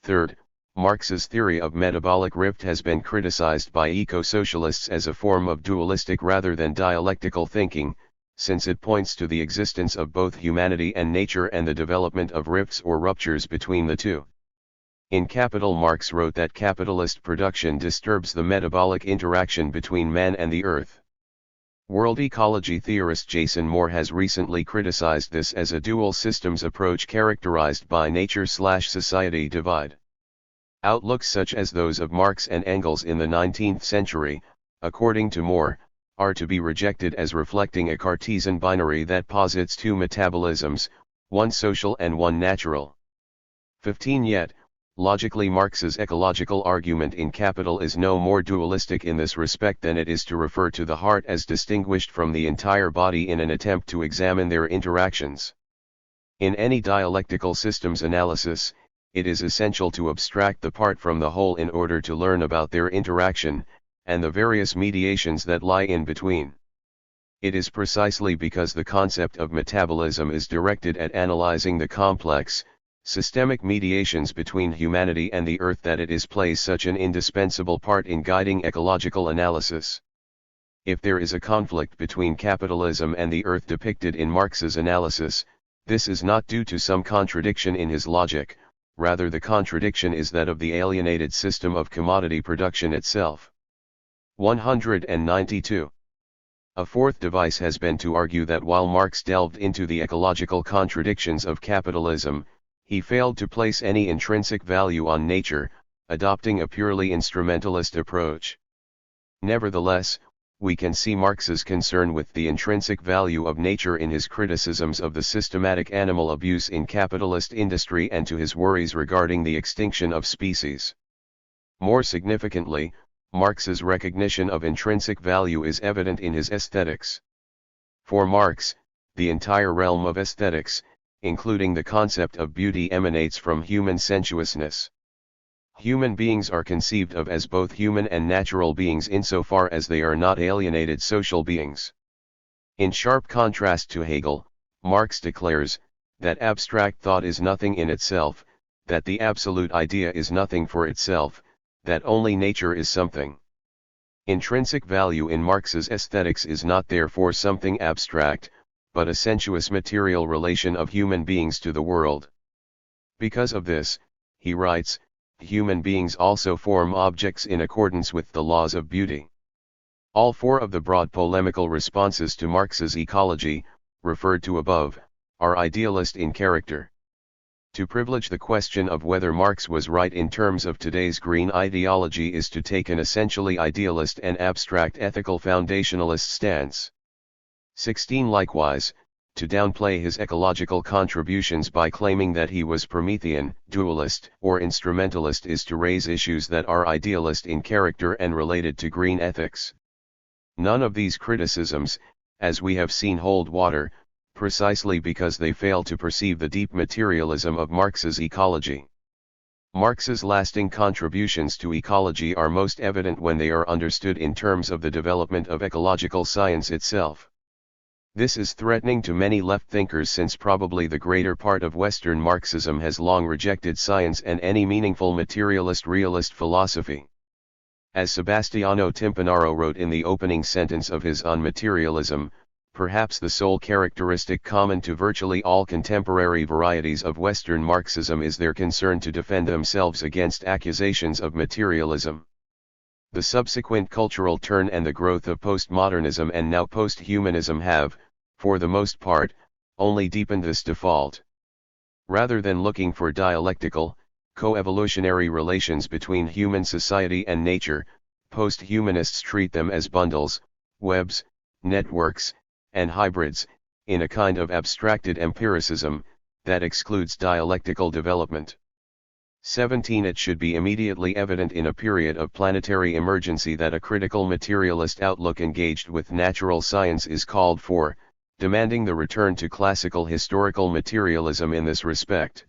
Third, Marx's theory of metabolic rift has been criticized by eco-socialists as a form of dualistic rather than dialectical thinking, since it points to the existence of both humanity and nature and the development of rifts or ruptures between the two. In Capital, Marx wrote that capitalist production disturbs the metabolic interaction between man and the earth. World ecology theorist Jason Moore has recently criticized this as a dual systems approach characterized by nature/society divide. Outlooks such as those of Marx and Engels in the 19th century, according to Moore, are to be rejected as reflecting a Cartesian binary that posits two metabolisms, one social and one natural. 15 Yet, logically, Marx's ecological argument in Capital is no more dualistic in this respect than it is to refer to the heart as distinguished from the entire body in an attempt to examine their interactions. In any dialectical systems analysis, it is essential to abstract the part from the whole in order to learn about their interaction, and the various mediations that lie in between. It is precisely because the concept of metabolism is directed at analyzing the complex, systemic mediations between humanity and the earth that it plays such an indispensable part in guiding ecological analysis. If there is a conflict between capitalism and the earth depicted in Marx's analysis, this is not due to some contradiction in his logic, rather the contradiction is that of the alienated system of commodity production itself. 192. A fourth device has been to argue that while Marx delved into the ecological contradictions of capitalism, he failed to place any intrinsic value on nature, adopting a purely instrumentalist approach. Nevertheless, we can see Marx's concern with the intrinsic value of nature in his criticisms of the systematic animal abuse in capitalist industry and to his worries regarding the extinction of species. More significantly, Marx's recognition of intrinsic value is evident in his aesthetics. For Marx, the entire realm of aesthetics, including the concept of beauty, emanates from human sensuousness. Human beings are conceived of as both human and natural beings insofar as they are not alienated social beings. In sharp contrast to Hegel, Marx declares that abstract thought is nothing in itself, that the absolute idea is nothing for itself, that only nature is something. Intrinsic value in Marx's aesthetics is not therefore something abstract, but a sensuous material relation of human beings to the world. Because of this, he writes, human beings also form objects in accordance with the laws of beauty. All four of the broad polemical responses to Marx's ecology, referred to above, are idealist in character. To privilege the question of whether Marx was right in terms of today's green ideology is to take an essentially idealist and abstract ethical foundationalist stance. 16 Likewise, to downplay his ecological contributions by claiming that he was Promethean, dualist, or instrumentalist is to raise issues that are idealist in character and related to green ethics. None of these criticisms, as we have seen, hold water, precisely because they fail to perceive the deep materialism of Marx's ecology. Marx's lasting contributions to ecology are most evident when they are understood in terms of the development of ecological science itself. This is threatening to many left thinkers since probably the greater part of Western Marxism has long rejected science and any meaningful materialist-realist philosophy. As Sebastiano Timpanaro wrote in the opening sentence of his On Materialism, perhaps the sole characteristic common to virtually all contemporary varieties of Western Marxism is their concern to defend themselves against accusations of materialism. The subsequent cultural turn and the growth of postmodernism and now posthumanism have, for the most part, only deepened this default. Rather than looking for dialectical, co-evolutionary relations between human society and nature, posthumanists treat them as bundles, webs, networks, and hybrids, in a kind of abstracted empiricism, that excludes dialectical development. 17 It should be immediately evident in a period of planetary emergency that a critical materialist outlook engaged with natural science is called for, demanding the return to classical historical materialism in this respect.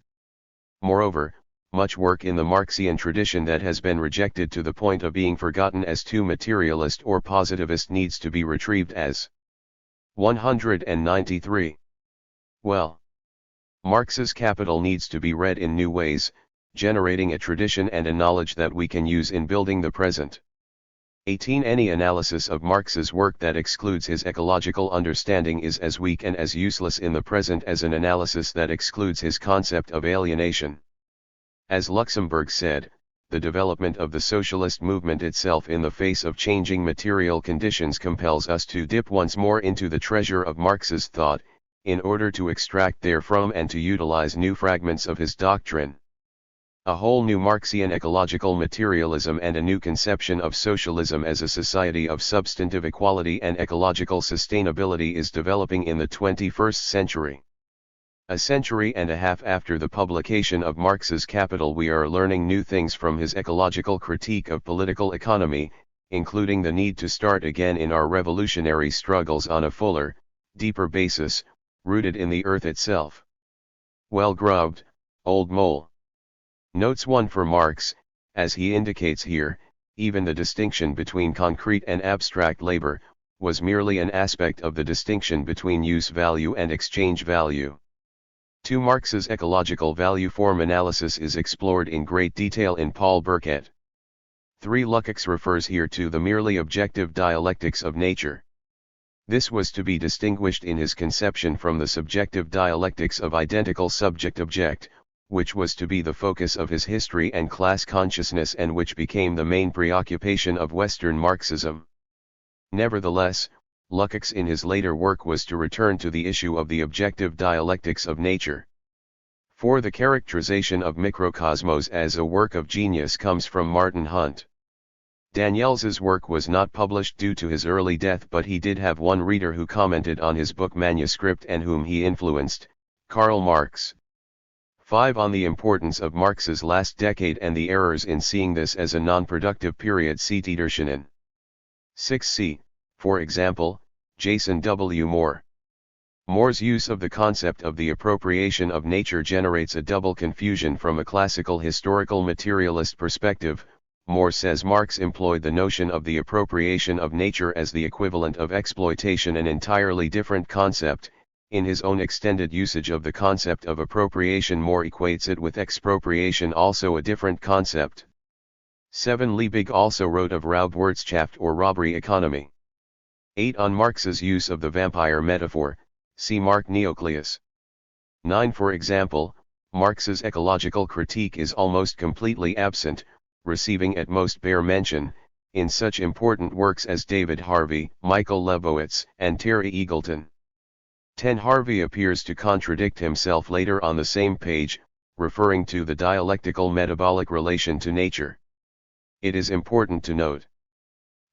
Moreover, much work in the Marxian tradition that has been rejected to the point of being forgotten as too materialist or positivist needs to be retrieved as 193. Well, Marx's Capital needs to be read in new ways, generating a tradition and a knowledge that we can use in building the present. 18. Any analysis of Marx's work that excludes his ecological understanding is as weak and as useless in the present as an analysis that excludes his concept of alienation. As Luxemburg said, the development of the socialist movement itself in the face of changing material conditions compels us to dip once more into the treasure of Marx's thought, in order to extract therefrom and to utilize new fragments of his doctrine. A whole new Marxian ecological materialism and a new conception of socialism as a society of substantive equality and ecological sustainability is developing in the 21st century. A century and a half after the publication of Marx's Capital, we are learning new things from his ecological critique of political economy, including the need to start again in our revolutionary struggles on a fuller, deeper basis, rooted in the earth itself. Well grubbed, old mole. Notes 1 for Marx, as he indicates here, even the distinction between concrete and abstract labor, was merely an aspect of the distinction between use value and exchange value. 2. Marx's ecological value form analysis is explored in great detail in Paul Burkett. 3. Lukács refers here to the merely objective dialectics of nature. This was to be distinguished in his conception from the subjective dialectics of identical subject-object, which was to be the focus of his history and class consciousness and which became the main preoccupation of Western Marxism. Nevertheless, Lukács in his later work was to return to the issue of the objective dialectics of nature. 4. The characterization of Microcosmos as a work of genius comes from Martin Hunt. Daniels's work was not published due to his early death, but he did have one reader who commented on his book manuscript and whom he influenced, Karl Marx. 5. On the importance of Marx's last decade and the errors in seeing this as a non-productive period, see Tedershanen. 6c. For example, Jason W. Moore. Moore's use of the concept of the appropriation of nature generates a double confusion from a classical historical materialist perspective. Moore says Marx employed the notion of the appropriation of nature as the equivalent of exploitation, an entirely different concept. In his own extended usage of the concept of appropriation, Moore equates it with expropriation, also a different concept. 7. Liebig also wrote of Raubwirtschaft or robbery economy. 8. On Marx's use of the vampire metaphor, see Mark Neocleus. 9. For example, Marx's ecological critique is almost completely absent, receiving at most bare mention, in such important works as David Harvey, Michael Lebowitz, and Terry Eagleton. 10. Harvey appears to contradict himself later on the same page, referring to the dialectical metabolic relation to nature. It is important to note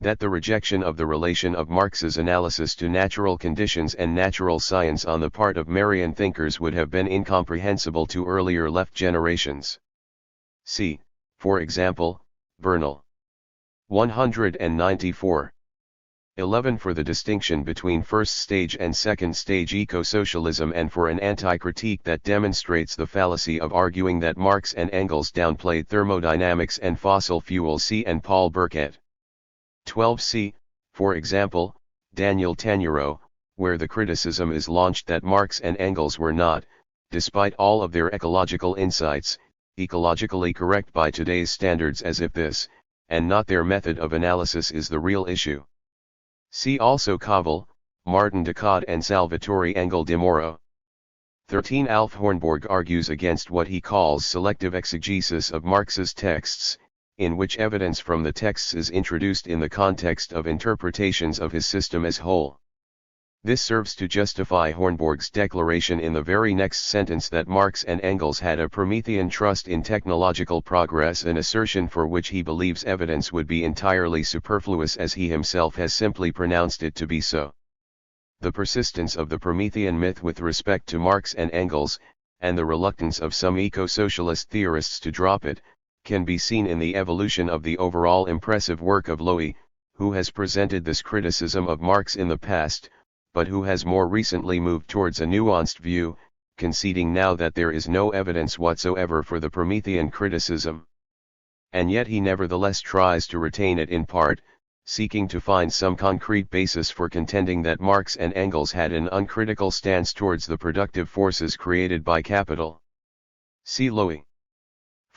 that the rejection of the relation of Marx's analysis to natural conditions and natural science on the part of Marian thinkers would have been incomprehensible to earlier left generations. See, for example, Bernal. 194. 11. For the distinction between first-stage and second-stage eco-socialism, and for an anti-critique that demonstrates the fallacy of arguing that Marx and Engels downplayed thermodynamics and fossil fuels, see and Paul Burkett. 12c. For example, Daniel Tanuro, where the criticism is launched that Marx and Engels were not, despite all of their ecological insights, ecologically correct by today's standards, as if this, and not their method of analysis, is the real issue. See also Kovel, Martin Decade and Salvatore Engel de Moro. 13. Alf Hornborg argues against what he calls selective exegesis of Marx's texts, in which evidence from the texts is introduced in the context of interpretations of his system as whole. This serves to justify Hornborg's declaration in the very next sentence that Marx and Engels had a Promethean trust in technological progress, an assertion for which he believes evidence would be entirely superfluous, as he himself has simply pronounced it to be so. The persistence of the Promethean myth with respect to Marx and Engels, and the reluctance of some eco-socialist theorists to drop it, can be seen in the evolution of the overall impressive work of Lowy, who has presented this criticism of Marx in the past, but who has more recently moved towards a nuanced view, conceding now that there is no evidence whatsoever for the Promethean criticism. And yet he nevertheless tries to retain it in part, seeking to find some concrete basis for contending that Marx and Engels had an uncritical stance towards the productive forces created by capital. See Lowy.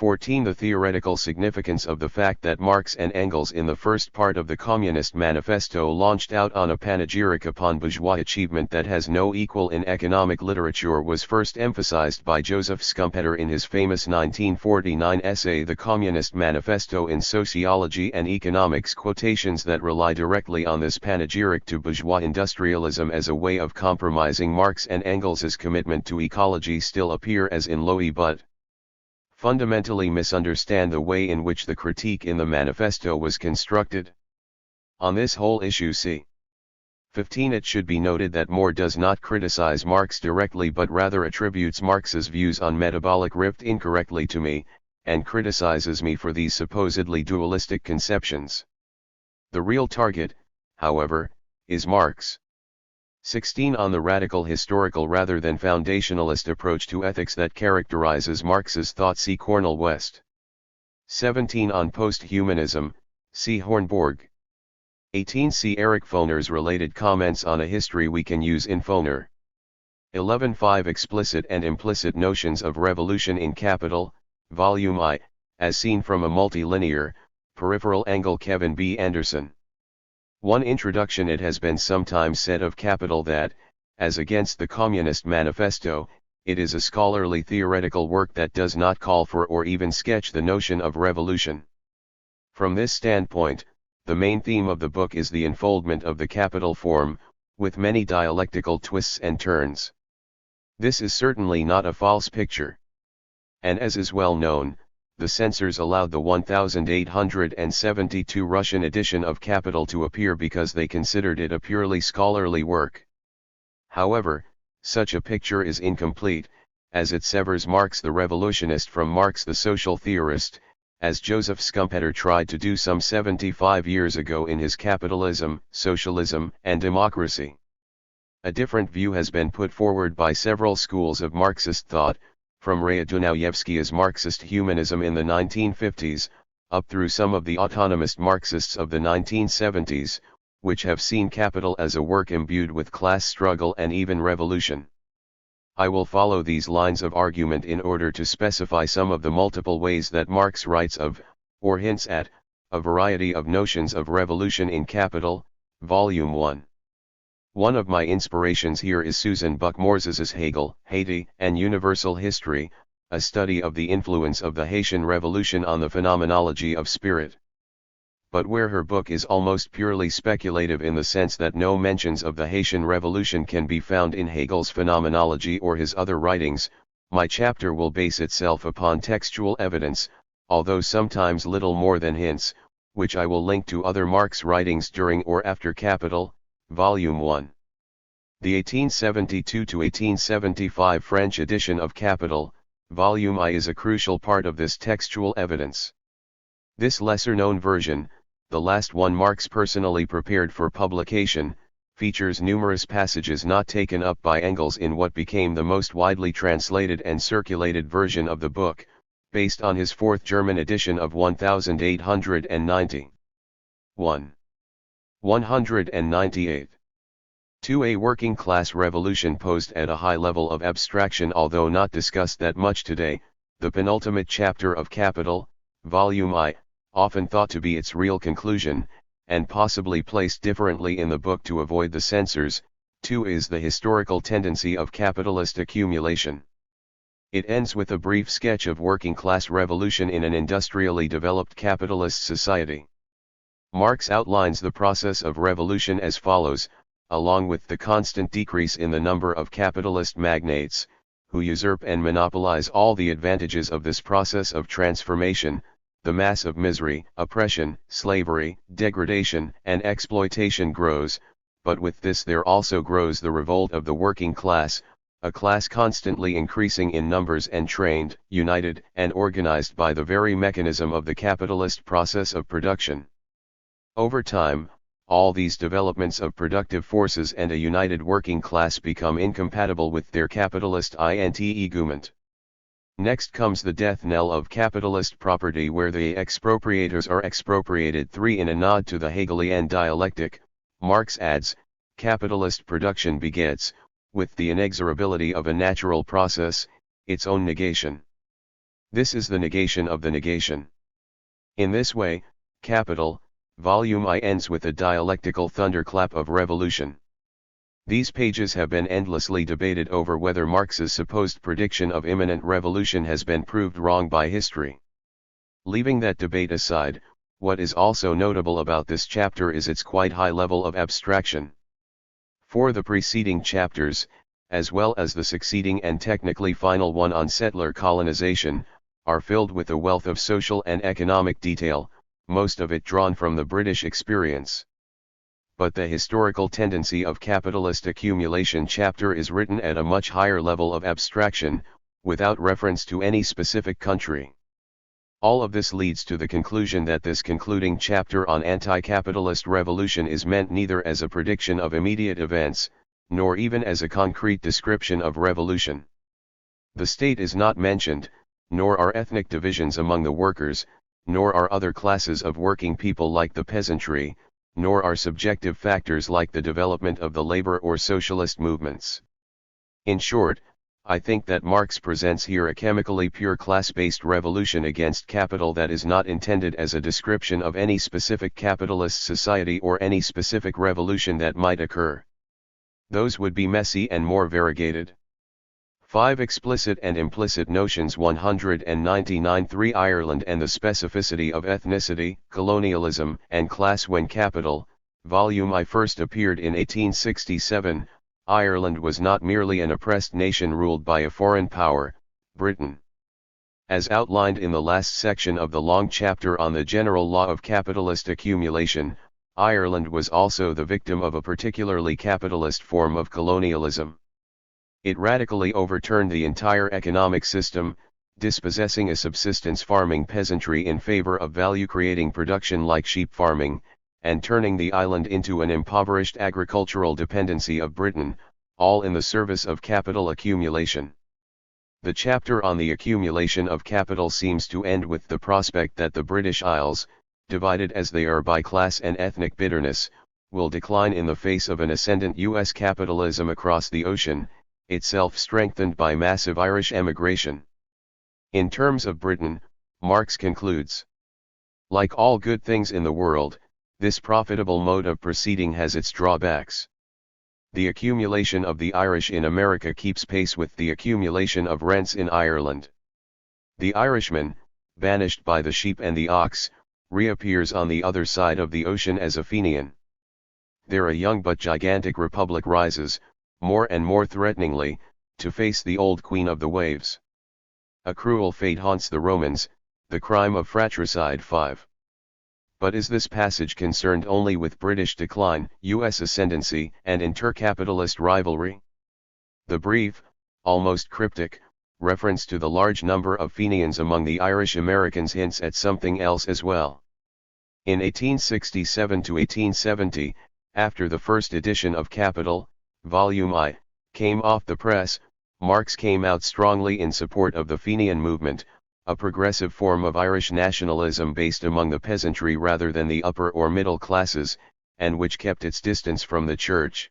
14. The theoretical significance of the fact that Marx and Engels in the first part of the Communist Manifesto launched out on a panegyric upon bourgeois achievement that has no equal in economic literature was first emphasized by Joseph Schumpeter in his famous 1949 essay The Communist Manifesto in Sociology and Economics. Quotations that rely directly on this panegyric to bourgeois industrialism as a way of compromising Marx and Engels' commitment to ecology still appear as in Loewy but fundamentally misunderstand the way in which the critique in the manifesto was constructed. On this whole issue see 15. It should be noted that Moore does not criticize Marx directly but rather attributes Marx's views on metabolic rift incorrectly to me, and criticizes me for these supposedly dualistic conceptions. The real target, however, is Marx. 16. On the radical historical rather than foundationalist approach to ethics that characterizes Marx's thought see Cornel West. 17. On post-humanism, see Hornborg. 18. See Eric Foner's related comments on a history we can use in Foner. 11. 5. Explicit and implicit notions of revolution in capital, Volume I, as seen from a multilinear, peripheral angle Kevin B. Anderson. 1. Introduction. It has been sometimes said of Capital that, as against the Communist Manifesto, it is a scholarly theoretical work that does not call for or even sketch the notion of revolution. From this standpoint, the main theme of the book is the unfoldment of the capital form, with many dialectical twists and turns. This is certainly not a false picture. And as is well known, the censors allowed the 1872 Russian edition of Capital to appear because they considered it a purely scholarly work. However, such a picture is incomplete, as it severs Marx the revolutionist from Marx the social theorist, as Joseph Schumpeter tried to do some 75 years ago in his Capitalism, Socialism, and Democracy. A different view has been put forward by several schools of Marxist thought, from Raya Dunayevsky's Marxist humanism in the 1950s, up through some of the autonomist Marxists of the 1970s, which have seen Capital as a work imbued with class struggle and even revolution. I will follow these lines of argument in order to specify some of the multiple ways that Marx writes of, or hints at, a variety of notions of revolution in Capital, Volume 1. One of my inspirations here is Susan Buck-Morses's Hegel, Haiti, and Universal History, a study of the influence of the Haitian Revolution on the phenomenology of spirit. But where her book is almost purely speculative in the sense that no mentions of the Haitian Revolution can be found in Hegel's phenomenology or his other writings, my chapter will base itself upon textual evidence, although sometimes little more than hints, which I will link to other Marx writings during or after Capital, Volume 1. The 1872-1875 French edition of Capital, Volume I is a crucial part of this textual evidence. This lesser-known version, the last one Marx personally prepared for publication, features numerous passages not taken up by Engels in what became the most widely translated and circulated version of the book, based on his fourth German edition of 1890. 1. 198. 2. A working class revolution posed at a high level of abstraction, although not discussed that much today, the penultimate chapter of Capital, Volume I, often thought to be its real conclusion, and possibly placed differently in the book to avoid the censors. 2. Is the historical tendency of capitalist accumulation. It ends with a brief sketch of working class revolution in an industrially developed capitalist society. Marx outlines the process of revolution as follows, along with the constant decrease in the number of capitalist magnates, who usurp and monopolize all the advantages of this process of transformation. The mass of misery, oppression, slavery, degradation, and exploitation grows, but with this there also grows the revolt of the working class, a class constantly increasing in numbers and trained, united, and organized by the very mechanism of the capitalist process of production. Over time, all these developments of productive forces and a united working class become incompatible with their capitalist entanglement. Next comes the death knell of capitalist property, where the expropriators are expropriated. 3. In a nod to the Hegelian dialectic, Marx adds, capitalist production begets, with the inexorability of a natural process, its own negation. This is the negation of the negation. In this way, capital, volume I ends with a dialectical thunderclap of revolution. These pages have been endlessly debated over whether Marx's supposed prediction of imminent revolution has been proved wrong by history. Leaving that debate aside, what is also notable about this chapter is its quite high level of abstraction. For the preceding chapters, as well as the succeeding and technically final one on settler colonization, are filled with a wealth of social and economic detail, most of it drawn from the British experience. But the historical tendency of capitalist accumulation chapter is written at a much higher level of abstraction, without reference to any specific country. All of this leads to the conclusion that this concluding chapter on anti-capitalist revolution is meant neither as a prediction of immediate events, nor even as a concrete description of revolution. The state is not mentioned, nor are ethnic divisions among the workers, nor are other classes of working people like the peasantry, nor are subjective factors like the development of the labor or socialist movements. In short, I think that Marx presents here a chemically pure class-based revolution against capital that is not intended as a description of any specific capitalist society or any specific revolution that might occur. Those would be messy and more variegated. 5 Explicit and implicit notions 199 3 Ireland and the specificity of ethnicity, colonialism, and class. When Capital, Volume I first appeared in 1867, Ireland was not merely an oppressed nation ruled by a foreign power, Britain. As outlined in the last section of the long chapter on the general law of capitalist accumulation, Ireland was also the victim of a particularly capitalist form of colonialism. It radically overturned the entire economic system, dispossessing a subsistence farming peasantry in favor of value-creating production like sheep farming, and turning the island into an impoverished agricultural dependency of Britain, all in the service of capital accumulation. The chapter on the accumulation of capital seems to end with the prospect that the British Isles, divided as they are by class and ethnic bitterness, will decline in the face of an ascendant U.S. capitalism across the ocean, itself strengthened by massive Irish emigration. In terms of Britain, Marx concludes, like all good things in the world, this profitable mode of proceeding has its drawbacks. The accumulation of the Irish in America keeps pace with the accumulation of rents in Ireland. The Irishman, banished by the sheep and the ox, reappears on the other side of the ocean as a Fenian. There a young but gigantic republic rises, more and more threateningly, to face the old queen of the waves. A cruel fate haunts the Romans, the crime of fratricide. 5. But is this passage concerned only with British decline, U.S. ascendancy, and intercapitalist rivalry? The brief, almost cryptic, reference to the large number of Fenians among the Irish Americans hints at something else as well. In 1867 to 1870, after the first edition of Capital, Volume I, came off the press, Marx came out strongly in support of the Fenian movement, a progressive form of Irish nationalism based among the peasantry rather than the upper or middle classes, and which kept its distance from the church.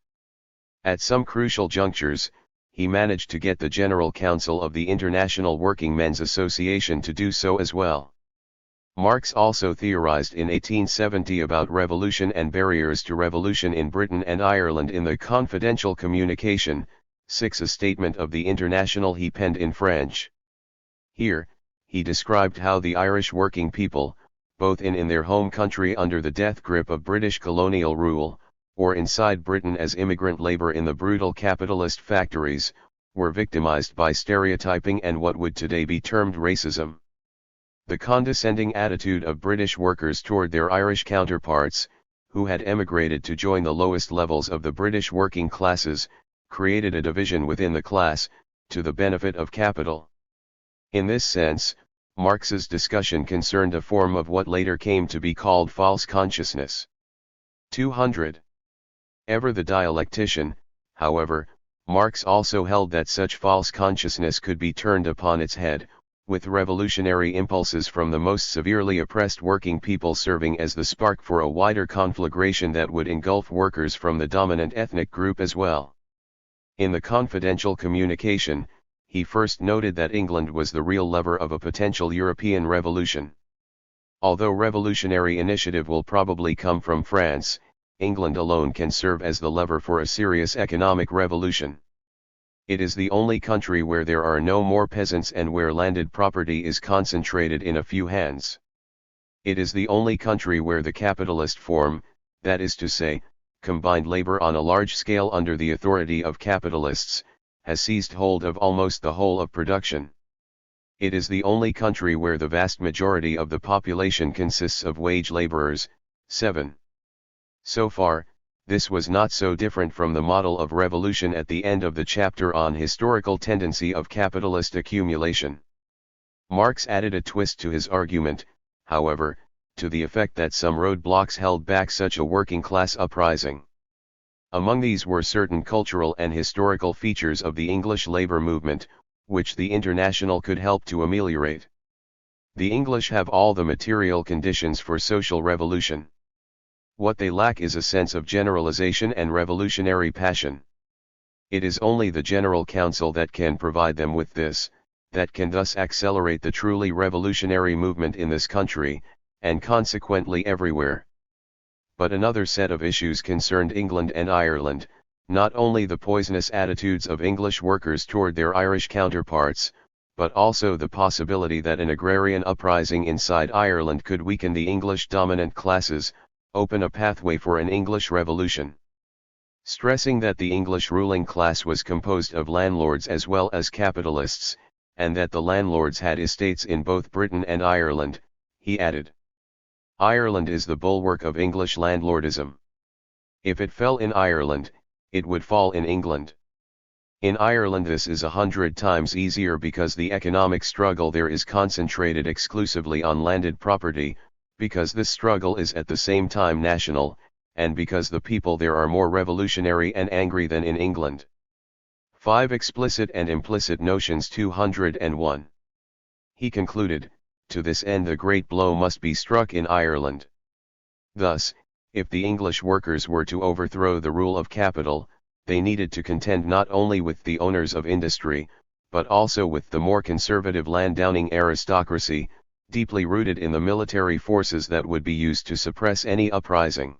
At some crucial junctures, he managed to get the General Council of the International Working Men's Association to do so as well. Marx also theorized in 1870 about revolution and barriers to revolution in Britain and Ireland in the Confidential Communication, 6, a statement of the International he penned in French. Here, he described how the Irish working people, both in their home country under the death grip of British colonial rule, or inside Britain as immigrant labor in the brutal capitalist factories, were victimized by stereotyping and what would today be termed racism. The condescending attitude of British workers toward their Irish counterparts, who had emigrated to join the lowest levels of the British working classes, created a division within the class, to the benefit of capital. In this sense, Marx's discussion concerned a form of what later came to be called false consciousness. 200. Ever the dialectician, however, Marx also held that such false consciousness could be turned upon its head, with revolutionary impulses from the most severely oppressed working people serving as the spark for a wider conflagration that would engulf workers from the dominant ethnic group as well. In the Confidential Communication, he first noted that England was the real lever of a potential European revolution. Although revolutionary initiative will probably come from France, England alone can serve as the lever for a serious economic revolution. It is the only country where there are no more peasants and where landed property is concentrated in a few hands. It is the only country where the capitalist form, that is to say, combined labor on a large scale under the authority of capitalists, has seized hold of almost the whole of production. It is the only country where the vast majority of the population consists of wage laborers. 7. So far, this was not so different from the model of revolution at the end of the chapter on historical tendency of capitalist accumulation. Marx added a twist to his argument, however, to the effect that some roadblocks held back such a working-class uprising. Among these were certain cultural and historical features of the English labor movement, which the International could help to ameliorate. The English have all the material conditions for social revolution. What they lack is a sense of generalization and revolutionary passion. It is only the General Council that can provide them with this, that can thus accelerate the truly revolutionary movement in this country, and consequently everywhere. But another set of issues concerned England and Ireland, not only the poisonous attitudes of English workers toward their Irish counterparts, but also the possibility that an agrarian uprising inside Ireland could weaken the English dominant classes, open a pathway for an English revolution. Stressing that the English ruling class was composed of landlords as well as capitalists, and that the landlords had estates in both Britain and Ireland, he added, "Ireland is the bulwark of English landlordism. If it fell in Ireland, it would fall in England. In Ireland this is 100 times easier because the economic struggle there is concentrated exclusively on landed property, because this struggle is at the same time national, and because the people there are more revolutionary and angry than in England." 5 Explicit and implicit notions 201. He concluded, to this end a great blow must be struck in Ireland. Thus, if the English workers were to overthrow the rule of capital, they needed to contend not only with the owners of industry, but also with the more conservative landowning aristocracy, deeply rooted in the military forces that would be used to suppress any uprising.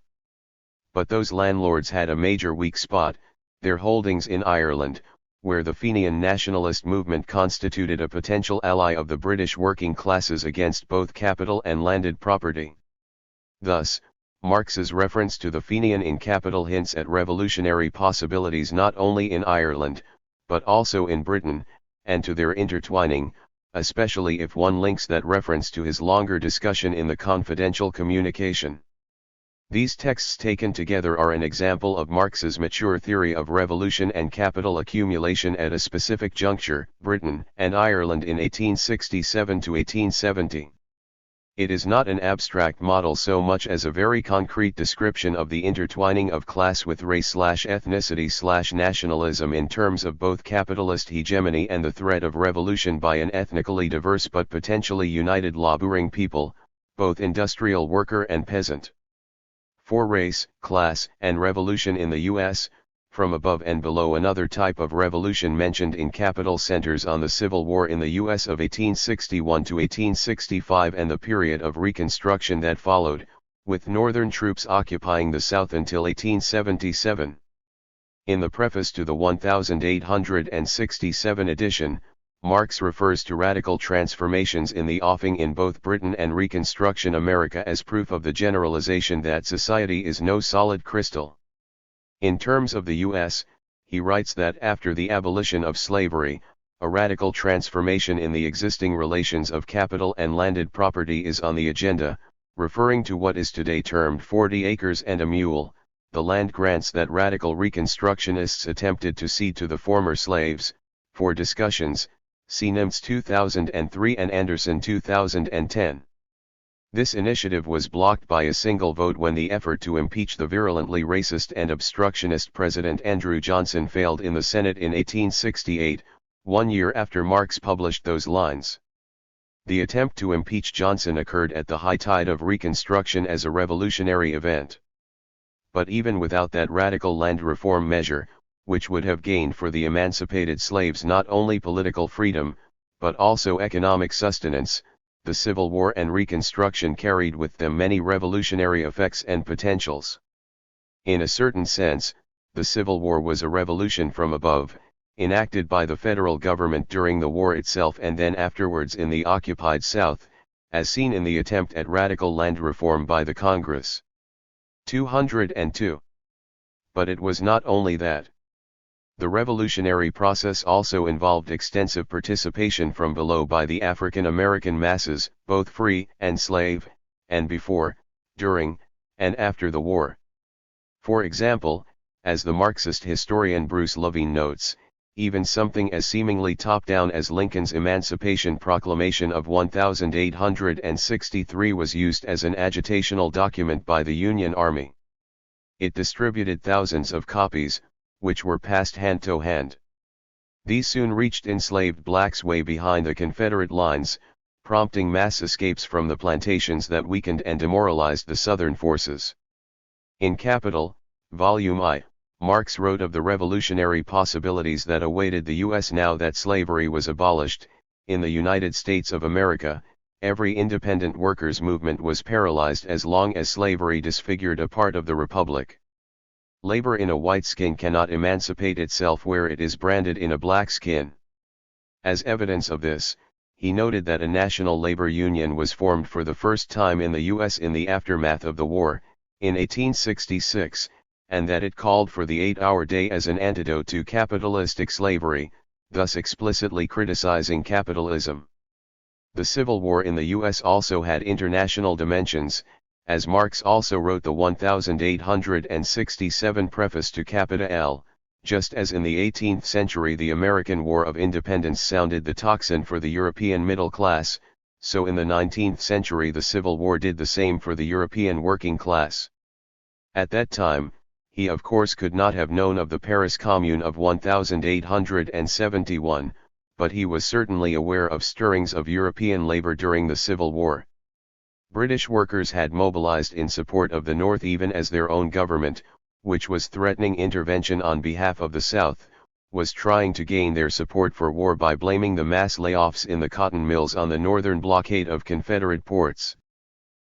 But those landlords had a major weak spot, their holdings in Ireland, where the Fenian nationalist movement constituted a potential ally of the British working classes against both capital and landed property. Thus, Marx's reference to the Fenian in Capital hints at revolutionary possibilities not only in Ireland, but also in Britain, and to their intertwining, especially if one links that reference to his longer discussion in the confidential communication. These texts taken together are an example of Marx's mature theory of revolution and capital accumulation at a specific juncture, Britain and Ireland in 1867 to 1870. It is not an abstract model so much as a very concrete description of the intertwining of class with race/ethnicity/nationalism in terms of both capitalist hegemony and the threat of revolution by an ethnically diverse but potentially united laboring people, both industrial worker and peasant. For race, class, and revolution in the U.S., from above and below another type of revolution mentioned in Capital centers on the Civil War in the U.S. of 1861 to 1865 and the period of Reconstruction that followed, with Northern troops occupying the South until 1877. In the preface to the 1867 edition, Marx refers to radical transformations in the offing in both Britain and Reconstruction America as proof of the generalization that society is no solid crystal. In terms of the U.S., he writes that after the abolition of slavery, a radical transformation in the existing relations of capital and landed property is on the agenda, referring to what is today termed 40 acres and a mule, the land grants that radical Reconstructionists attempted to cede to the former slaves. For discussions, see Nimtz 2003 and Anderson 2010. This initiative was blocked by a single vote when the effort to impeach the virulently racist and obstructionist President Andrew Johnson failed in the Senate in 1868, 1 year after Marx published those lines. The attempt to impeach Johnson occurred at the high tide of Reconstruction as a revolutionary event. But even without that radical land reform measure, which would have gained for the emancipated slaves not only political freedom, but also economic sustenance. The Civil War and Reconstruction carried with them many revolutionary effects and potentials. In a certain sense, the Civil War was a revolution from above, enacted by the federal government during the war itself and then afterwards in the occupied South, as seen in the attempt at radical land reform by the Congress. 202. But it was not only that. The revolutionary process also involved extensive participation from below by the African American masses, both free and slave, and before, during, and after the war. For example, as the Marxist historian Bruce Levine notes, even something as seemingly top-down as Lincoln's Emancipation Proclamation of 1863 was used as an agitational document by the Union Army. It distributed thousands of copies, which were passed hand to hand. These soon reached enslaved blacks way behind the Confederate lines, prompting mass escapes from the plantations that weakened and demoralized the Southern forces. In Capital, Volume I, Marx wrote of the revolutionary possibilities that awaited the U.S. now that slavery was abolished. In the United States of America, every independent workers' movement was paralyzed as long as slavery disfigured a part of the republic. Labor in a white skin cannot emancipate itself where it is branded in a black skin. As evidence of this, he noted that a national labor union was formed for the first time in the U.S. in the aftermath of the war, in 1866, and that it called for the 8-hour day as an antidote to capitalistic slavery, thus explicitly criticizing capitalism. The Civil War in the U.S. also had international dimensions, as Marx also wrote the 1867 preface to Capita L. Just as in the 18th century the American War of Independence sounded the tocsin for the European middle class, so in the 19th century the Civil War did the same for the European working class. At that time, he of course could not have known of the Paris Commune of 1871, but he was certainly aware of stirrings of European labor during the Civil War. British workers had mobilized in support of the North even as their own government, which was threatening intervention on behalf of the South, was trying to gain their support for war by blaming the mass layoffs in the cotton mills on the northern blockade of Confederate ports.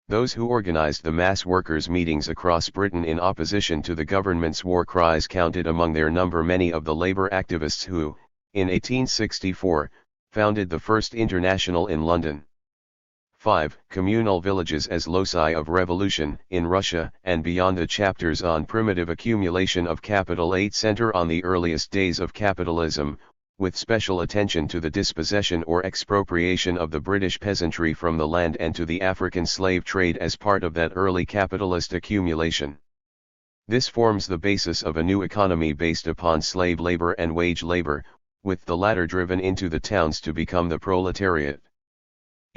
Those who organized the mass workers' meetings across Britain in opposition to the government's war cries counted among their number many of the labor activists who, in 1864, founded the First International in London. 5. Communal villages as loci of revolution. In Russia and beyond, the chapters on primitive accumulation of capital 8 center on the earliest days of capitalism, with special attention to the dispossession or expropriation of the British peasantry from the land and to the African slave trade as part of that early capitalist accumulation. This forms the basis of a new economy based upon slave labor and wage labor, with the latter driven into the towns to become the proletariat.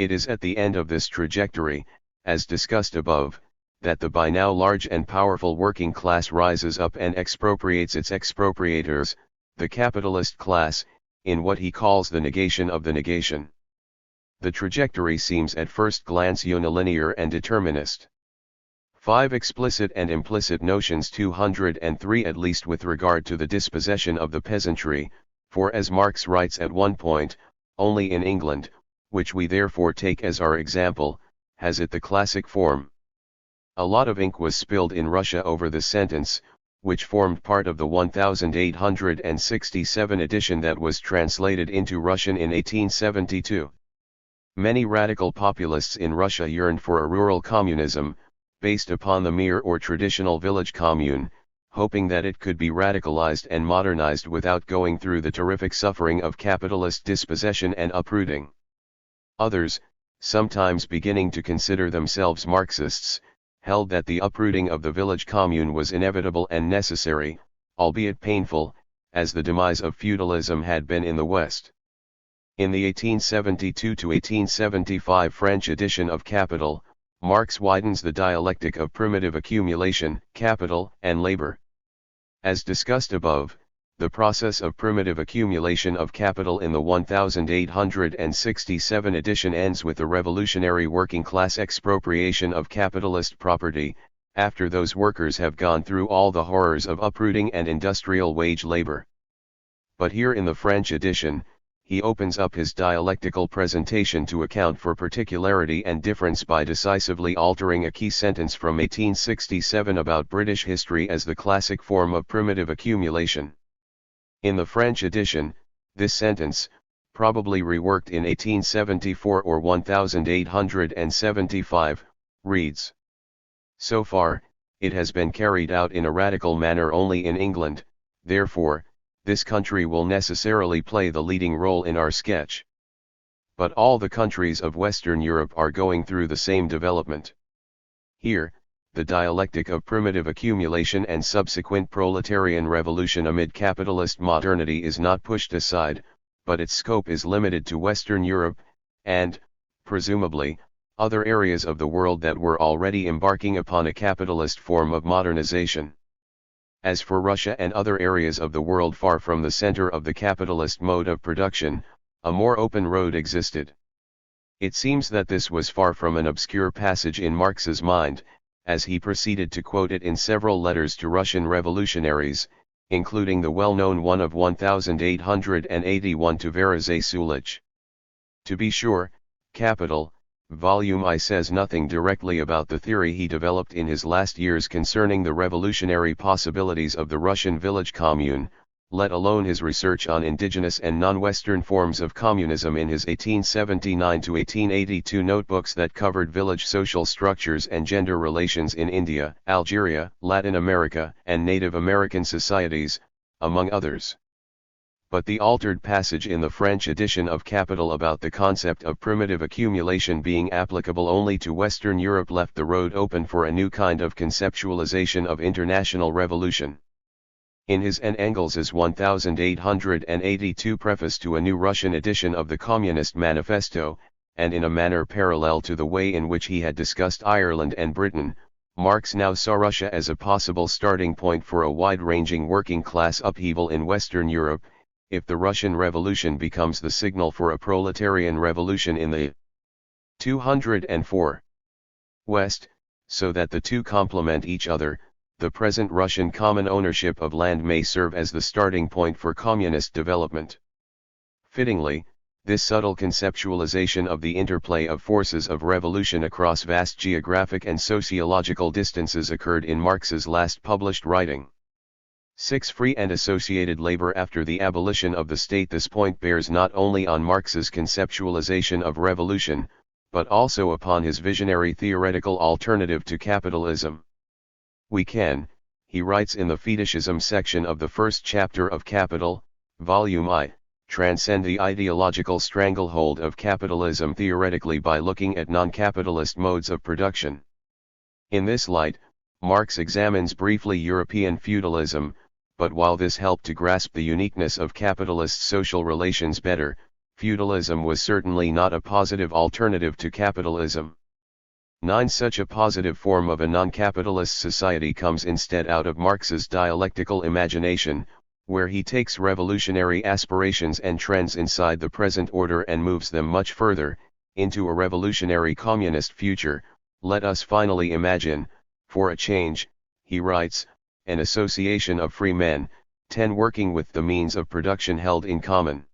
It is at the end of this trajectory, as discussed above, that the by now large and powerful working class rises up and expropriates its expropriators, the capitalist class, in what he calls the negation of the negation. The trajectory seems at first glance unilinear and determinist. 5. Explicit and implicit notions. 203 At least with regard to the dispossession of the peasantry, for as Marx writes at one point, only in England, which we therefore take as our example, has it the classic form. A lot of ink was spilled in Russia over this sentence, which formed part of the 1867 edition that was translated into Russian in 1872. Many radical populists in Russia yearned for a rural communism, based upon the mere or traditional village commune, hoping that it could be radicalized and modernized without going through the terrific suffering of capitalist dispossession and uprooting. Others, sometimes beginning to consider themselves Marxists, held that the uprooting of the village commune was inevitable and necessary, albeit painful, as the demise of feudalism had been in the West. In the 1872-1875 French edition of Capital, Marx widens the dialectic of primitive accumulation, capital, and labor. As discussed above, the process of primitive accumulation of capital in the 1867 edition ends with the revolutionary working class expropriation of capitalist property, after those workers have gone through all the horrors of uprooting and industrial wage labor. But here in the French edition, he opens up his dialectical presentation to account for particularity and difference by decisively altering a key sentence from 1867 about British history as the classic form of primitive accumulation. In the French edition, this sentence, probably reworked in 1874 or 1875, reads: "So far, it has been carried out in a radical manner only in England, therefore, this country will necessarily play the leading role in our sketch. But all the countries of Western Europe are going through the same development." Here, the dialectic of primitive accumulation and subsequent proletarian revolution amid capitalist modernity is not pushed aside, but its scope is limited to Western Europe, and, presumably, other areas of the world that were already embarking upon a capitalist form of modernization. As for Russia and other areas of the world far from the center of the capitalist mode of production, a more open road existed. It seems that this was far from an obscure passage in Marx's mind, as he proceeded to quote it in several letters to Russian revolutionaries, including the well-known one of 1881 to Varazay Sulich. To be sure, Capital, Volume I says nothing directly about the theory he developed in his last years concerning the revolutionary possibilities of the Russian village commune, let alone his research on indigenous and non-Western forms of communism in his 1879 to 1882 notebooks that covered village social structures and gender relations in India, Algeria, Latin America, and Native American societies, among others. But the altered passage in the French edition of Capital about the concept of primitive accumulation being applicable only to Western Europe left the road open for a new kind of conceptualization of international revolution. In his N. Engels's 1882 preface to a new Russian edition of the Communist Manifesto, and in a manner parallel to the way in which he had discussed Ireland and Britain, Marx now saw Russia as a possible starting point for a wide-ranging working-class upheaval in Western Europe, if the Russian Revolution becomes the signal for a proletarian revolution in the 204 West, so that the two complement each other. The present Russian common ownership of land may serve as the starting point for communist development. Fittingly, this subtle conceptualization of the interplay of forces of revolution across vast geographic and sociological distances occurred in Marx's last published writing. 6. Free and associated labor after the abolition of the state. This point bears not only on Marx's conceptualization of revolution, but also upon his visionary theoretical alternative to capitalism. "We can," he writes in the fetishism section of the first chapter of Capital, Volume I, "transcend the ideological stranglehold of capitalism theoretically by looking at non-capitalist modes of production." In this light, Marx examines briefly European feudalism, but while this helped to grasp the uniqueness of capitalist social relations better, feudalism was certainly not a positive alternative to capitalism. 9. Such a positive form of a non-capitalist society comes instead out of Marx's dialectical imagination, where he takes revolutionary aspirations and trends inside the present order and moves them much further, into a revolutionary communist future. "Let us finally imagine, for a change," he writes, "an association of free men, 10 working with the means of production held in common."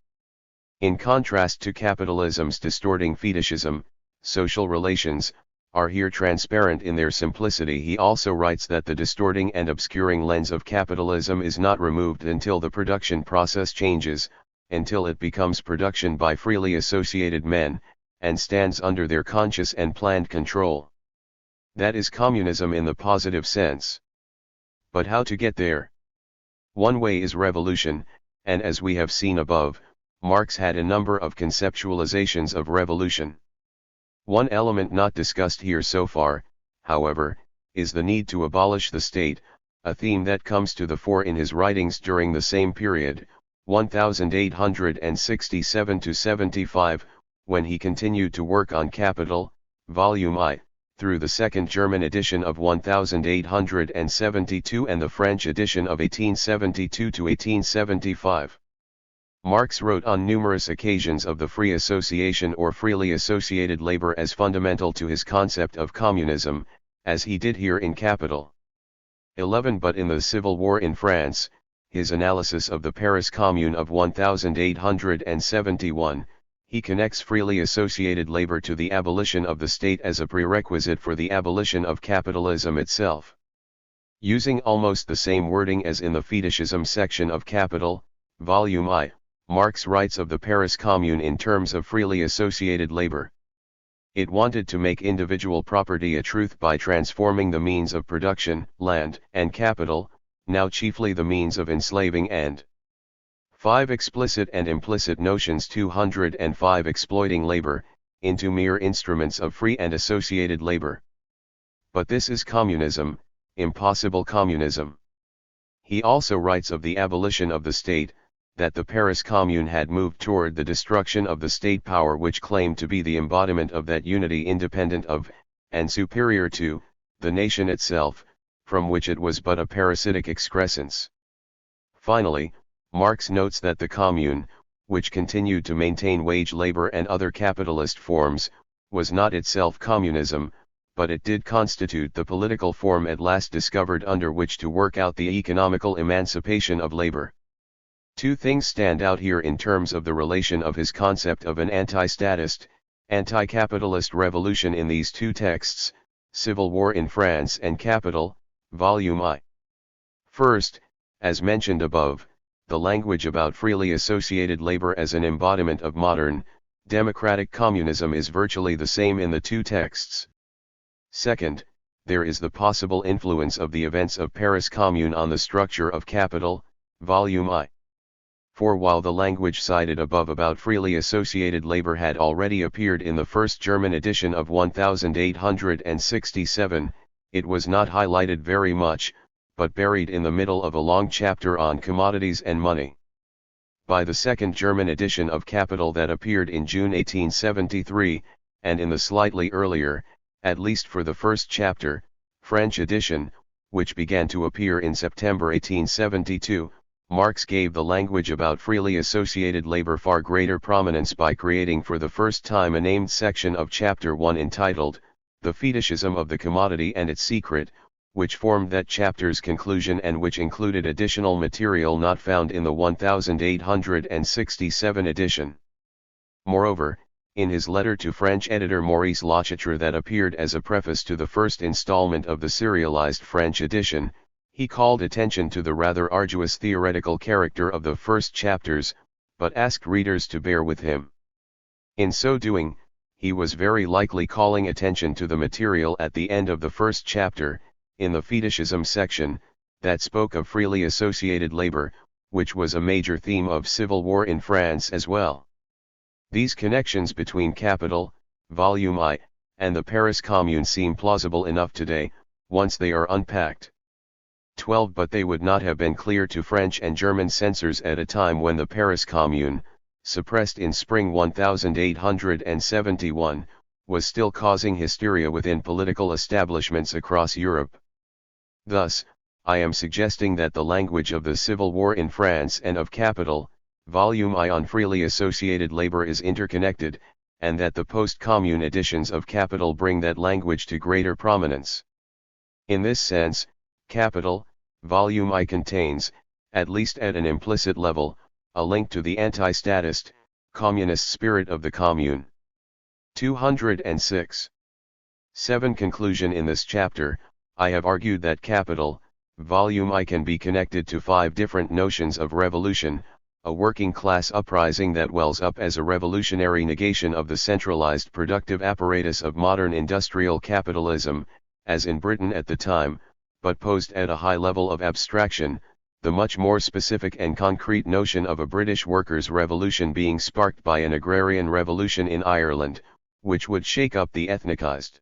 In contrast to capitalism's distorting fetishism, social relations are here transparent in their simplicity. He also writes that the distorting and obscuring lens of capitalism is not removed until the production process changes, until it becomes production by freely associated men, and stands under their conscious and planned control. That is communism in the positive sense. But how to get there? One way is revolution, and as we have seen above, Marx had a number of conceptualizations of revolution. One element not discussed here so far, however, is the need to abolish the state, a theme that comes to the fore in his writings during the same period, 1867 to 75, when he continued to work on Capital, Volume I, through the second German edition of 1872 and the French edition of 1872 to 1875. Marx wrote on numerous occasions of the free association or freely associated labor as fundamental to his concept of communism, as he did here in Capital. 11. But in the Civil War in France, his analysis of the Paris Commune of 1871, he connects freely associated labor to the abolition of the state as a prerequisite for the abolition of capitalism itself. Using almost the same wording as in the fetishism section of Capital, Volume I, Marx writes of the Paris Commune in terms of freely associated labor. It wanted to make individual property a truth by transforming the means of production, land and capital, now chiefly the means of enslaving and 5. Explicit and implicit notions 205 exploiting labor, into mere instruments of free and associated labor. But this is communism, impossible communism. He also writes of the abolition of the state, that the Paris Commune had moved toward the destruction of the state power which claimed to be the embodiment of that unity independent of, and superior to, the nation itself, from which it was but a parasitic excrescence. Finally, Marx notes that the Commune, which continued to maintain wage labor and other capitalist forms, was not itself communism, but it did constitute the political form at last discovered under which to work out the economical emancipation of labor. Two things stand out here in terms of the relation of his concept of an anti-statist, anti-capitalist revolution in these two texts, Civil War in France and Capital, Volume I. First, as mentioned above, the language about freely associated labor as an embodiment of modern, democratic communism is virtually the same in the two texts. Second, there is the possible influence of the events of Paris Commune on the structure of Capital, Volume I. For while the language cited above about freely associated labor had already appeared in the first German edition of 1867, it was not highlighted very much, but buried in the middle of a long chapter on commodities and money. By the second German edition of Capital that appeared in June 1873, and in the slightly earlier, at least for the first chapter, French edition, which began to appear in September 1872, Marx gave the language about freely associated labor far greater prominence by creating for the first time a named section of Chapter 1 entitled, The Fetishism of the Commodity and its Secret, which formed that chapter's conclusion and which included additional material not found in the 1867 edition. Moreover, in his letter to French editor Maurice Lachatre that appeared as a preface to the first installment of the serialized French edition, he called attention to the rather arduous theoretical character of the first chapters, but asked readers to bear with him. In so doing, he was very likely calling attention to the material at the end of the first chapter, in the fetishism section, that spoke of freely associated labor, which was a major theme of Civil War in France as well. These connections between Capital, Volume I, and the Paris Commune seem plausible enough today, once they are unpacked. 12. But they would not have been clear to French and German censors at a time when the Paris Commune, suppressed in spring 1871, was still causing hysteria within political establishments across Europe. Thus, I am suggesting that the language of the Civil War in France and of Capital, Volume I on freely associated labor is interconnected, and that the post-Commune editions of Capital bring that language to greater prominence. In this sense, Capital, Volume I contains, at least at an implicit level, a link to the anti-statist, communist spirit of the Commune. 206. 7. Conclusion. In this chapter, I have argued that Capital, Volume I can be connected to 5 different notions of revolution, a working class uprising that wells up as a revolutionary negation of the centralized productive apparatus of modern industrial capitalism, as in Britain at the time, but posed at a high level of abstraction, the much more specific and concrete notion of a British workers' revolution being sparked by an agrarian revolution in Ireland, which would shake up the ethnicized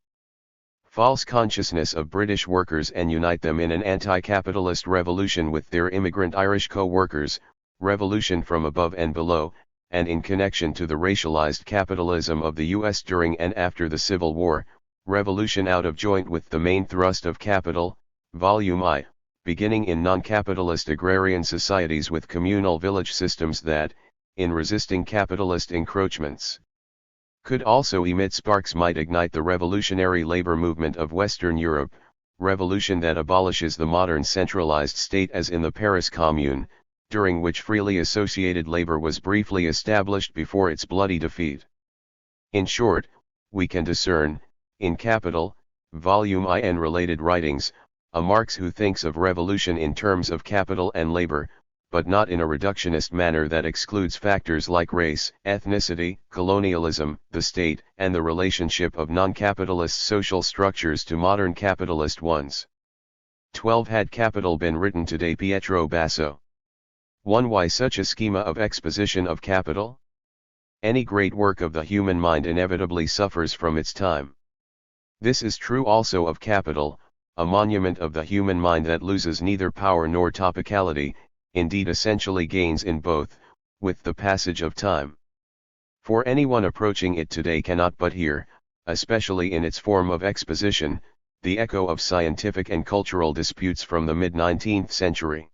false consciousness of British workers and unite them in an anti-capitalist revolution with their immigrant Irish co-workers, revolution from above and below, and in connection to the racialized capitalism of the U.S. during and after the Civil War, revolution out of joint with the main thrust of Capital, Volume I, beginning in non-capitalist agrarian societies with communal village systems that, in resisting capitalist encroachments, could also emit sparks might ignite the revolutionary labor movement of Western Europe, revolution that abolishes the modern centralized state as in the Paris Commune, during which freely associated labor was briefly established before its bloody defeat. In short, we can discern, in Capital, Volume I and related writings, a Marx who thinks of revolution in terms of capital and labor, but not in a reductionist manner that excludes factors like race, ethnicity, colonialism, the state, and the relationship of non-capitalist social structures to modern capitalist ones. 12. Had Capital been written today? Pietro Basso. 1. Why such a schema of exposition of capital? Any great work of the human mind inevitably suffers from its time. This is true also of Capital, a monument of the human mind that loses neither power nor topicality, indeed essentially gains in both, with the passage of time. For anyone approaching it today cannot but hear, especially in its form of exposition, the echo of scientific and cultural disputes from the mid-19th century.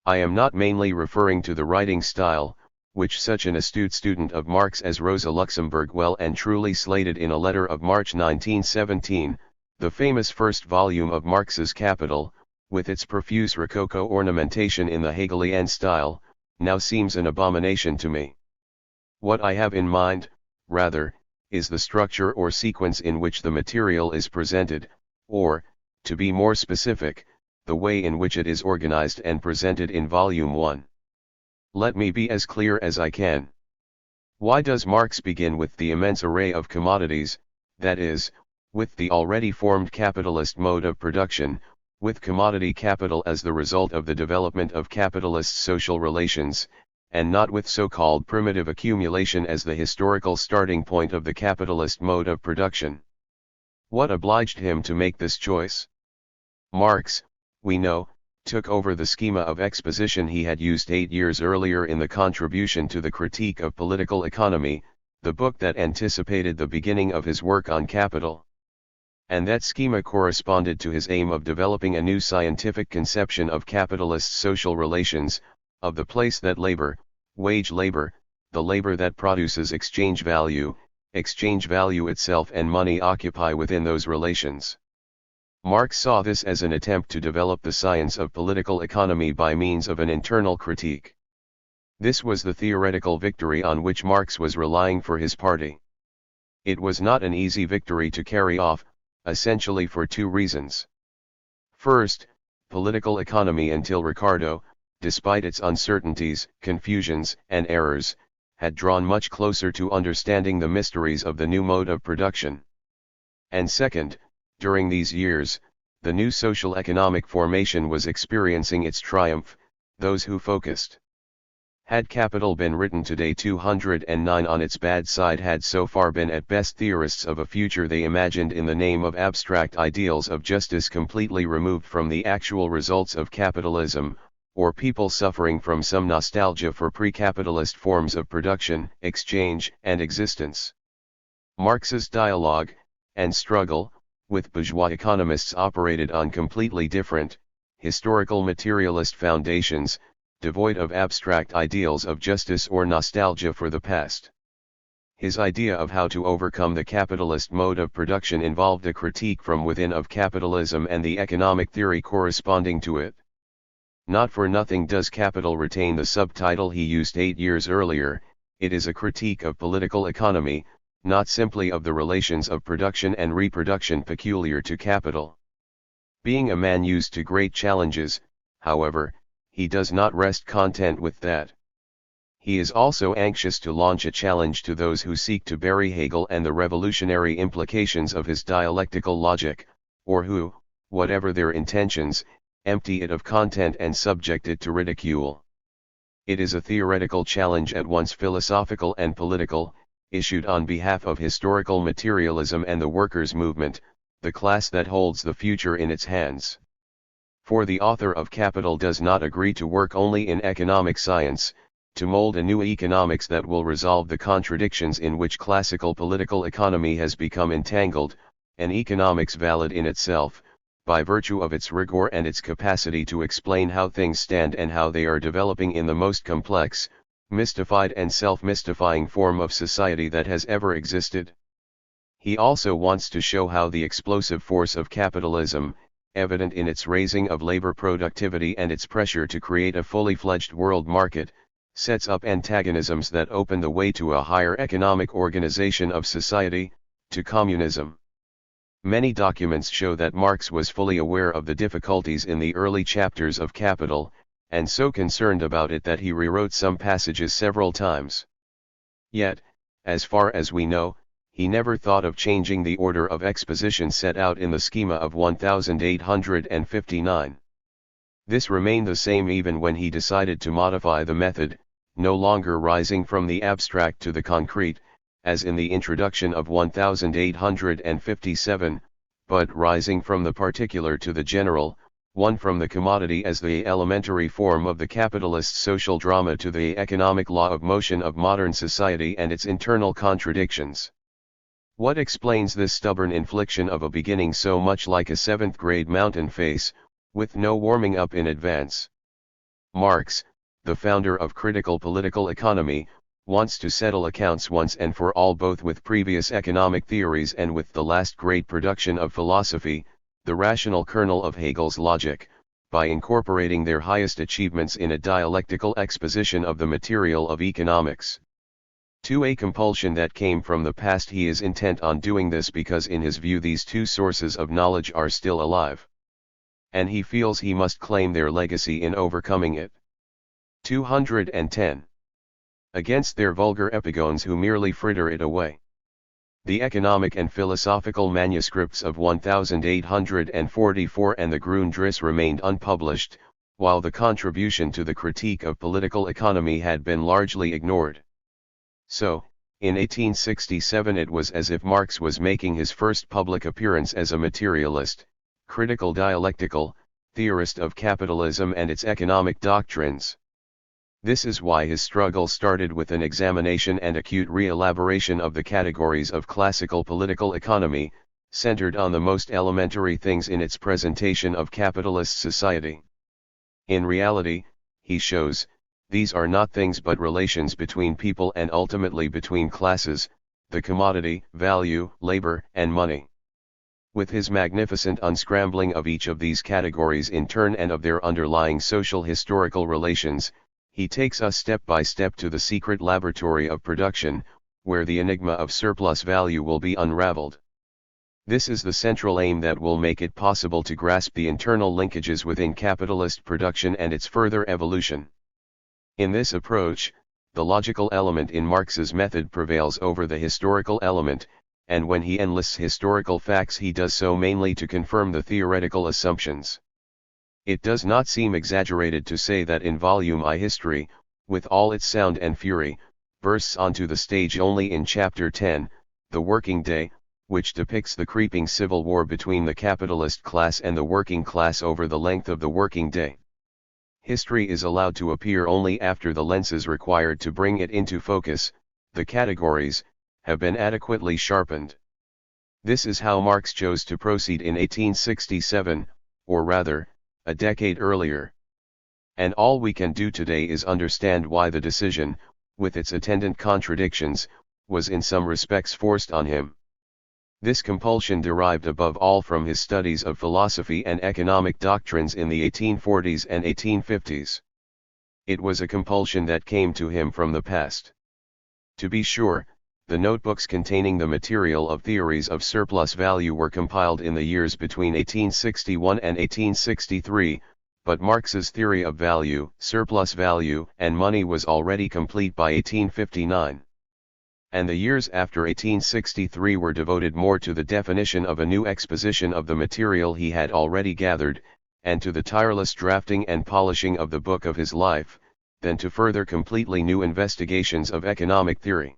I am not mainly referring to the writing style, which such an astute student of Marx as Rosa Luxemburg well and truly slated in a letter of March 1917, the famous first volume of Marx's Capital, with its profuse Rococo ornamentation in the Hegelian style, now seems an abomination to me. What I have in mind, rather, is the structure or sequence in which the material is presented, or, to be more specific, the way in which it is organized and presented in Volume 1. Let me be as clear as I can. Why does Marx begin with the immense array of commodities, that is, with the already formed capitalist mode of production, with commodity capital as the result of the development of capitalist social relations, and not with so-called primitive accumulation as the historical starting point of the capitalist mode of production? What obliged him to make this choice? Marx, we know, took over the schema of exposition he had used 8 years earlier in the contribution to the Critique of Political Economy, the book that anticipated the beginning of his work on capital. And that schema corresponded to his aim of developing a new scientific conception of capitalist social relations, of the place that labor, wage labor, the labor that produces exchange value itself and money occupy within those relations. Marx saw this as an attempt to develop the science of political economy by means of an internal critique. This was the theoretical victory on which Marx was relying for his party. It was not an easy victory to carry off, essentially for 2 reasons. First, political economy until Ricardo, despite its uncertainties, confusions, and errors, had drawn much closer to understanding the mysteries of the new mode of production. And second, during these years, the new social economic formation was experiencing its triumph, those who focused. Had Capital been written today, 209 on its bad side had so far been at best theorists of a future they imagined in the name of abstract ideals of justice completely removed from the actual results of capitalism, or people suffering from some nostalgia for pre-capitalist forms of production, exchange, and existence. Marx's dialogue, and struggle, with bourgeois economists operated on completely different, historical materialist foundations, devoid of abstract ideals of justice or nostalgia for the past. His idea of how to overcome the capitalist mode of production involved a critique from within of capitalism and the economic theory corresponding to it. Not for nothing does Capital retain the subtitle he used 8 years earlier. It is a critique of political economy, not simply of the relations of production and reproduction peculiar to capital. Being a man used to great challenges, however, he does not rest content with that. He is also anxious to launch a challenge to those who seek to bury Hegel and the revolutionary implications of his dialectical logic, or who, whatever their intentions, empty it of content and subject it to ridicule. It is a theoretical challenge at once philosophical and political, issued on behalf of historical materialism and the workers' movement, the class that holds the future in its hands. For the author of Capital does not agree to work only in economic science, to mold a new economics that will resolve the contradictions in which classical political economy has become entangled, an economics valid in itself, by virtue of its rigor and its capacity to explain how things stand and how they are developing in the most complex, mystified and self-mystifying form of society that has ever existed. He also wants to show how the explosive force of capitalism, evident in its raising of labor productivity and its pressure to create a fully fledged world market, sets up antagonisms that open the way to a higher economic organization of society, to communism. Many documents show that Marx was fully aware of the difficulties in the early chapters of Capital, and so concerned about it that he rewrote some passages several times. Yet, as far as we know, he never thought of changing the order of exposition set out in the schema of 1859. This remained the same even when he decided to modify the method, no longer rising from the abstract to the concrete, as in the introduction of 1857, but rising from the particular to the general, one from the commodity as the elementary form of the capitalist social drama to the economic law of motion of modern society and its internal contradictions. What explains this stubborn infliction of a beginning so much like a seventh-grade mountain face, with no warming up in advance? Marx, the founder of critical political economy, wants to settle accounts once and for all both with previous economic theories and with the last great production of philosophy, the rational kernel of Hegel's logic, by incorporating their highest achievements in a dialectical exposition of the material of economics. To a compulsion that came from the past, he is intent on doing this because in his view these two sources of knowledge are still alive. And he feels he must claim their legacy in overcoming it. 210. Against their vulgar epigones who merely fritter it away. The economic and philosophical manuscripts of 1844 and the Grundrisse remained unpublished, while the contribution to the critique of political economy had been largely ignored. So, in 1867 it was as if Marx was making his first public appearance as a materialist, critical dialectical, theorist of capitalism and its economic doctrines. This is why his struggle started with an examination and acute re-elaboration of the categories of classical political economy, centered on the most elementary things in its presentation of capitalist society. In reality, he shows, these are not things but relations between people and ultimately between classes, the commodity, value, labor, and money. With his magnificent unscrambling of each of these categories in turn and of their underlying social historical relations, he takes us step by step to the secret laboratory of production, where the enigma of surplus value will be unraveled. This is the central aim that will make it possible to grasp the internal linkages within capitalist production and its further evolution. In this approach, the logical element in Marx's method prevails over the historical element, and when he enlists historical facts he does so mainly to confirm the theoretical assumptions. It does not seem exaggerated to say that in Volume I history, with all its sound and fury, bursts onto the stage only in Chapter 10, The Working Day, which depicts the creeping civil war between the capitalist class and the working class over the length of the working day. History is allowed to appear only after the lenses required to bring it into focus, the categories, have been adequately sharpened. This is how Marx chose to proceed in 1867, or rather, a decade earlier. And all we can do today is understand why the decision, with its attendant contradictions, was in some respects forced on him. This compulsion derived above all from his studies of philosophy and economic doctrines in the 1840s and 1850s. It was a compulsion that came to him from the past. To be sure, the notebooks containing the material of theories of surplus value were compiled in the years between 1861 and 1863, but Marx's theory of value, surplus value, and money was already complete by 1859. And the years after 1863 were devoted more to the definition of a new exposition of the material he had already gathered, and to the tireless drafting and polishing of the book of his life, than to further completely new investigations of economic theory.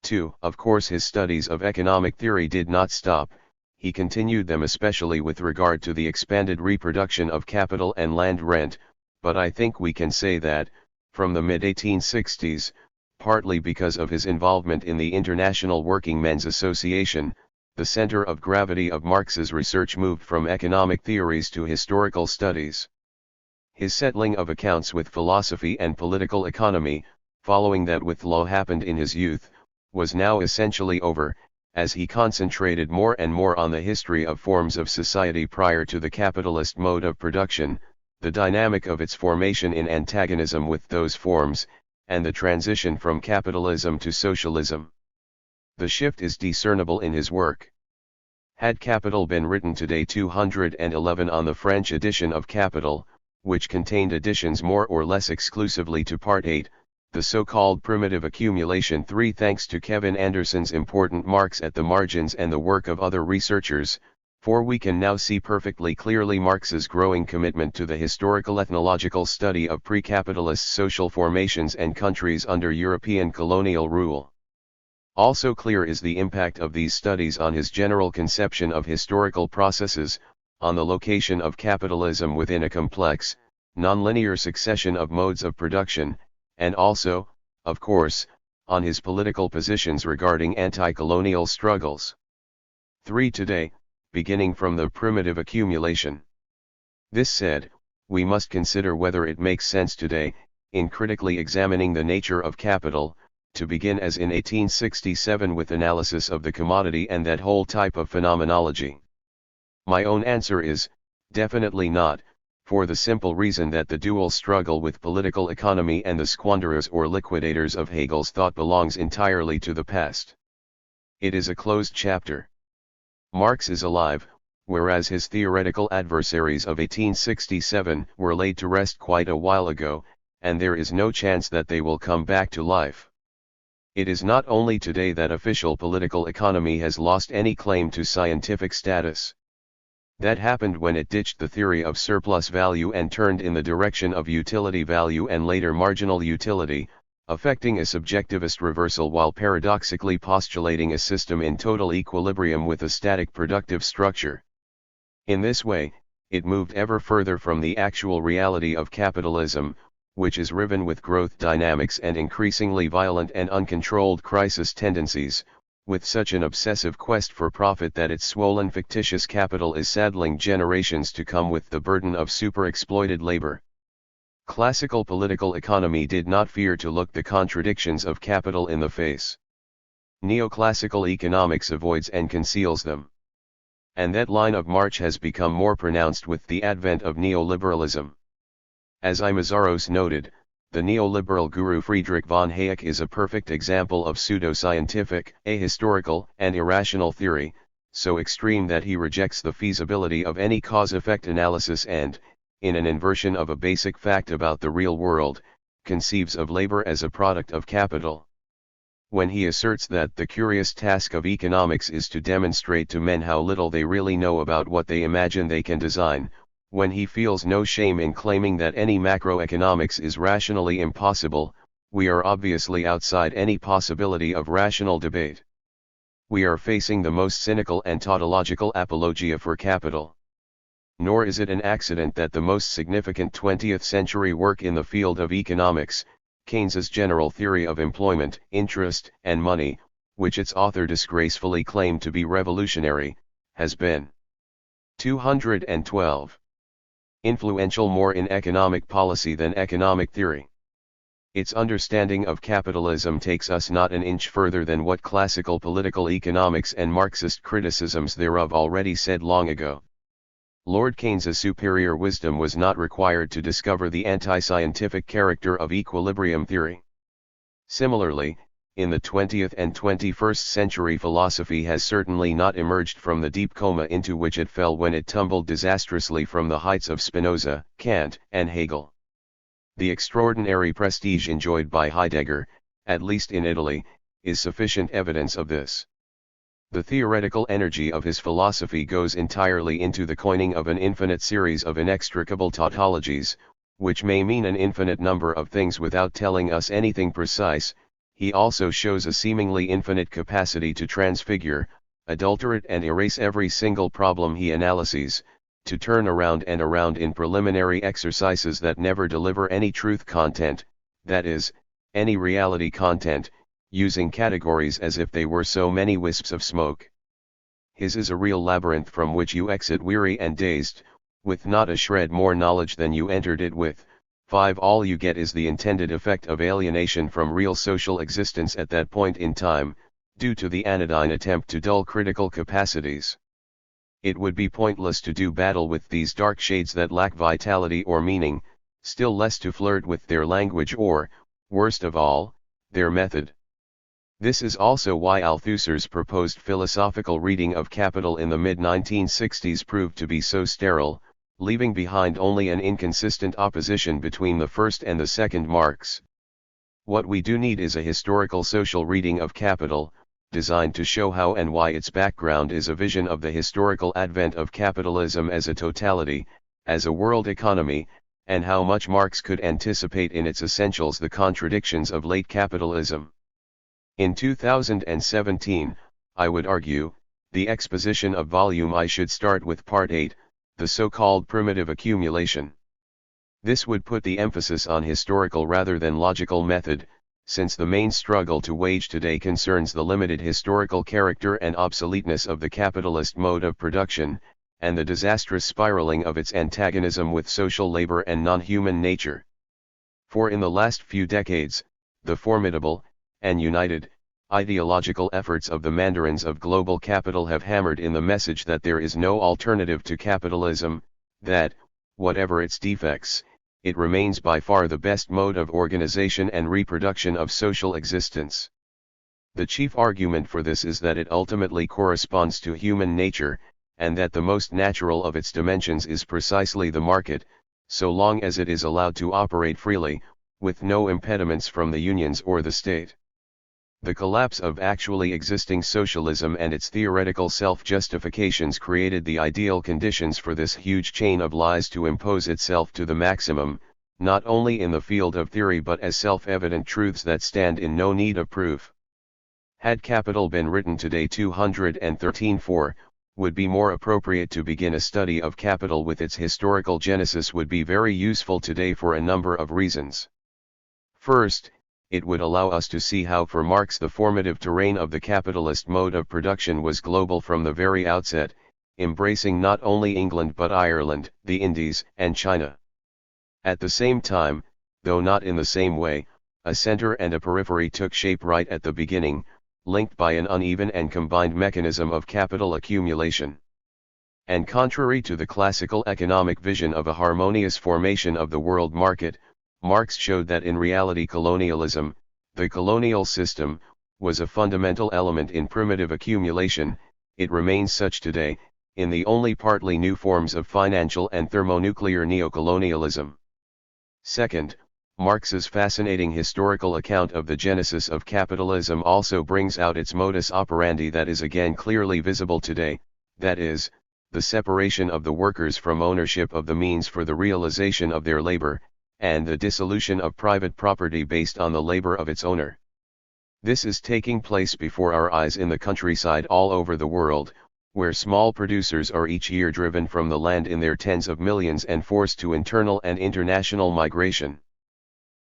2. Of course his studies of economic theory did not stop, he continued them especially with regard to the expanded reproduction of capital and land rent, but I think we can say that, from the mid-1860s, partly because of his involvement in the International Working Men's Association, the center of gravity of Marx's research moved from economic theories to historical studies. His settling of accounts with philosophy and political economy, following that with law happened in his youth, was now essentially over, as he concentrated more and more on the history of forms of society prior to the capitalist mode of production, the dynamic of its formation in antagonism with those forms, and the transition from capitalism to socialism. The shift is discernible in his work. Had Capital been written today 211 on the French edition of Capital, which contained additions more or less exclusively to Part 8, the so-called primitive accumulation 3 thanks to Kevin Anderson's important marks at the margins and the work of other researchers, for we can now see perfectly clearly Marx's growing commitment to the historical ethnological study of pre-capitalist social formations and countries under European colonial rule. Also clear is the impact of these studies on his general conception of historical processes, on the location of capitalism within a complex, nonlinear succession of modes of production, and also, of course, on his political positions regarding anti-colonial struggles. 3. Today, beginning from the primitive accumulation. This said, we must consider whether it makes sense today, in critically examining the nature of capital, to begin as in 1867 with analysis of the commodity and that whole type of phenomenology. My own answer is, definitely not, for the simple reason that the dual struggle with political economy and the squanderers or liquidators of Hegel's thought belongs entirely to the past. It is a closed chapter. Marx is alive, whereas his theoretical adversaries of 1867 were laid to rest quite a while ago, and there is no chance that they will come back to life. It is not only today that official political economy has lost any claim to scientific status. That happened when it ditched the theory of surplus value and turned in the direction of utility value and later marginal utility, affecting a subjectivist reversal while paradoxically postulating a system in total equilibrium with a static productive structure. In this way, it moved ever further from the actual reality of capitalism, which is riven with growth dynamics and increasingly violent and uncontrolled crisis tendencies, with such an obsessive quest for profit that its swollen fictitious capital is saddling generations to come with the burden of super-exploited labor. Classical political economy did not fear to look the contradictions of capital in the face. Neoclassical economics avoids and conceals them. And that line of march has become more pronounced with the advent of neoliberalism. As Imazaros noted, the neoliberal guru Friedrich von Hayek is a perfect example of pseudoscientific, ahistorical, and irrational theory, so extreme that he rejects the feasibility of any cause-effect analysis and, in an inversion of a basic fact about the real world, conceives of labor as a product of capital. When he asserts that the curious task of economics is to demonstrate to men how little they really know about what they imagine they can design, when he feels no shame in claiming that any macroeconomics is rationally impossible, we are obviously outside any possibility of rational debate. We are facing the most cynical and tautological apologia for capital. Nor is it an accident that the most significant 20th century work in the field of economics, Keynes's General Theory of Employment, Interest, and Money, which its author disgracefully claimed to be revolutionary, has been 212. Influential more in economic policy than economic theory. Its understanding of capitalism takes us not an inch further than what classical political economics and Marxist criticisms thereof already said long ago. Lord Keynes's superior wisdom was not required to discover the anti-scientific character of equilibrium theory. Similarly, in the 20th and 21st century philosophy has certainly not emerged from the deep coma into which it fell when it tumbled disastrously from the heights of Spinoza, Kant, and Hegel. The extraordinary prestige enjoyed by Heidegger, at least in Italy, is sufficient evidence of this. The theoretical energy of his philosophy goes entirely into the coining of an infinite series of inextricable tautologies, which may mean an infinite number of things without telling us anything precise. He also shows a seemingly infinite capacity to transfigure, adulterate and erase every single problem he analyses, to turn around and around in preliminary exercises that never deliver any truth content, that is, any reality content, using categories as if they were so many wisps of smoke. His is a real labyrinth from which you exit weary and dazed, with not a shred more knowledge than you entered it with, 5. All you get is the intended effect of alienation from real social existence at that point in time, due to the anodyne attempt to dull critical capacities. It would be pointless to do battle with these dark shades that lack vitality or meaning, still less to flirt with their language or, worst of all, their method. This is also why Althusser's proposed philosophical reading of Capital in the mid-1960s proved to be so sterile, leaving behind only an inconsistent opposition between the first and the second Marx. What we do need is a historical social reading of Capital, designed to show how and why its background is a vision of the historical advent of capitalism as a totality, as a world economy, and how much Marx could anticipate in its essentials the contradictions of late capitalism. In 2017, I would argue, the exposition of volume I should start with Part 8, the so-called primitive accumulation. This would put the emphasis on historical rather than logical method, since the main struggle to wage today concerns the limited historical character and obsoleteness of the capitalist mode of production, and the disastrous spiraling of its antagonism with social labor and non-human nature. For in the last few decades, the formidable, and united, ideological efforts of the mandarins of global capital have hammered in the message that there is no alternative to capitalism, that, whatever its defects, it remains by far the best mode of organization and reproduction of social existence. The chief argument for this is that it ultimately corresponds to human nature, and that the most natural of its dimensions is precisely the market, so long as it is allowed to operate freely, with no impediments from the unions or the state. The collapse of actually existing socialism and its theoretical self-justifications created the ideal conditions for this huge chain of lies to impose itself to the maximum, not only in the field of theory but as self-evident truths that stand in no need of proof. Had Capital been written today 213-4, would be more appropriate to begin a study of Capital with its historical genesis would be very useful today for a number of reasons. First, it would allow us to see how for Marx the formative terrain of the capitalist mode of production was global from the very outset, embracing not only England but Ireland, the Indies, and China. At the same time, though not in the same way, a center and a periphery took shape right at the beginning, linked by an uneven and combined mechanism of capital accumulation. And contrary to the classical economic vision of a harmonious formation of the world market, Marx showed that in reality colonialism, the colonial system, was a fundamental element in primitive accumulation. It remains such today, in the only partly new forms of financial and thermonuclear neocolonialism. Second, Marx's fascinating historical account of the genesis of capitalism also brings out its modus operandi that is again clearly visible today, that is, the separation of the workers from ownership of the means for the realization of their labor, and the dissolution of private property based on the labor of its owner. This is taking place before our eyes in the countryside all over the world, where small producers are each year driven from the land in their tens of millions and forced to internal and international migration.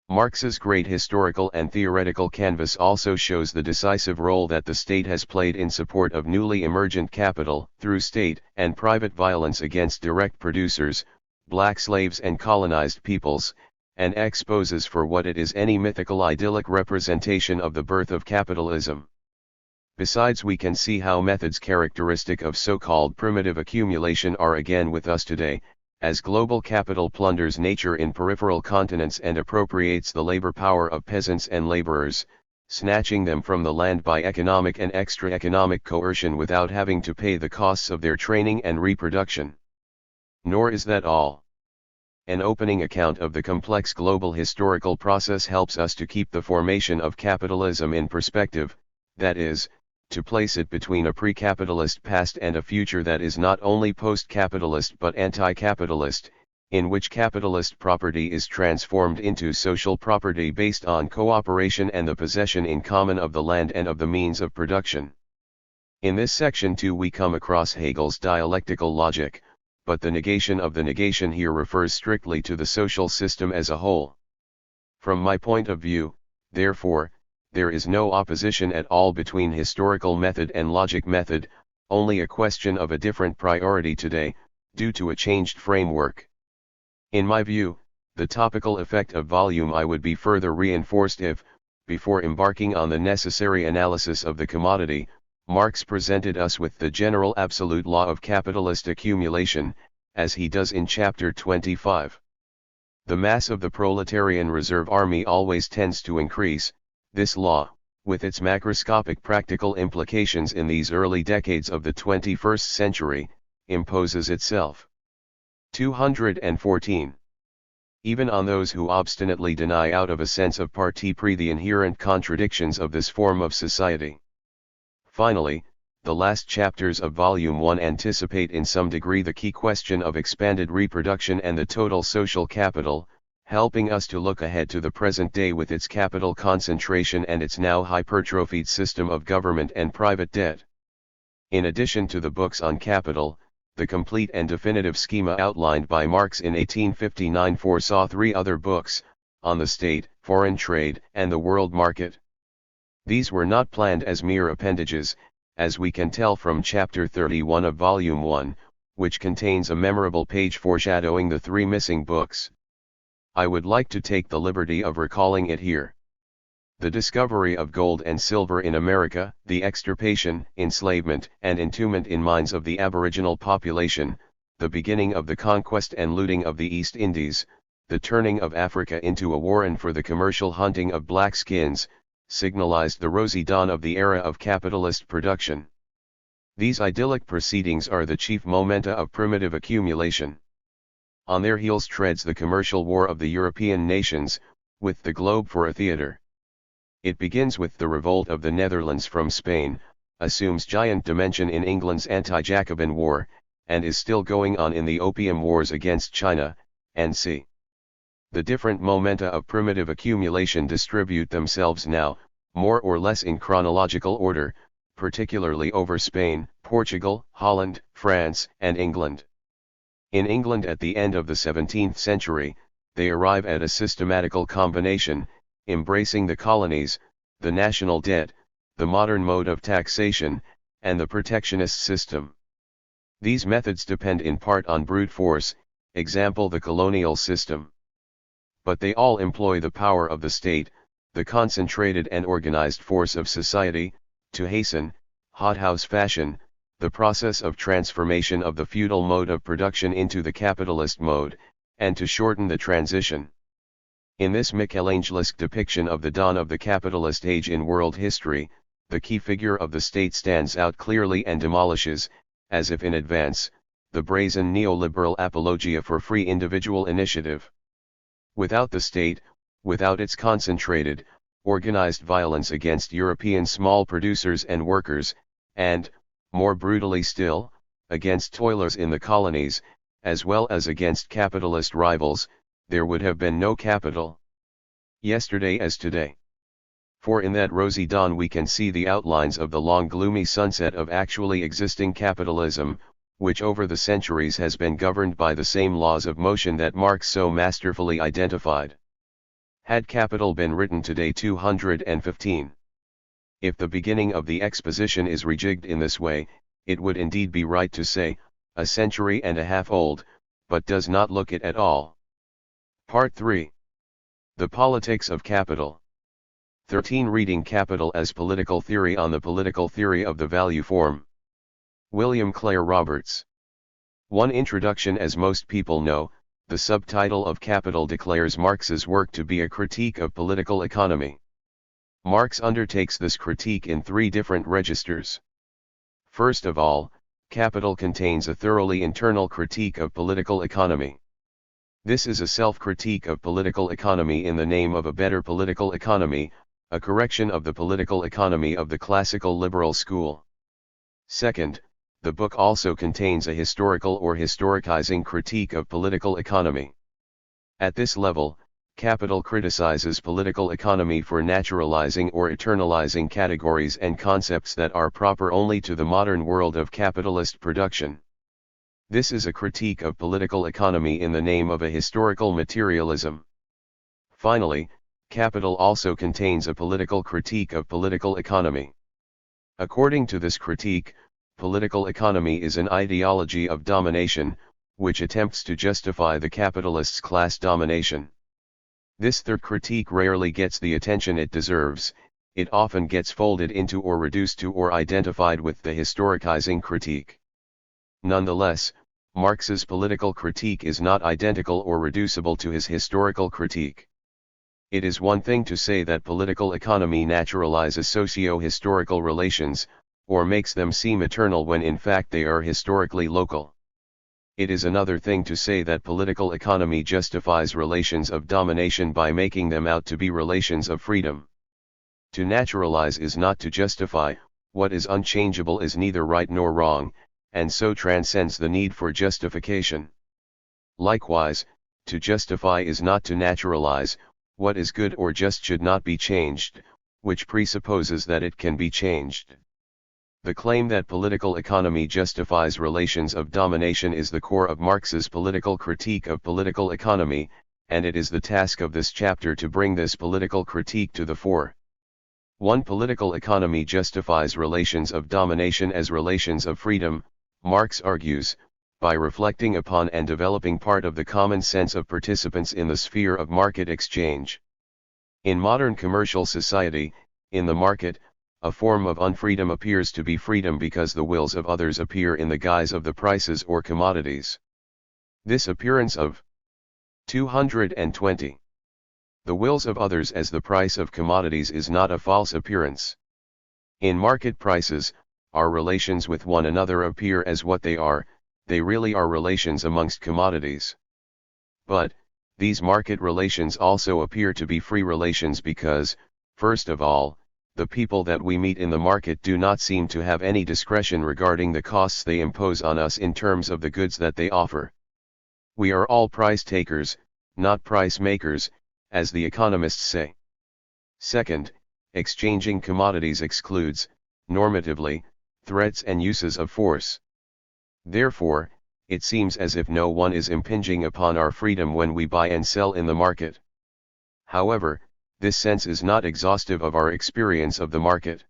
Marx's great historical and theoretical canvas also shows the decisive role that the state has played in support of newly emergent capital, through state and private violence against direct producers, black slaves and colonized peoples, and exposes for what it is any mythical idyllic representation of the birth of capitalism. Besides, we can see how methods characteristic of so-called primitive accumulation are again with us today, as global capital plunders nature in peripheral continents and appropriates the labor power of peasants and laborers, snatching them from the land by economic and extra-economic coercion without having to pay the costs of their training and reproduction. Nor is that all. An opening account of the complex global historical process helps us to keep the formation of capitalism in perspective, that is, to place it between a pre-capitalist past and a future that is not only post-capitalist but anti-capitalist, in which capitalist property is transformed into social property based on cooperation and the possession in common of the land and of the means of production. In this section too we come across Hegel's dialectical logic, but the negation of the negation here refers strictly to the social system as a whole. From my point of view, therefore, there is no opposition at all between historical method and logic method, only a question of a different priority today, due to a changed framework. In my view, The topical effect of Volume I would be further reinforced if, before embarking on the necessary analysis of the commodity, Marx presented us with the general absolute law of capitalist accumulation, as he does in chapter 25. The mass of the proletarian reserve army always tends to increase. This law, with its macroscopic practical implications in these early decades of the 21st century, imposes itself. 214. Even on those who obstinately deny out of a sense of parti pris the inherent contradictions of this form of society. Finally, the last chapters of Volume 1 anticipate in some degree the key question of expanded reproduction and the total social capital, helping us to look ahead to the present day with its capital concentration and its now hypertrophied system of government and private debt. In addition to the books on capital, the complete and definitive schema outlined by Marx in 1859 foresaw 3 other books, on the state, foreign trade, and the world market. These were not planned as mere appendages, as we can tell from chapter 31 of Volume 1, which contains a memorable page foreshadowing the 3 missing books. I would like to take the liberty of recalling it here. The discovery of gold and silver in America, the extirpation, enslavement, and entombment in mines of the aboriginal population, the beginning of the conquest and looting of the East Indies, the turning of Africa into a warren for the commercial hunting of black skins, signalized the rosy dawn of the era of capitalist production. These idyllic proceedings are the chief momenta of primitive accumulation. On their heels treads the commercial war of the European nations, with the globe for a theater. It begins with the revolt of the Netherlands from Spain, assumes giant dimension in England's anti-Jacobin war, and is still going on in the Opium Wars against China, and c. The different momenta of primitive accumulation distribute themselves now, more or less in chronological order, particularly over Spain, Portugal, Holland, France, and England. In England at the end of the 17th century, they arrive at a systematical combination, embracing the colonies, the national debt, the modern mode of taxation, and the protectionist system. These methods depend in part on brute force, example the colonial system. But they all employ the power of the state, the concentrated and organized force of society, to hasten, hothouse fashion, the process of transformation of the feudal mode of production into the capitalist mode, and to shorten the transition. In this Michelangelesque depiction of the dawn of the capitalist age in world history, the key figure of the state stands out clearly and demolishes, as if in advance, the brazen neoliberal apologia for free individual initiative. Without the state, without its concentrated, organized violence against European small producers and workers, and, more brutally still, against toilers in the colonies, as well as against capitalist rivals, there would have been no capital. Yesterday as today. For in that rosy dawn we can see the outlines of the long gloomy sunset of actually existing capitalism, which over the centuries has been governed by the same laws of motion that Marx so masterfully identified. Had Capital been written today 215. If the beginning of the exposition is rejigged in this way, it would indeed be right to say, a century and a half old, but does not look it at all. Part 3. The Politics of Capital. 13. Reading Capital as Political Theory on the Political Theory of the Value Form. William Clare Roberts. 1. Introduction. As most people know, the subtitle of Capital declares Marx's work to be a critique of political economy. Marx undertakes this critique in 3 different registers. First of all, Capital contains a thoroughly internal critique of political economy. This is a self-critique of political economy in the name of a better political economy, a correction of the political economy of the classical liberal school. Second, the book also contains a historical or historicizing critique of political economy. At this level, Capital criticizes political economy for naturalizing or eternalizing categories and concepts that are proper only to the modern world of capitalist production. This is a critique of political economy in the name of a historical materialism. Finally, Capital also contains a political critique of political economy. According to this critique, political economy is an ideology of domination, which attempts to justify the capitalists' class domination. This third critique rarely gets the attention it deserves. It often gets folded into or reduced to or identified with the historicizing critique. Nonetheless, Marx's political critique is not identical or reducible to his historical critique. It is one thing to say that political economy naturalizes socio-historical relations, or makes them seem eternal when in fact they are historically local. It is another thing to say that political economy justifies relations of domination by making them out to be relations of freedom. To naturalize is not to justify. What is unchangeable is neither right nor wrong, and so transcends the need for justification. Likewise, to justify is not to naturalize. What is good or just should not be changed, which presupposes that it can be changed. The claim that political economy justifies relations of domination is the core of Marx's political critique of political economy, and it is the task of this chapter to bring this political critique to the fore. 1. Political economy justifies relations of domination as relations of freedom, Marx argues, by reflecting upon and developing part of the common sense of participants in the sphere of market exchange. In modern commercial society, in the market, a form of unfreedom appears to be freedom because the wills of others appear in the guise of the prices or commodities. This appearance of 220. The wills of others as the price of commodities is not a false appearance. In market prices, our relations with one another appear as what they really are relations amongst commodities. But, these market relations also appear to be free relations because, first of all, the people that we meet in the market do not seem to have any discretion regarding the costs they impose on us in terms of the goods that they offer. We are all price takers, not price makers, as the economists say. Second, exchanging commodities excludes, normatively, threats and uses of force. Therefore, it seems as if no one is impinging upon our freedom when we buy and sell in the market. However, this sense is not exhaustive of our experience of the market.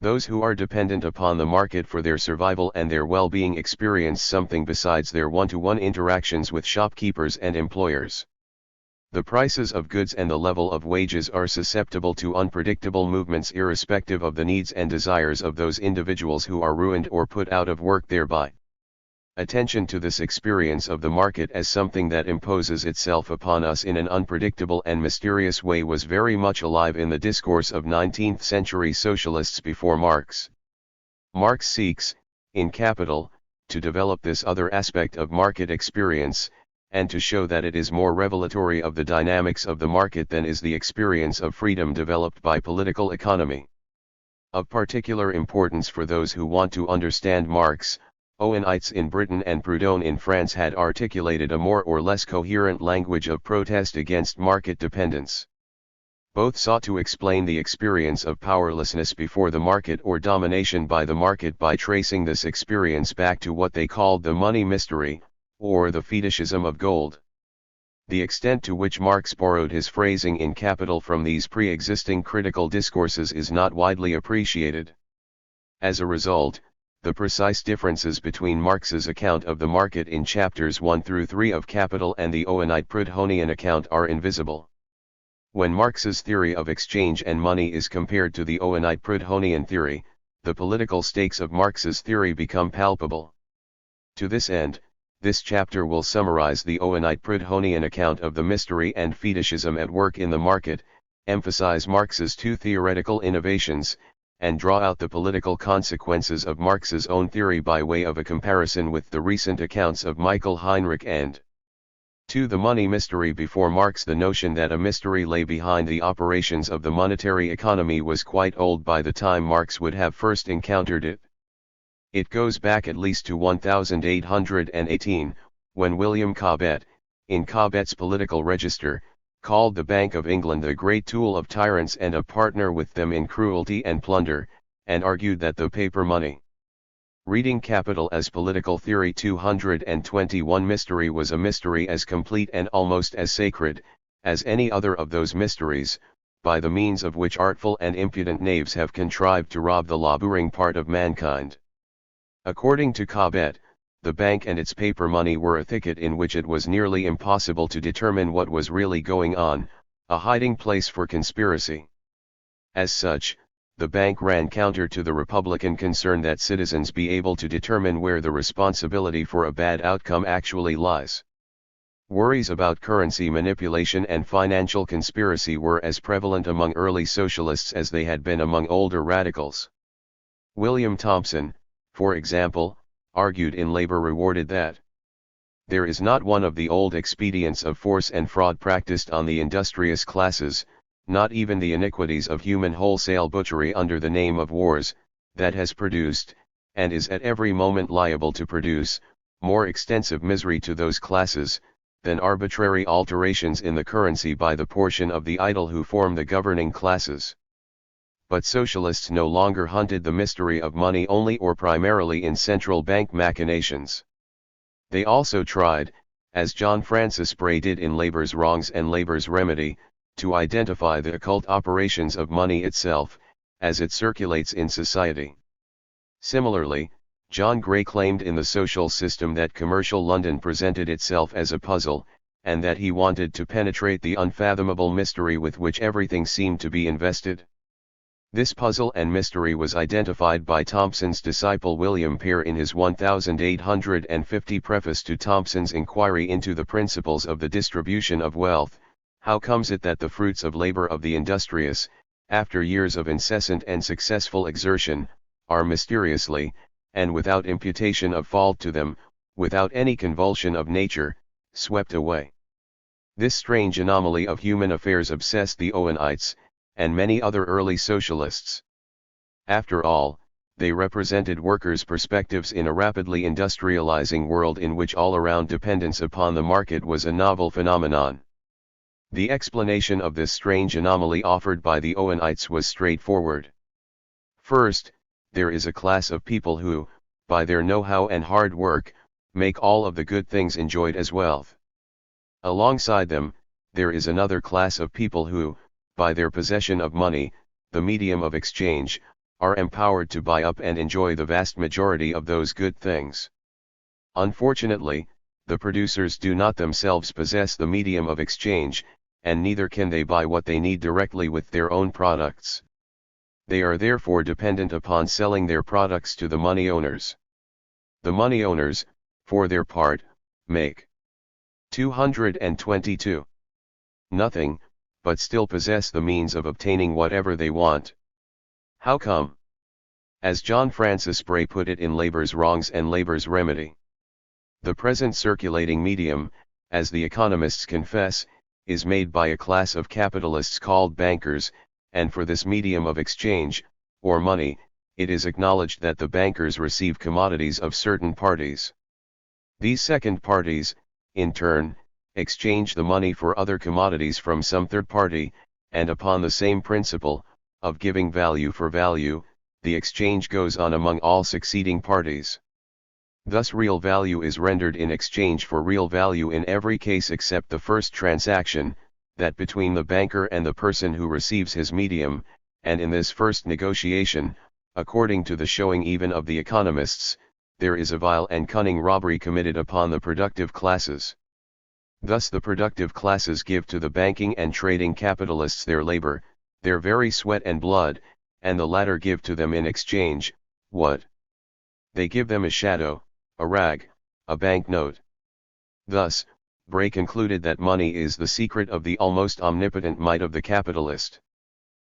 Those who are dependent upon the market for their survival and their well-being experience something besides their one-to-one interactions with shopkeepers and employers. The prices of goods and the level of wages are susceptible to unpredictable movements irrespective of the needs and desires of those individuals who are ruined or put out of work thereby. Attention to this experience of the market as something that imposes itself upon us in an unpredictable and mysterious way was very much alive in the discourse of 19th-century socialists before Marx. Marx seeks, in Capital, to develop this other aspect of market experience, and to show that it is more revelatory of the dynamics of the market than is the experience of freedom developed by political economy. Of particular importance for those who want to understand Marx, Owenites in Britain and Proudhon in France had articulated a more or less coherent language of protest against market dependence. Both sought to explain the experience of powerlessness before the market or domination by the market by tracing this experience back to what they called the money mystery, or the fetishism of gold. The extent to which Marx borrowed his phrasing in Capital from these pre-existing critical discourses is not widely appreciated. As a result, the precise differences between Marx's account of the market in chapters 1 through 3 of Capital and the Owenite-Proudhonian account are invisible. When Marx's theory of exchange and money is compared to the Owenite-Proudhonian theory, the political stakes of Marx's theory become palpable. To this end, this chapter will summarize the Owenite-Proudhonian account of the mystery and fetishism at work in the market, emphasize Marx's two theoretical innovations, and draw out the political consequences of Marx's own theory by way of a comparison with the recent accounts of Michael Heinrich and 2. The money mystery. Before Marx, the notion that a mystery lay behind the operations of the monetary economy was quite old by the time Marx would have first encountered it. It goes back at least to 1818, when William Cobbett, in Cobbett's Political Register, called the Bank of England the great tool of tyrants and a partner with them in cruelty and plunder, and argued that the paper money, reading Capital as political theory 221, mystery was a mystery as complete and almost as sacred, as any other of those mysteries, by the means of which artful and impudent knaves have contrived to rob the laboring part of mankind. According to Cobbett, the bank and its paper money were a thicket in which it was nearly impossible to determine what was really going on, a hiding place for conspiracy. As such, the bank ran counter to the Republican concern that citizens be able to determine where the responsibility for a bad outcome actually lies. Worries about currency manipulation and financial conspiracy were as prevalent among early socialists as they had been among older radicals. William Thompson, for example, argued in Labor Rewarded that there is not one of the old expedients of force and fraud practiced on the industrious classes, not even the iniquities of human wholesale butchery under the name of wars, that has produced, and is at every moment liable to produce, more extensive misery to those classes, than arbitrary alterations in the currency by the portion of the idle who form the governing classes. But socialists no longer hunted the mystery of money only or primarily in central bank machinations. They also tried, as John Francis Bray did in Labor's Wrongs and Labor's Remedy, to identify the occult operations of money itself, as it circulates in society. Similarly, John Gray claimed in The Social System that commercial London presented itself as a puzzle, and that he wanted to penetrate the unfathomable mystery with which everything seemed to be invested. This puzzle and mystery was identified by Thompson's disciple William Peer in his 1850 preface to Thompson's Inquiry into the Principles of the Distribution of Wealth. How comes it that the fruits of labor of the industrious, after years of incessant and successful exertion, are mysteriously, and without imputation of fault to them, without any convulsion of nature, swept away? This strange anomaly of human affairs obsessed the Owenites, and many other early socialists. After all, they represented workers' perspectives in a rapidly industrializing world in which all-around dependence upon the market was a novel phenomenon. The explanation of this strange anomaly offered by the Owenites was straightforward. First, there is a class of people who, by their know-how and hard work, make all of the good things enjoyed as wealth. Alongside them, there is another class of people who, by their possession of money, the medium of exchange, are empowered to buy up and enjoy the vast majority of those good things. Unfortunately, the producers do not themselves possess the medium of exchange, and neither can they buy what they need directly with their own products. They are therefore dependent upon selling their products to the money owners. The money owners, for their part, make 222. Nothing, but still possess the means of obtaining whatever they want. How come? As John Francis Bray put it in Labor's Wrongs and Labor's Remedy, the present circulating medium, as the economists confess, is made by a class of capitalists called bankers, and for this medium of exchange, or money, it is acknowledged that the bankers receive commodities of certain parties. These second parties, in turn, exchange the money for other commodities from some third party, and upon the same principle, of giving value for value, the exchange goes on among all succeeding parties. Thus real value is rendered in exchange for real value in every case except the first transaction, that between the banker and the person who receives his medium, and in this first negotiation, according to the showing even of the economists, there is a vile and cunning robbery committed upon the productive classes. Thus the productive classes give to the banking and trading capitalists their labor, their very sweat and blood, and the latter give to them in exchange, what? They give them a shadow, a rag, a banknote. Thus, Bray concluded that money is the secret of the almost omnipotent might of the capitalist.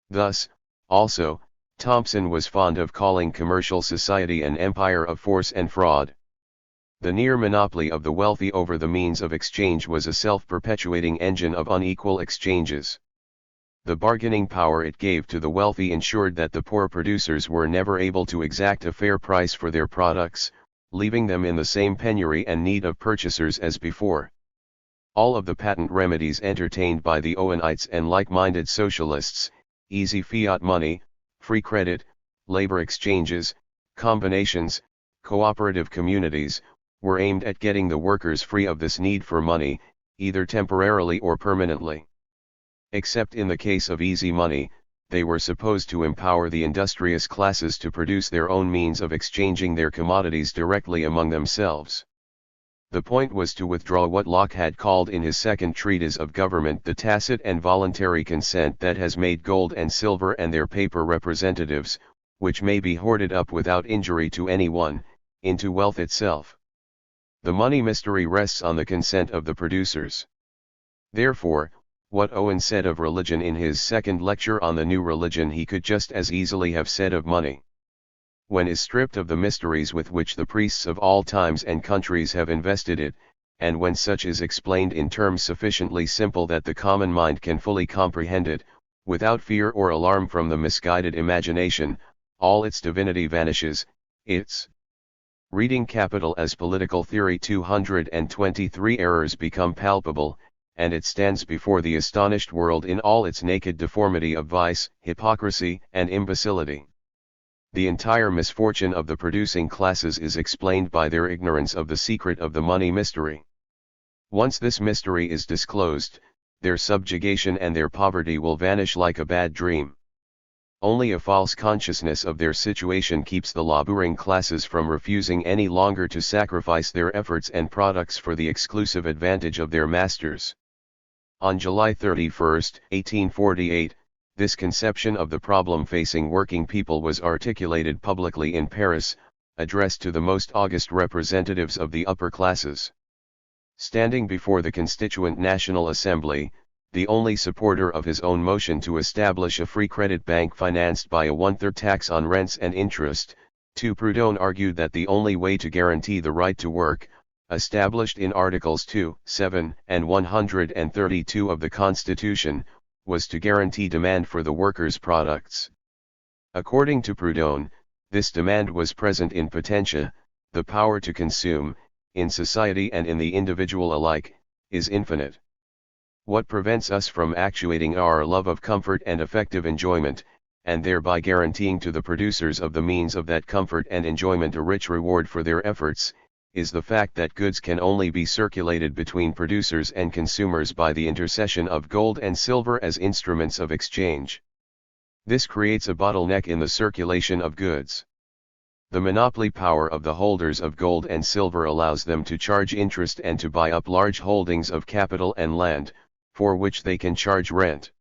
Thus, also, Thompson was fond of calling commercial society an empire of force and fraud. The near monopoly of the wealthy over the means of exchange was a self-perpetuating engine of unequal exchanges. The bargaining power it gave to the wealthy ensured that the poor producers were never able to exact a fair price for their products, leaving them in the same penury and need of purchasers as before. All of the patent remedies entertained by the Owenites and like-minded socialists, easy fiat money, free credit, labor exchanges, combinations, cooperative communities, were aimed at getting the workers free of this need for money, either temporarily or permanently. Except in the case of easy money, they were supposed to empower the industrious classes to produce their own means of exchanging their commodities directly among themselves. The point was to withdraw what Locke had called in his second treatise of government the tacit and voluntary consent that has made gold and silver and their paper representatives, which may be hoarded up without injury to any one, into wealth itself. The money mystery rests on the consent of the producers. Therefore, what Owen said of religion in his second lecture on the new religion he could just as easily have said of money. When is stripped of the mysteries with which the priests of all times and countries have invested it, and when such is explained in terms sufficiently simple that the common mind can fully comprehend it, without fear or alarm from the misguided imagination, all its divinity vanishes, its reading capital as political theory 223 errors become palpable, and it stands before the astonished world in all its naked deformity of vice, hypocrisy, and imbecility. The entire misfortune of the producing classes is explained by their ignorance of the secret of the money mystery. Once this mystery is disclosed, their subjugation and their poverty will vanish like a bad dream. Only a false consciousness of their situation keeps the laboring classes from refusing any longer to sacrifice their efforts and products for the exclusive advantage of their masters. On July 31, 1848, this conception of the problem facing working people was articulated publicly in Paris, addressed to the most august representatives of the upper classes. Standing before the Constituent National Assembly, the only supporter of his own motion to establish a free credit bank financed by a one-third tax on rents and interest, Proudhon argued that the only way to guarantee the right to work, established in Articles 2, 7, and 132 of the Constitution, was to guarantee demand for the workers' products. According to Proudhon, this demand was present in potentia, the power to consume, in society and in the individual alike, is infinite. What prevents us from actuating our love of comfort and effective enjoyment, and thereby guaranteeing to the producers of the means of that comfort and enjoyment a rich reward for their efforts, is the fact that goods can only be circulated between producers and consumers by the intercession of gold and silver as instruments of exchange. This creates a bottleneck in the circulation of goods. The monopoly power of the holders of gold and silver allows them to charge interest and to buy up large holdings of capital and land, for which they can charge rent.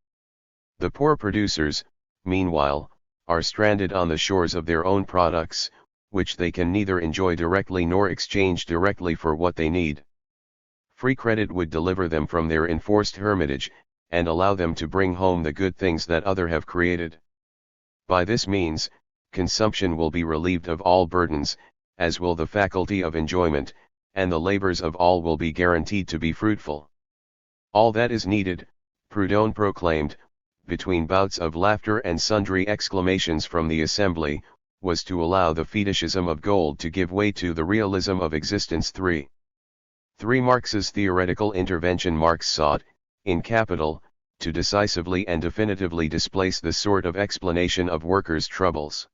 The poor producers, meanwhile, are stranded on the shores of their own products, which they can neither enjoy directly nor exchange directly for what they need. Free credit would deliver them from their enforced hermitage, and allow them to bring home the good things that others have created. By this means, consumption will be relieved of all burdens, as will the faculty of enjoyment, and the labors of all will be guaranteed to be fruitful. All that is needed, Proudhon proclaimed, between bouts of laughter and sundry exclamations from the assembly, was to allow the fetishism of gold to give way to the realism of existence. 3. Marx's theoretical intervention. Marx sought, in Capital, to decisively and definitively displace this sort of explanation of workers' troubles.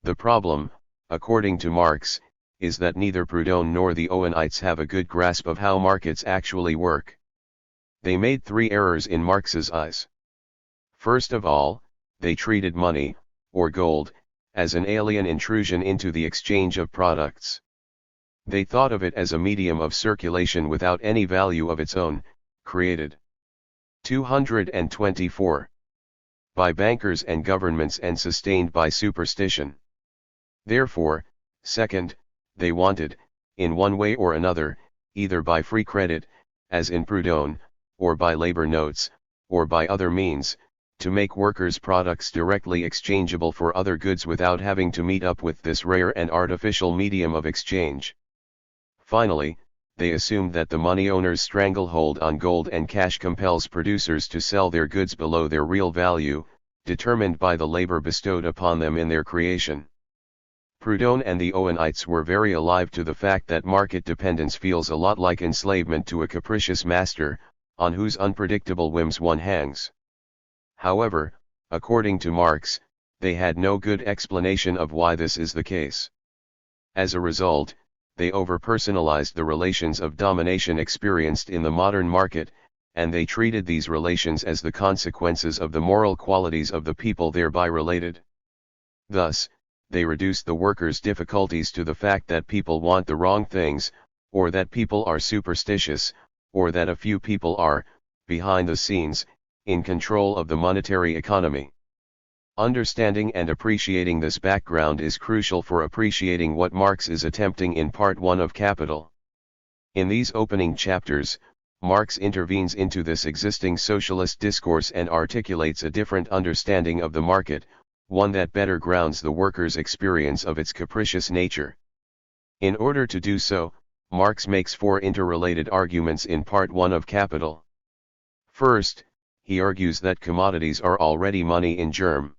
The problem, according to Marx, is that neither Proudhon nor the Owenites have a good grasp of how markets actually work. They made three errors in Marx's eyes. First of all, they treated money, or gold, as an alien intrusion into the exchange of products. They thought of it as a medium of circulation without any value of its own, created 224 by bankers and governments and sustained by superstition. Therefore, second, they wanted, in one way or another, either by free credit, as in Proudhon, or by labor notes, or by other means, to make workers' products directly exchangeable for other goods without having to meet up with this rare and artificial medium of exchange. Finally, they assumed that the money owner's stranglehold on gold and cash compels producers to sell their goods below their real value, determined by the labor bestowed upon them in their creation. Proudhon and the Owenites were very alive to the fact that market dependence feels a lot like enslavement to a capricious master, on whose unpredictable whims one hangs. However, according to Marx, they had no good explanation of why this is the case. As a result, they over-personalized the relations of domination experienced in the modern market, and they treated these relations as the consequences of the moral qualities of the people thereby related. Thus, they reduced the workers' difficulties to the fact that people want the wrong things, or that people are superstitious, or that a few people are, behind the scenes, in control of the monetary economy. Understanding and appreciating this background is crucial for appreciating what Marx is attempting in Part 1 of Capital. In these opening chapters, Marx intervenes into this existing socialist discourse and articulates a different understanding of the market, one that better grounds the worker's experience of its capricious nature. In order to do so, Marx makes 4 interrelated arguments in Part 1 of Capital. First, he argues that commodities are already money in germ.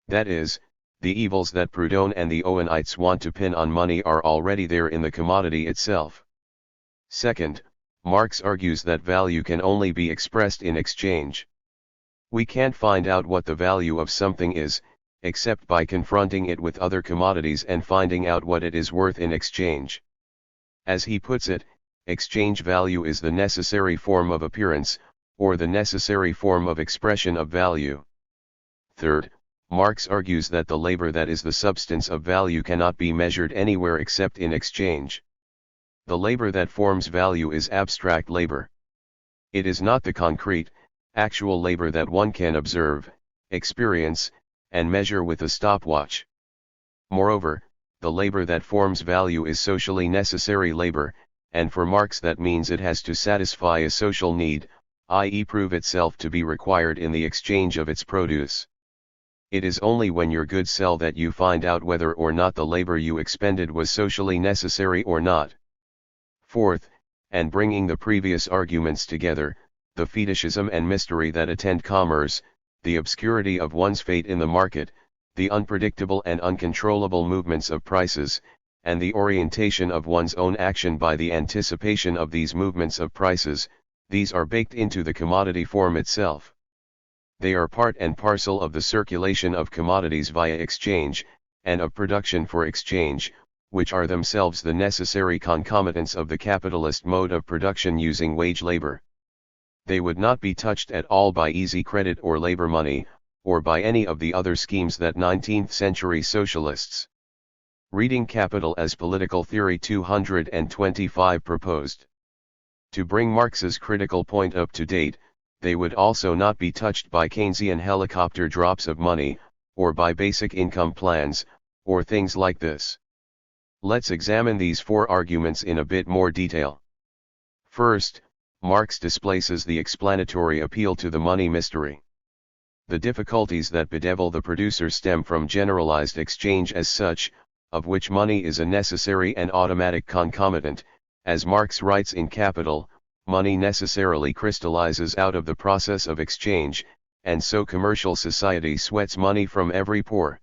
That is, the evils that Proudhon and the Owenites want to pin on money are already there in the commodity itself. Second, Marx argues that value can only be expressed in exchange. We can't find out what the value of something is, except by confronting it with other commodities and finding out what it is worth in exchange. As he puts it, exchange value is the necessary form of appearance, or the necessary form of expression of value. Third, Marx argues that the labor that is the substance of value cannot be measured anywhere except in exchange. The labor that forms value is abstract labor. It is not the concrete, actual labor that one can observe, experience, and measure with a stopwatch. Moreover, the labor that forms value is socially necessary labor, and for Marx that means it has to satisfy a social need, i.e. prove itself to be required in the exchange of its produce. It is only when your goods sell that you find out whether or not the labor you expended was socially necessary or not. Fourth, and bringing the previous arguments together, the fetishism and mystery that attend commerce, the obscurity of one's fate in the market, the unpredictable and uncontrollable movements of prices, and the orientation of one's own action by the anticipation of these movements of prices, these are baked into the commodity form itself. They are part and parcel of the circulation of commodities via exchange, and of production for exchange, which are themselves the necessary concomitants of the capitalist mode of production using wage labor. They would not be touched at all by easy credit or labor money, or by any of the other schemes that 19th-century socialists, reading Capital as Political Theory 225 proposed. To bring Marx's critical point up to date, they would also not be touched by Keynesian helicopter drops of money, or by basic income plans, or things like this. Let's examine these 4 arguments in a bit more detail. First, Marx displaces the explanatory appeal to the money mystery. The difficulties that bedevil the producer stem from generalized exchange as such, of which money is a necessary and automatic concomitant. As Marx writes in Capital, money necessarily crystallizes out of the process of exchange, and so commercial society sweats money from every pore.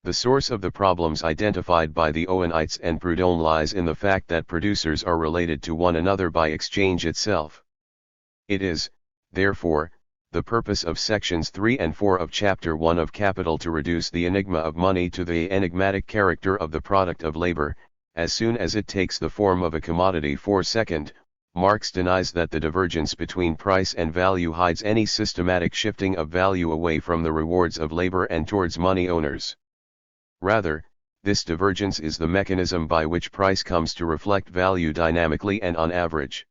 The source of the problems identified by the Owenites and Proudhon lies in the fact that producers are related to one another by exchange itself. It is, therefore, the purpose of sections 3 and 4 of Chapter 1 of Capital to reduce the enigma of money to the enigmatic character of the product of labor, as soon as it takes the form of a commodity. For second, Marx denies that the divergence between price and value hides any systematic shifting of value away from the rewards of labor and towards money owners. Rather, this divergence is the mechanism by which price comes to reflect value dynamically and on average.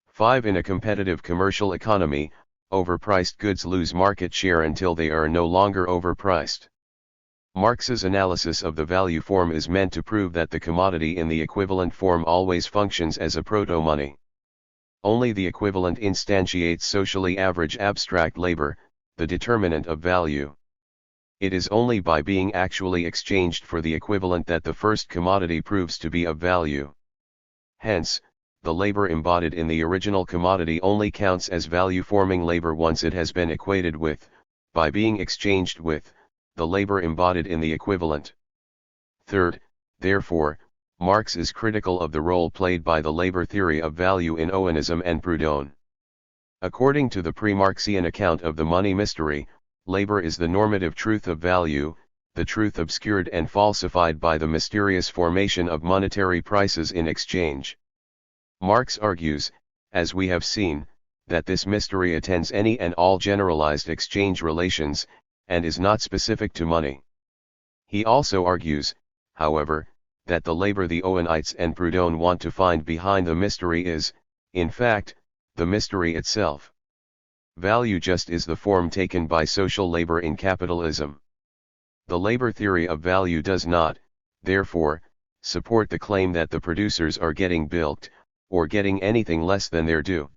5. In a competitive commercial economy, overpriced goods lose market share until they are no longer overpriced. Marx's analysis of the value form is meant to prove that the commodity in the equivalent form always functions as a proto-money. Only the equivalent instantiates socially average abstract labor, the determinant of value. It is only by being actually exchanged for the equivalent that the first commodity proves to be of value. Hence, the labor embodied in the original commodity only counts as value-forming labor once it has been equated with, by being exchanged with, the labor embodied in the equivalent. Third, therefore, Marx is critical of the role played by the labor theory of value in Owenism and Proudhon. According to the pre-Marxian account of the money mystery, labor is the normative truth of value, the truth obscured and falsified by the mysterious formation of monetary prices in exchange. Marx argues, as we have seen, that this mystery attends any and all generalized exchange relations, and is not specific to money. He also argues, however, that the labor the Owenites and Proudhon want to find behind the mystery is, in fact, the mystery itself. Value just is the form taken by social labor in capitalism. The labor theory of value does not, therefore, support the claim that the producers are getting bilked, or getting anything less than their due.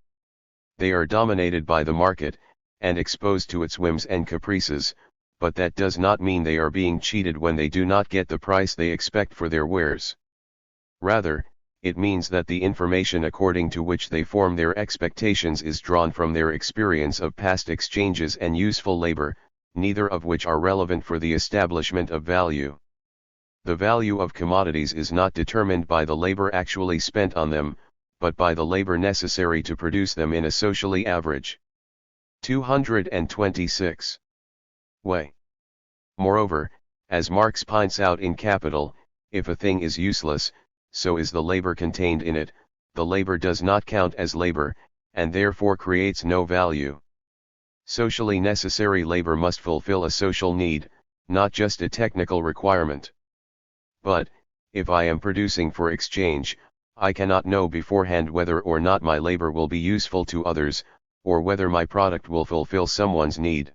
They are dominated by the market, and exposed to its whims and caprices, but that does not mean they are being cheated when they do not get the price they expect for their wares. Rather, it means that the information according to which they form their expectations is drawn from their experience of past exchanges and useful labor, neither of which are relevant for the establishment of value. The value of commodities is not determined by the labor actually spent on them, but by the labor necessary to produce them in a socially average. 226. way. Moreover, as Marx points out in Capital, if a thing is useless, so is the labor contained in it, the labor does not count as labor, and therefore creates no value. Socially necessary labor must fulfill a social need, not just a technical requirement. But, if I am producing for exchange, I cannot know beforehand whether or not my labor will be useful to others, or whether my product will fulfill someone's need.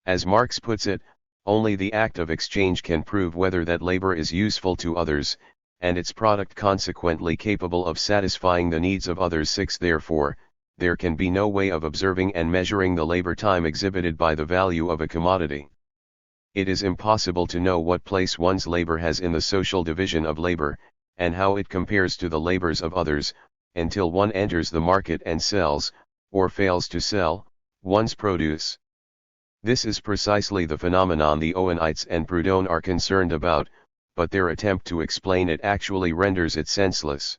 As Marx puts it, only the act of exchange can prove whether that labor is useful to others, and its product consequently capable of satisfying the needs of others. 6. Therefore, there can be no way of observing and measuring the labor time exhibited by the value of a commodity. It is impossible to know what place one's labor has in the social division of labor, and how it compares to the labors of others, until one enters the market and sells, or fails to sell, one's produce. This is precisely the phenomenon the Owenites and Proudhon are concerned about, but their attempt to explain it actually renders it senseless.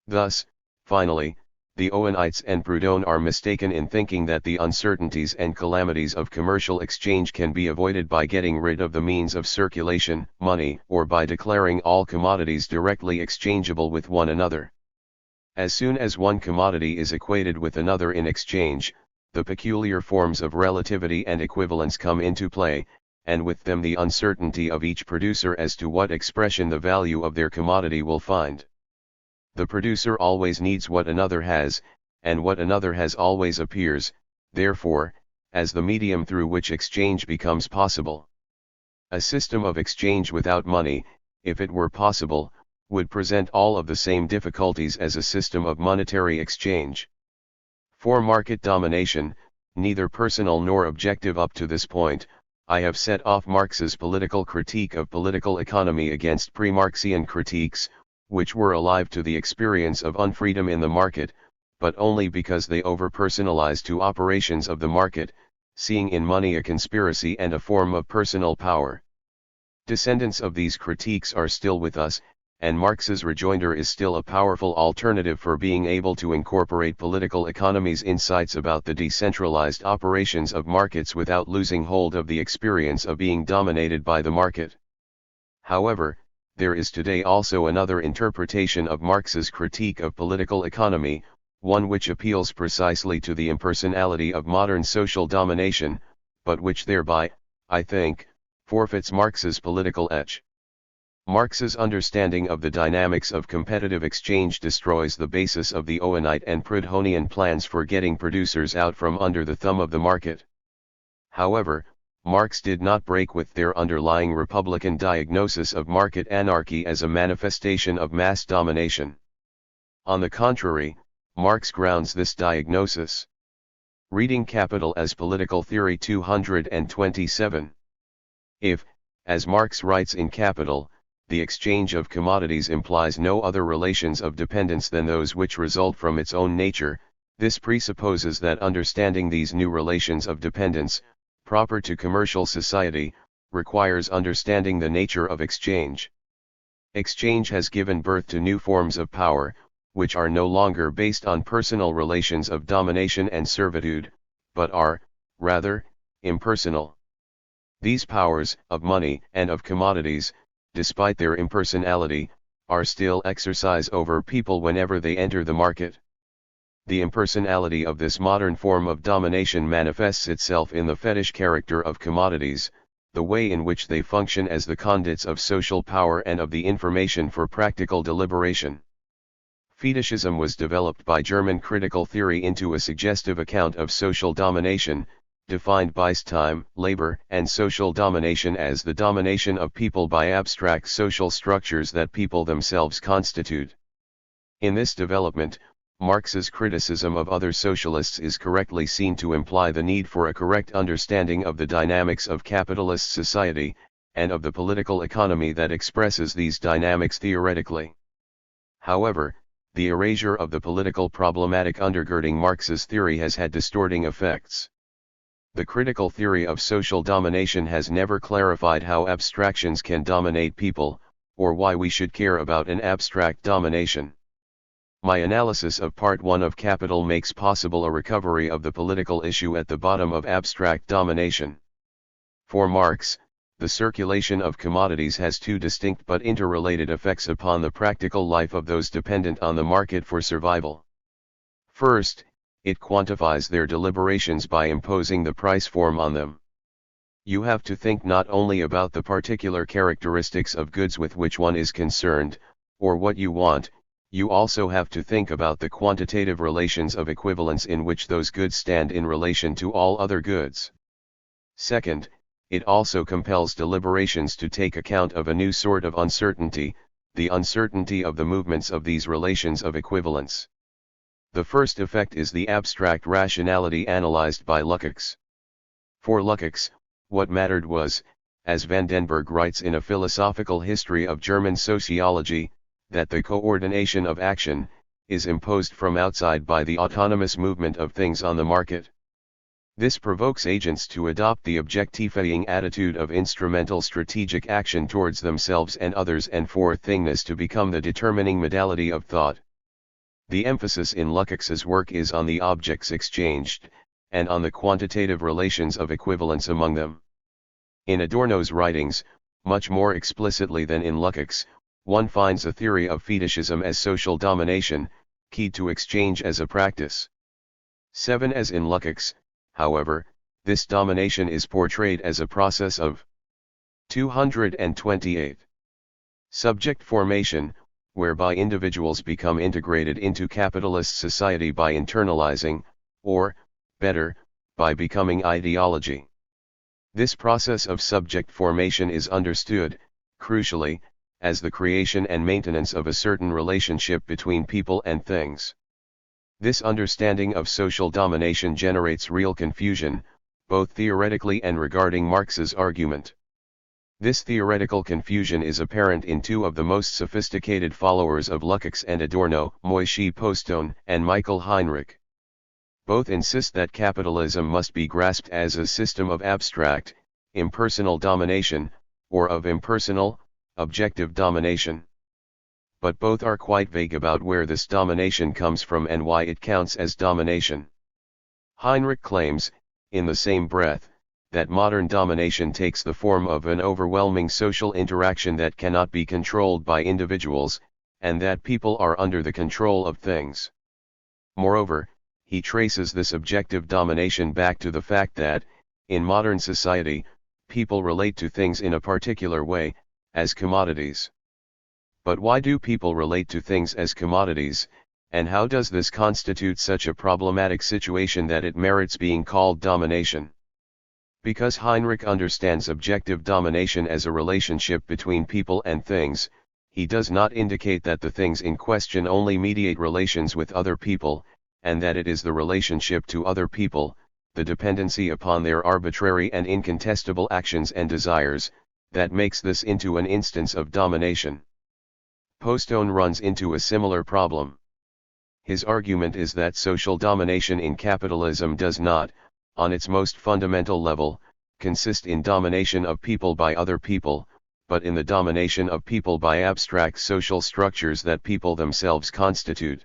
Thus, finally, the Owenites and Proudhon are mistaken in thinking that the uncertainties and calamities of commercial exchange can be avoided by getting rid of the means of circulation, money, or by declaring all commodities directly exchangeable with one another. As soon as one commodity is equated with another in exchange, the peculiar forms of relativity and equivalence come into play, and with them the uncertainty of each producer as to what expression the value of their commodity will find. The producer always needs what another has, and what another has always appears, therefore, as the medium through which exchange becomes possible. A system of exchange without money, if it were possible, would present all of the same difficulties as a system of monetary exchange. For market domination, neither personal nor objective up to this point, I have set off Marx's political critique of political economy against pre-Marxian critiques, which were alive to the experience of unfreedom in the market, but only because they over-personalized to operations of the market, seeing in money a conspiracy and a form of personal power. Descendants of these critiques are still with us, and Marx's rejoinder is still a powerful alternative for being able to incorporate political economy's insights about the decentralized operations of markets without losing hold of the experience of being dominated by the market. However, there is today also another interpretation of Marx's critique of political economy, one which appeals precisely to the impersonality of modern social domination, but which thereby, I think, forfeits Marx's political edge. Marx's understanding of the dynamics of competitive exchange destroys the basis of the Owenite and Proudhonian plans for getting producers out from under the thumb of the market. However, Marx did not break with their underlying Republican diagnosis of market anarchy as a manifestation of mass domination. On the contrary, Marx grounds this diagnosis. Reading Capital as Political Theory 227. If, as Marx writes in Capital, the exchange of commodities implies no other relations of dependence than those which result from its own nature, this presupposes that understanding these new relations of dependence, proper to commercial society, requires understanding the nature of exchange. Exchange has given birth to new forms of power, which are no longer based on personal relations of domination and servitude, but are, rather, impersonal. These powers, of money and of commodities, despite their impersonality, are still exercise over people whenever they enter the market. The impersonality of this modern form of domination manifests itself in the fetish character of commodities, the way in which they function as the conduits of social power and of the information for practical deliberation. Fetishism was developed by German critical theory into a suggestive account of social domination, defined by time, labor, and social domination as the domination of people by abstract social structures that people themselves constitute. In this development, Marx's criticism of other socialists is correctly seen to imply the need for a correct understanding of the dynamics of capitalist society, and of the political economy that expresses these dynamics theoretically. However, the erasure of the political problematic undergirding Marx's theory has had distorting effects. The critical theory of social domination has never clarified how abstractions can dominate people, or why we should care about an abstract domination. My analysis of Part 1 of Capital makes possible a recovery of the political issue at the bottom of abstract domination. For Marx, the circulation of commodities has two distinct but interrelated effects upon the practical life of those dependent on the market for survival. First, it quantifies their deliberations by imposing the price form on them. You have to think not only about the particular characteristics of goods with which one is concerned, or what you want, you also have to think about the quantitative relations of equivalence in which those goods stand in relation to all other goods. Second, it also compels deliberations to take account of a new sort of uncertainty, the uncertainty of the movements of these relations of equivalence. The first effect is the abstract rationality analyzed by Lukács. For Lukács, what mattered was, as Vandenberg writes in A Philosophical History of German Sociology, that the coordination of action is imposed from outside by the autonomous movement of things on the market. This provokes agents to adopt the objectifying attitude of instrumental strategic action towards themselves and others, and for thingness to become the determining modality of thought. The emphasis in Lukács's work is on the objects exchanged, and on the quantitative relations of equivalence among them. In Adorno's writings, much more explicitly than in Lukács, one finds a theory of fetishism as social domination, keyed to exchange as a practice. 7. As in Lukács, however, this domination is portrayed as a process of 228. Subject formation, whereby individuals become integrated into capitalist society by internalizing, or, better, by becoming ideology. This process of subject formation is understood, crucially, as the creation and maintenance of a certain relationship between people and things. This understanding of social domination generates real confusion, both theoretically and regarding Marx's argument. This theoretical confusion is apparent in two of the most sophisticated followers of Lukács and Adorno, Moishe Postone and Michael Heinrich. Both insist that capitalism must be grasped as a system of abstract, impersonal domination, or of impersonal, objective domination. But both are quite vague about where this domination comes from and why it counts as domination. Heinrich claims, in the same breath, that modern domination takes the form of an overwhelming social interaction that cannot be controlled by individuals, and that people are under the control of things. Moreover, he traces this objective domination back to the fact that, in modern society, people relate to things in a particular way, as commodities. But why do people relate to things as commodities, and how does this constitute such a problematic situation that it merits being called domination? Because Heinrich understands objective domination as a relationship between people and things, he does not indicate that the things in question only mediate relations with other people, and that it is the relationship to other people, the dependency upon their arbitrary and incontestable actions and desires, that makes this into an instance of domination. Postone runs into a similar problem. His argument is that social domination in capitalism does not, on its most fundamental level, consist in domination of people by other people, but in the domination of people by abstract social structures that people themselves constitute.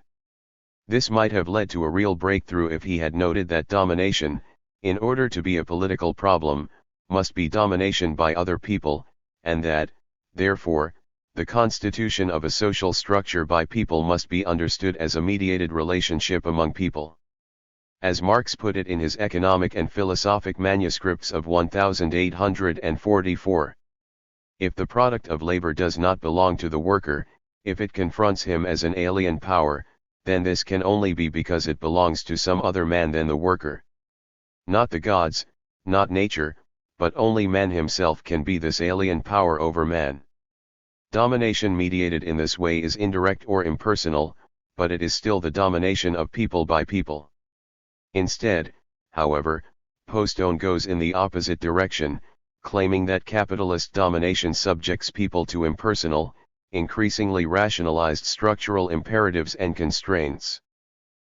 This might have led to a real breakthrough if he had noted that domination, in order to be a political problem, must be domination by other people, and that, therefore, the constitution of a social structure by people must be understood as a mediated relationship among people. As Marx put it in his economic and philosophic manuscripts of 1844. If the product of labor does not belong to the worker, if it confronts him as an alien power, then this can only be because it belongs to some other man than the worker. Not the gods, not nature, but only man himself can be this alien power over man. Domination mediated in this way is indirect or impersonal, but it is still the domination of people by people. Instead, however, Postone goes in the opposite direction, claiming that capitalist domination subjects people to impersonal, increasingly rationalized structural imperatives and constraints.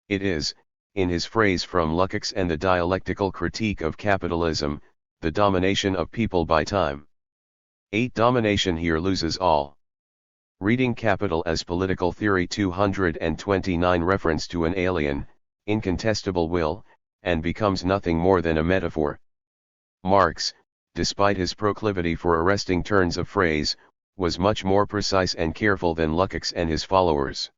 It is, in his phrase from Lukács and the Dialectical Critique of Capitalism, the domination of people by time. 8. Domination here loses all. Reading Capital as Political Theory 229 reference to an alien, incontestable will, and becomes nothing more than a metaphor. Marx, despite his proclivity for arresting turns of phrase, was much more precise and careful than Lukács and his followers.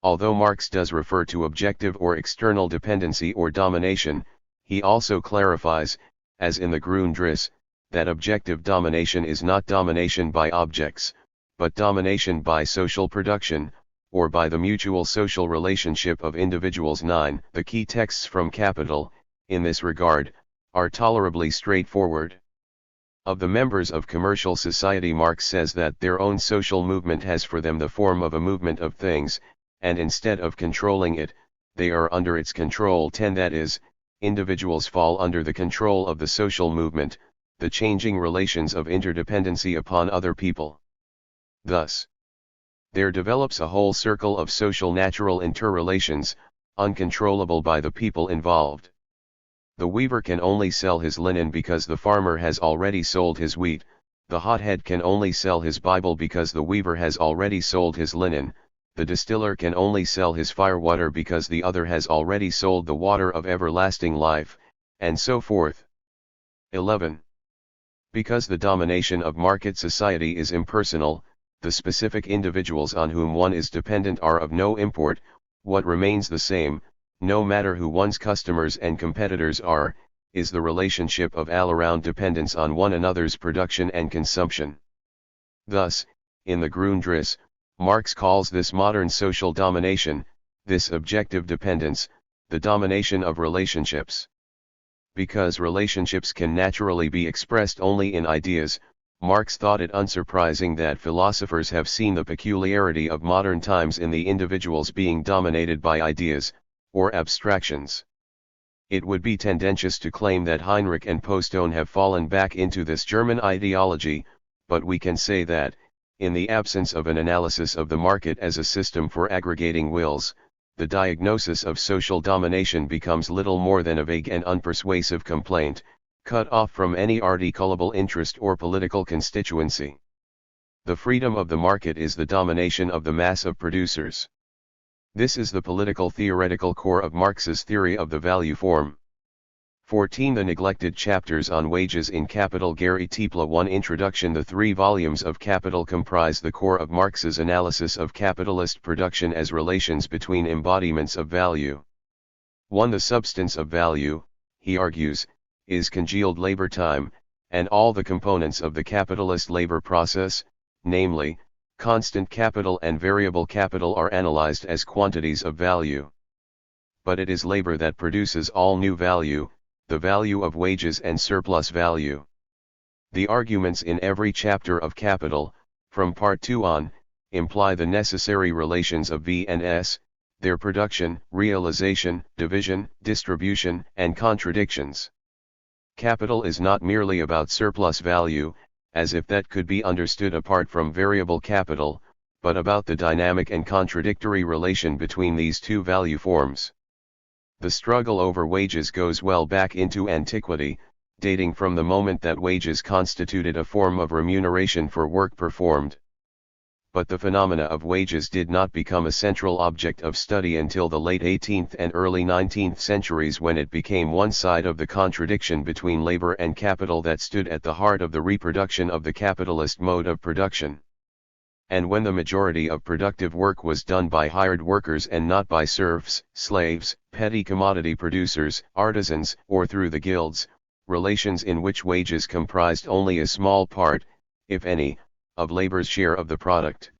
Although Marx does refer to objective or external dependency or domination, he also clarifies, as in the Grundriss, that objective domination is not domination by objects, but domination by social production, or by the mutual social relationship of individuals. 9. The key texts from Capital, in this regard, are tolerably straightforward. Of the members of commercial society, Marx says that their own social movement has for them the form of a movement of things, and instead of controlling it, they are under its control. 10. That is, individuals fall under the control of the social movement, the changing relations of interdependency upon other people. Thus, there develops a whole circle of social natural interrelations, uncontrollable by the people involved. The weaver can only sell his linen because the farmer has already sold his wheat, the hothead can only sell his Bible because the weaver has already sold his linen, the distiller can only sell his firewater because the other has already sold the water of everlasting life, and so forth. 11. Because the domination of market society is impersonal, the specific individuals on whom one is dependent are of no import. What remains the same, no matter who one's customers and competitors are, is the relationship of all-around dependence on one another's production and consumption. Thus, in the Grundriss, Marx calls this modern social domination, this objective dependence, the domination of relationships. Because relationships can naturally be expressed only in ideas, Marx thought it unsurprising that philosophers have seen the peculiarity of modern times in the individuals being dominated by ideas, or abstractions. It would be tendentious to claim that Heinrich and Postone have fallen back into this German ideology, but we can say that, in the absence of an analysis of the market as a system for aggregating wills, the diagnosis of social domination becomes little more than a vague and unpersuasive complaint, cut off from any articulable interest or political constituency. The freedom of the market is the domination of the mass of producers. This is the political theoretical core of Marx's theory of the value form. 14. The neglected chapters on wages in Capital. Gary Tepla 1. Introduction. The 3 volumes of Capital comprise the core of Marx's analysis of capitalist production as relations between embodiments of value. 1. The substance of value, he argues, is congealed labor time, and all the components of the capitalist labor process, namely, constant capital and variable capital, are analyzed as quantities of value. But it is labor that produces all new value, the value of wages and surplus value. The arguments in every chapter of Capital, from Part 2 on, imply the necessary relations of V and S, their production, realization, division, distribution, and contradictions. Capital is not merely about surplus value, as if that could be understood apart from variable capital, but about the dynamic and contradictory relation between these two value forms. The struggle over wages goes well back into antiquity, dating from the moment that wages constituted a form of remuneration for work performed. But the phenomena of wages did not become a central object of study until the late 18th and early 19th centuries, when it became one side of the contradiction between labor and capital that stood at the heart of the reproduction of the capitalist mode of production. and when the majority of productive work was done by hired workers and not by serfs, slaves, petty commodity producers, artisans, or through the guilds, relations in which wages comprised only a small part, if any, of labor's share of the product.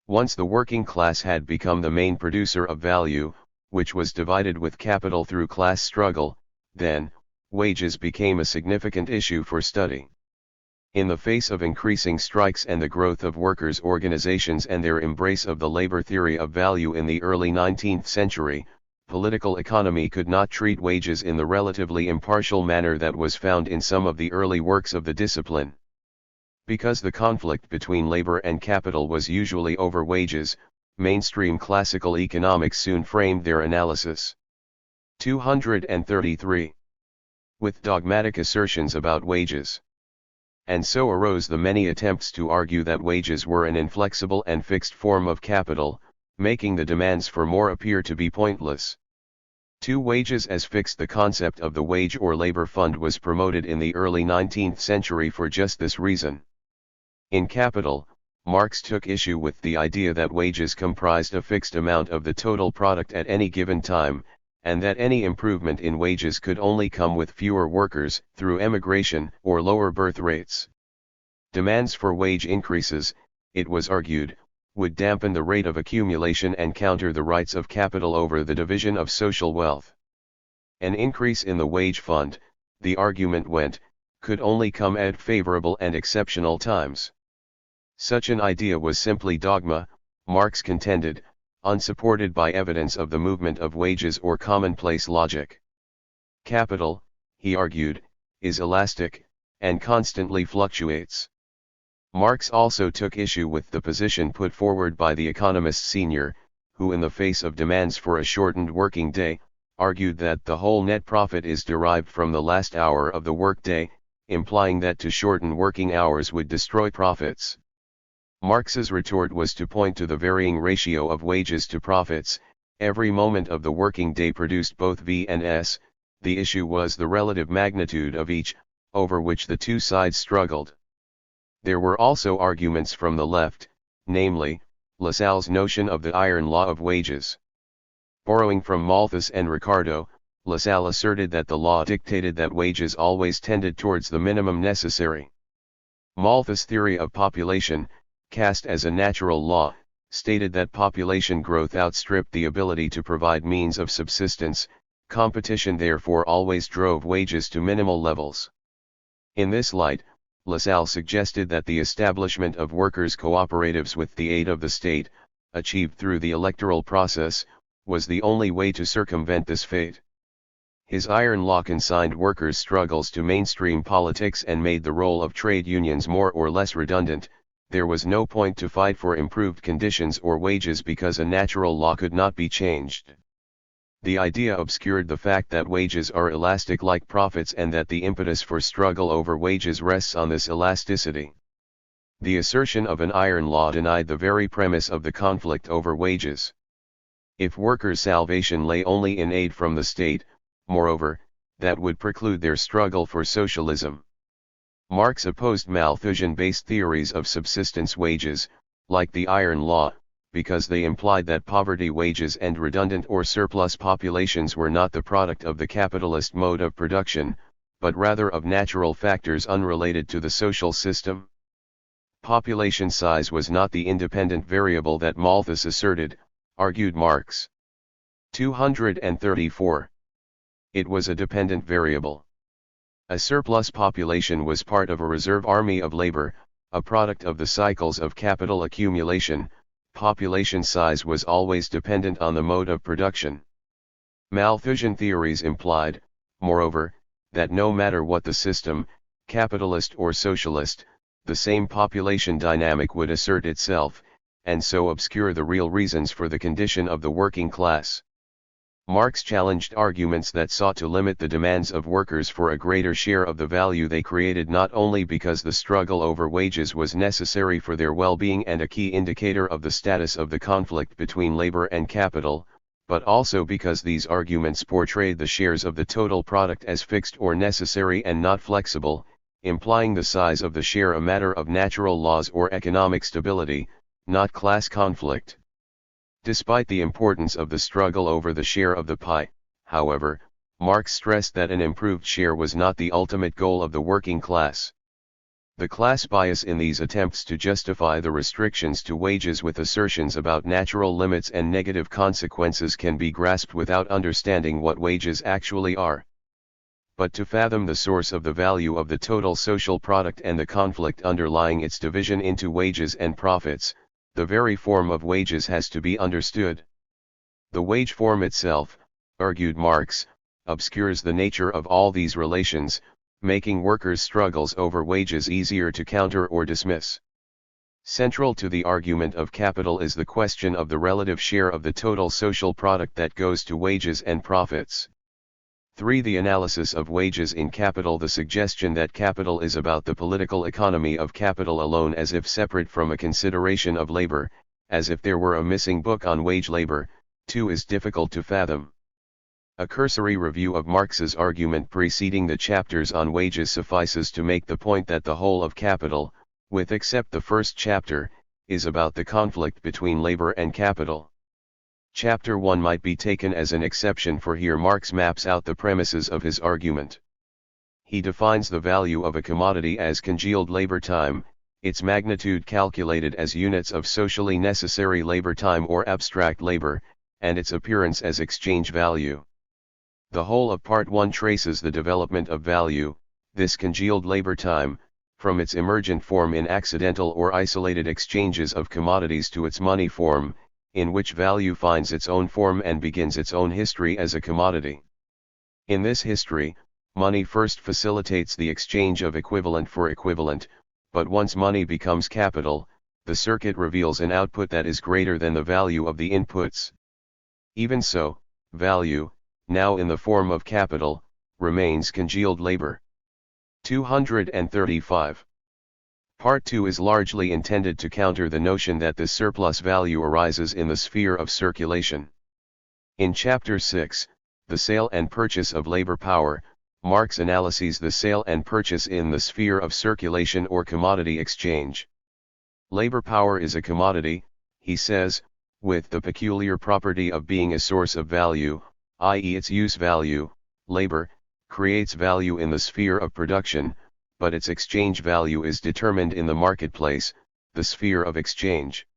Once the working class had become the main producer of value, which was divided with capital through class struggle, then, wages became a significant issue for study. In the face of increasing strikes and the growth of workers' organizations and their embrace of the labor theory of value in the early 19th century, political economy could not treat wages in the relatively impartial manner that was found in some of the early works of the discipline. Because the conflict between labor and capital was usually over wages, mainstream classical economics soon framed their analysis. 233. With dogmatic assertions about wages. And so arose the many attempts to argue that wages were an inflexible and fixed form of capital, making the demands for more appear to be pointless. Wages as fixed. The concept of the wage or labor fund was promoted in the early 19th century for just this reason. In Capital, Marx took issue with the idea that wages comprised a fixed amount of the total product at any given time, and that any improvement in wages could only come with fewer workers, through emigration or lower birth rates. Demands for wage increases, it was argued, would dampen the rate of accumulation and counter the rights of capital over the division of social wealth. An increase in the wage fund, the argument went, could only come at favorable and exceptional times. Such an idea was simply dogma, Marx contended, unsupported by evidence of the movement of wages or commonplace logic. Capital, he argued, is elastic, and constantly fluctuates. Marx also took issue with the position put forward by the economist Senior, who in the face of demands for a shortened working day, argued that the whole net profit is derived from the last hour of the workday, implying that to shorten working hours would destroy profits. Marx's retort was to point to the varying ratio of wages to profits. Every moment of the working day produced both V and S, the issue was the relative magnitude of each, over which the two sides struggled. There were also arguments from the left, namely, Lassalle's notion of the iron law of wages. Borrowing from Malthus and Ricardo, Lassalle asserted that the law dictated that wages always tended towards the minimum necessary. Malthus' theory of population, cast as a natural law, stated that population growth outstripped the ability to provide means of subsistence, competition therefore always drove wages to minimal levels. In this light, Lassalle suggested that the establishment of workers' cooperatives with the aid of the state, achieved through the electoral process, was the only way to circumvent this fate. His iron law consigned workers' struggles to mainstream politics and made the role of trade unions more or less redundant. There was no point to fight for improved conditions or wages because a natural law could not be changed. The idea obscured the fact that wages are elastic like profits and that the impetus for struggle over wages rests on this elasticity. The assertion of an iron law denied the very premise of the conflict over wages. If workers' salvation lay only in aid from the state, moreover, that would preclude their struggle for socialism. Marx opposed Malthusian-based theories of subsistence wages, like the iron law, because they implied that poverty wages and redundant or surplus populations were not the product of the capitalist mode of production, but rather of natural factors unrelated to the social system. Population size was not the independent variable that Malthus asserted, argued Marx. 234. It was a dependent variable. A surplus population was part of a reserve army of labor, a product of the cycles of capital accumulation. Population size was always dependent on the mode of production. Malthusian theories implied, moreover, that no matter what the system, capitalist or socialist, the same population dynamic would assert itself, and so obscure the real reasons for the condition of the working class. Marx challenged arguments that sought to limit the demands of workers for a greater share of the value they created, not only because the struggle over wages was necessary for their well-being and a key indicator of the status of the conflict between labor and capital, but also because these arguments portrayed the shares of the total product as fixed or necessary and not flexible, implying the size of the share a matter of natural laws or economic stability. not class conflict. Despite the importance of the struggle over the share of the pie, however, Marx stressed that an improved share was not the ultimate goal of the working class. The class bias in these attempts to justify the restrictions to wages with assertions about natural limits and negative consequences can be grasped without understanding what wages actually are. But to fathom the source of the value of the total social product and the conflict underlying its division into wages and profits, the very form of wages has to be understood. The wage form itself, argued Marx, obscures the nature of all these relations, making workers' struggles over wages easier to counter or dismiss. Central to the argument of capital is the question of the relative share of the total social product that goes to wages and profits. 3. The analysis of wages in capital. The suggestion that capital is about the political economy of capital alone as if separate from a consideration of labor, as if there were a missing book on wage labor, too is difficult to fathom. A cursory review of Marx's argument preceding the chapters on wages suffices to make the point that the whole of capital, with except the first chapter, is about the conflict between labor and capital. Chapter 1 might be taken as an exception, for here Marx maps out the premises of his argument. He defines the value of a commodity as congealed labor time, its magnitude calculated as units of socially necessary labor time or abstract labor, and its appearance as exchange value. The whole of Part 1 traces the development of value, this congealed labor time, from its emergent form in accidental or isolated exchanges of commodities to its money form, in which value finds its own form and begins its own history as a commodity. In this history, money first facilitates the exchange of equivalent for equivalent, but once money becomes capital, the circuit reveals an output that is greater than the value of the inputs. Even so, value, now in the form of capital, remains congealed labor. 235. Part 2 is largely intended to counter the notion that this surplus value arises in the sphere of circulation. In Chapter 6, The Sale and Purchase of Labor Power, Marx analyses the sale and purchase in the sphere of circulation or commodity exchange. Labor power is a commodity, he says, with the peculiar property of being a source of value, i.e. its use value. Labor creates value in the sphere of production, but its exchange value is determined in the marketplace, the sphere of exchange.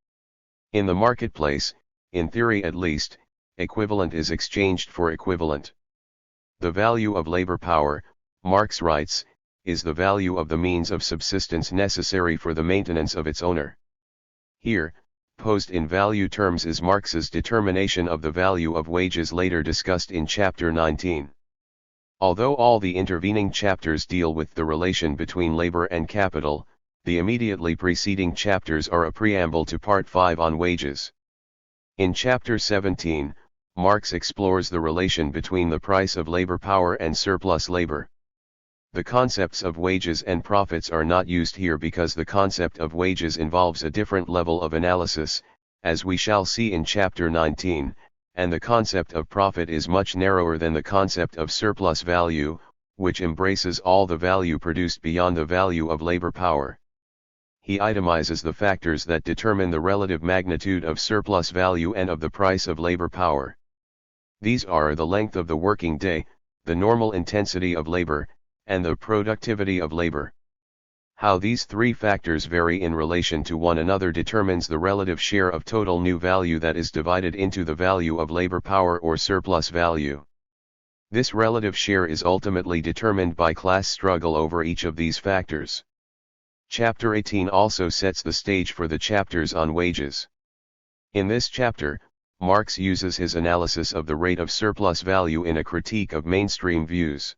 In the marketplace, in theory at least, equivalent is exchanged for equivalent. The value of labor power, Marx writes, is the value of the means of subsistence necessary for the maintenance of its owner. Here, posed in value terms is Marx's determination of the value of wages later discussed in Chapter 19. Although all the intervening chapters deal with the relation between labor and capital, the immediately preceding chapters are a preamble to Part 5 on wages. In Chapter 17, Marx explores the relation between the price of labor power and surplus labor. The concepts of wages and profits are not used here because the concept of wages involves a different level of analysis, as we shall see in Chapter 19, and the concept of profit is much narrower than the concept of surplus value, which embraces all the value produced beyond the value of labor power. He itemizes the factors that determine the relative magnitude of surplus value and of the price of labor power. These are the length of the working day, the normal intensity of labor, and the productivity of labor. How these three factors vary in relation to one another determines the relative share of total new value that is divided into the value of labor power or surplus value. This relative share is ultimately determined by class struggle over each of these factors. Chapter 18 also sets the stage for the chapters on wages. In this chapter, Marx uses his analysis of the rate of surplus value in a critique of mainstream views.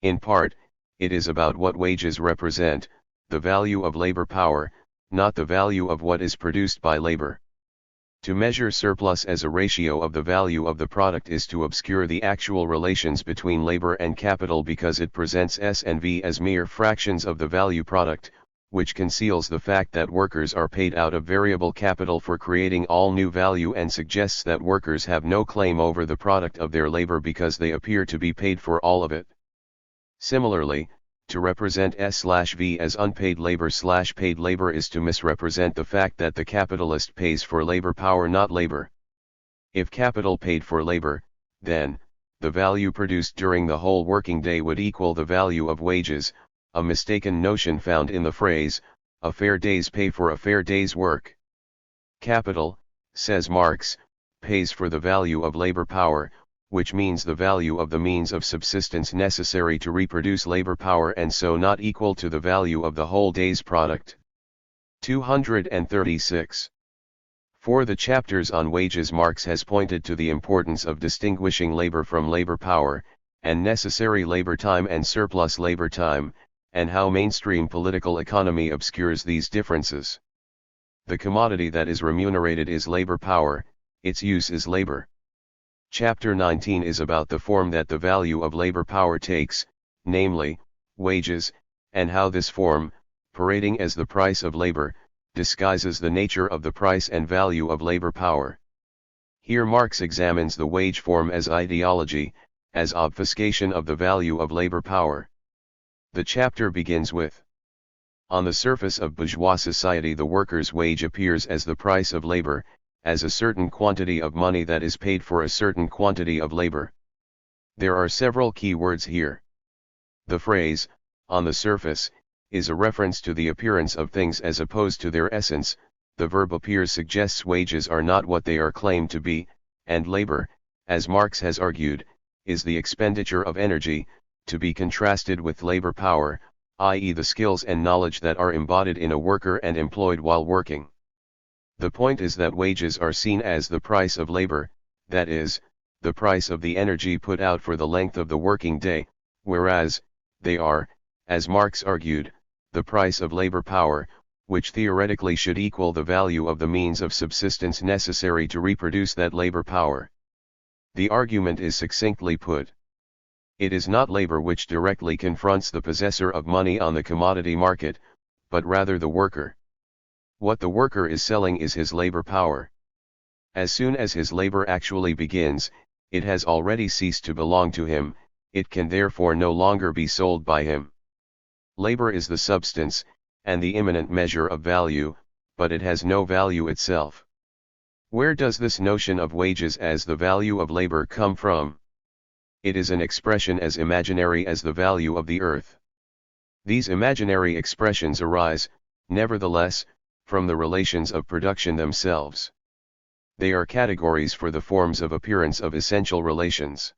In part, it is about what wages represent, the value of labor power, not the value of what is produced by labor. To measure surplus as a ratio of the value of the product is to obscure the actual relations between labor and capital because it presents S and V as mere fractions of the value product, which conceals the fact that workers are paid out of variable capital for creating all new value and suggests that workers have no claim over the product of their labor because they appear to be paid for all of it. Similarly, To represent S/V as unpaid labor/paid labor is to misrepresent the fact that the capitalist pays for labor power, not labor. If capital paid for labor, then, the value produced during the whole working day would equal the value of wages, a mistaken notion found in the phrase, a fair day's pay for a fair day's work. Capital, says Marx, pays for the value of labor power, which means the value of the means of subsistence necessary to reproduce labor power, and so not equal to the value of the whole day's product. 236. For the chapters on wages, Marx has pointed to the importance of distinguishing labor from labor power, and necessary labor time and surplus labor time, and how mainstream political economy obscures these differences. The commodity that is remunerated is labor power, its use is labor. Chapter 19 is about the form that the value of labor power takes, namely, wages, and how this form, parading as the price of labor, disguises the nature of the price and value of labor power. Here Marx examines the wage form as ideology, as obfuscation of the value of labor power. The chapter begins with: on the surface of bourgeois society, the worker's wage appears as the price of labor, as a certain quantity of money that is paid for a certain quantity of labor. There are several key words here. The phrase, on the surface, is a reference to the appearance of things as opposed to their essence. The verb appears suggests wages are not what they are claimed to be, and labor, as Marx has argued, is the expenditure of energy, to be contrasted with labor power, i.e. the skills and knowledge that are embodied in a worker and employed while working. The point is that wages are seen as the price of labor, that is, the price of the energy put out for the length of the working day, whereas, they are, as Marx argued, the price of labor power, which theoretically should equal the value of the means of subsistence necessary to reproduce that labor power. The argument is succinctly put. It is not labor which directly confronts the possessor of money on the commodity market, but rather the worker. What the worker is selling is his labor power. As soon as his labor actually begins, it has already ceased to belong to him, it can therefore no longer be sold by him. Labor is the substance, and the immanent measure of value, but it has no value itself. Where does this notion of wages as the value of labor come from? It is an expression as imaginary as the value of the earth. These imaginary expressions arise, nevertheless, from the relations of production themselves. They are categories for the forms of appearance of essential relations.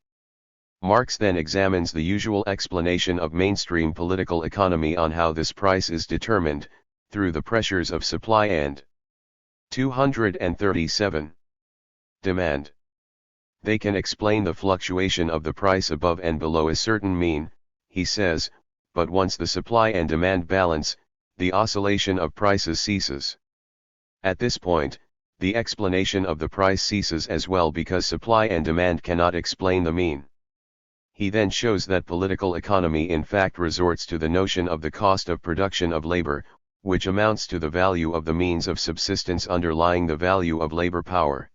Marx then examines the usual explanation of mainstream political economy on how this price is determined, through the pressures of supply and 237. Demand. They can explain the fluctuation of the price above and below a certain mean, he says, but once the supply and demand balance, the oscillation of prices ceases. At this point, the explanation of the price ceases as well, because supply and demand cannot explain the mean. He then shows that political economy in fact resorts to the notion of the cost of production of labor, which amounts to the value of the means of subsistence underlying the value of labor power.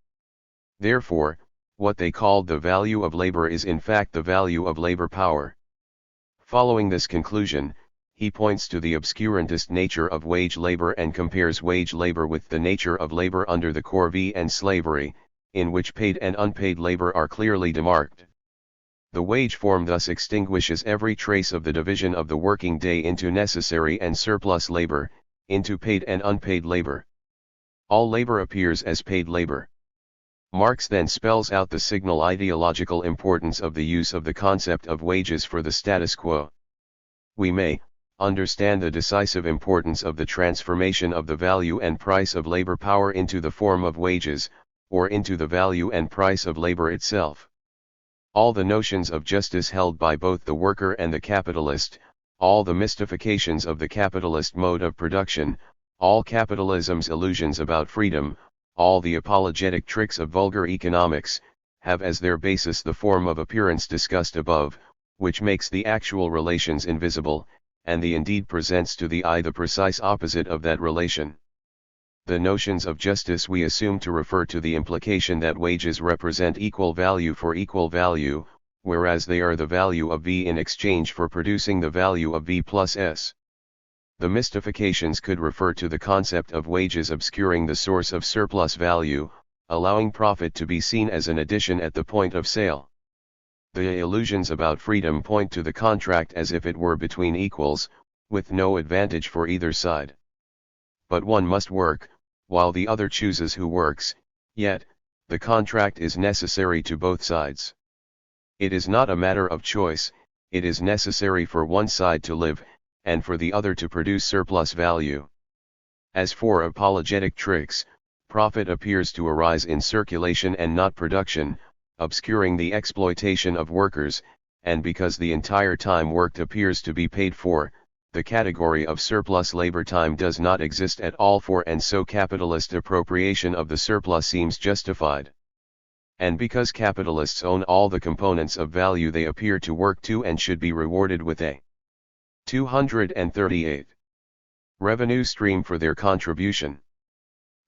Therefore, what they called the value of labor is in fact the value of labor power. Following this conclusion, he points to the obscurantist nature of wage labor and compares wage labor with the nature of labor under the corvée and slavery, in which paid and unpaid labor are clearly demarked. The wage form thus extinguishes every trace of the division of the working day into necessary and surplus labor, into paid and unpaid labor. All labor appears as paid labor. Marx then spells out the signal ideological importance of the use of the concept of wages for the status quo. We may understand the decisive importance of the transformation of the value and price of labor power into the form of wages, or into the value and price of labor itself. All the notions of justice held by both the worker and the capitalist, all the mystifications of the capitalist mode of production, all capitalism's illusions about freedom, all the apologetic tricks of vulgar economics, have as their basis the form of appearance discussed above, which makes the actual relations invisible, and the indeed presents to the eye the precise opposite of that relation. The notions of justice we assume to refer to the implication that wages represent equal value for equal value, whereas they are the value of V in exchange for producing the value of V plus S. The mystifications could refer to the concept of wages obscuring the source of surplus value, allowing profit to be seen as an addition at the point of sale. The illusions about freedom point to the contract as if it were between equals, with no advantage for either side. But one must work, while the other chooses who works, yet, the contract is necessary to both sides. It is not a matter of choice, it is necessary for one side to live, and for the other to produce surplus value. As for apologetic tricks, profit appears to arise in circulation and not production, obscuring the exploitation of workers, and because the entire time worked appears to be paid for, the category of surplus labor time does not exist at all, and so capitalist appropriation of the surplus seems justified. And because capitalists own all the components of value, they appear to work too and should be rewarded with a 238 revenue stream for their contribution.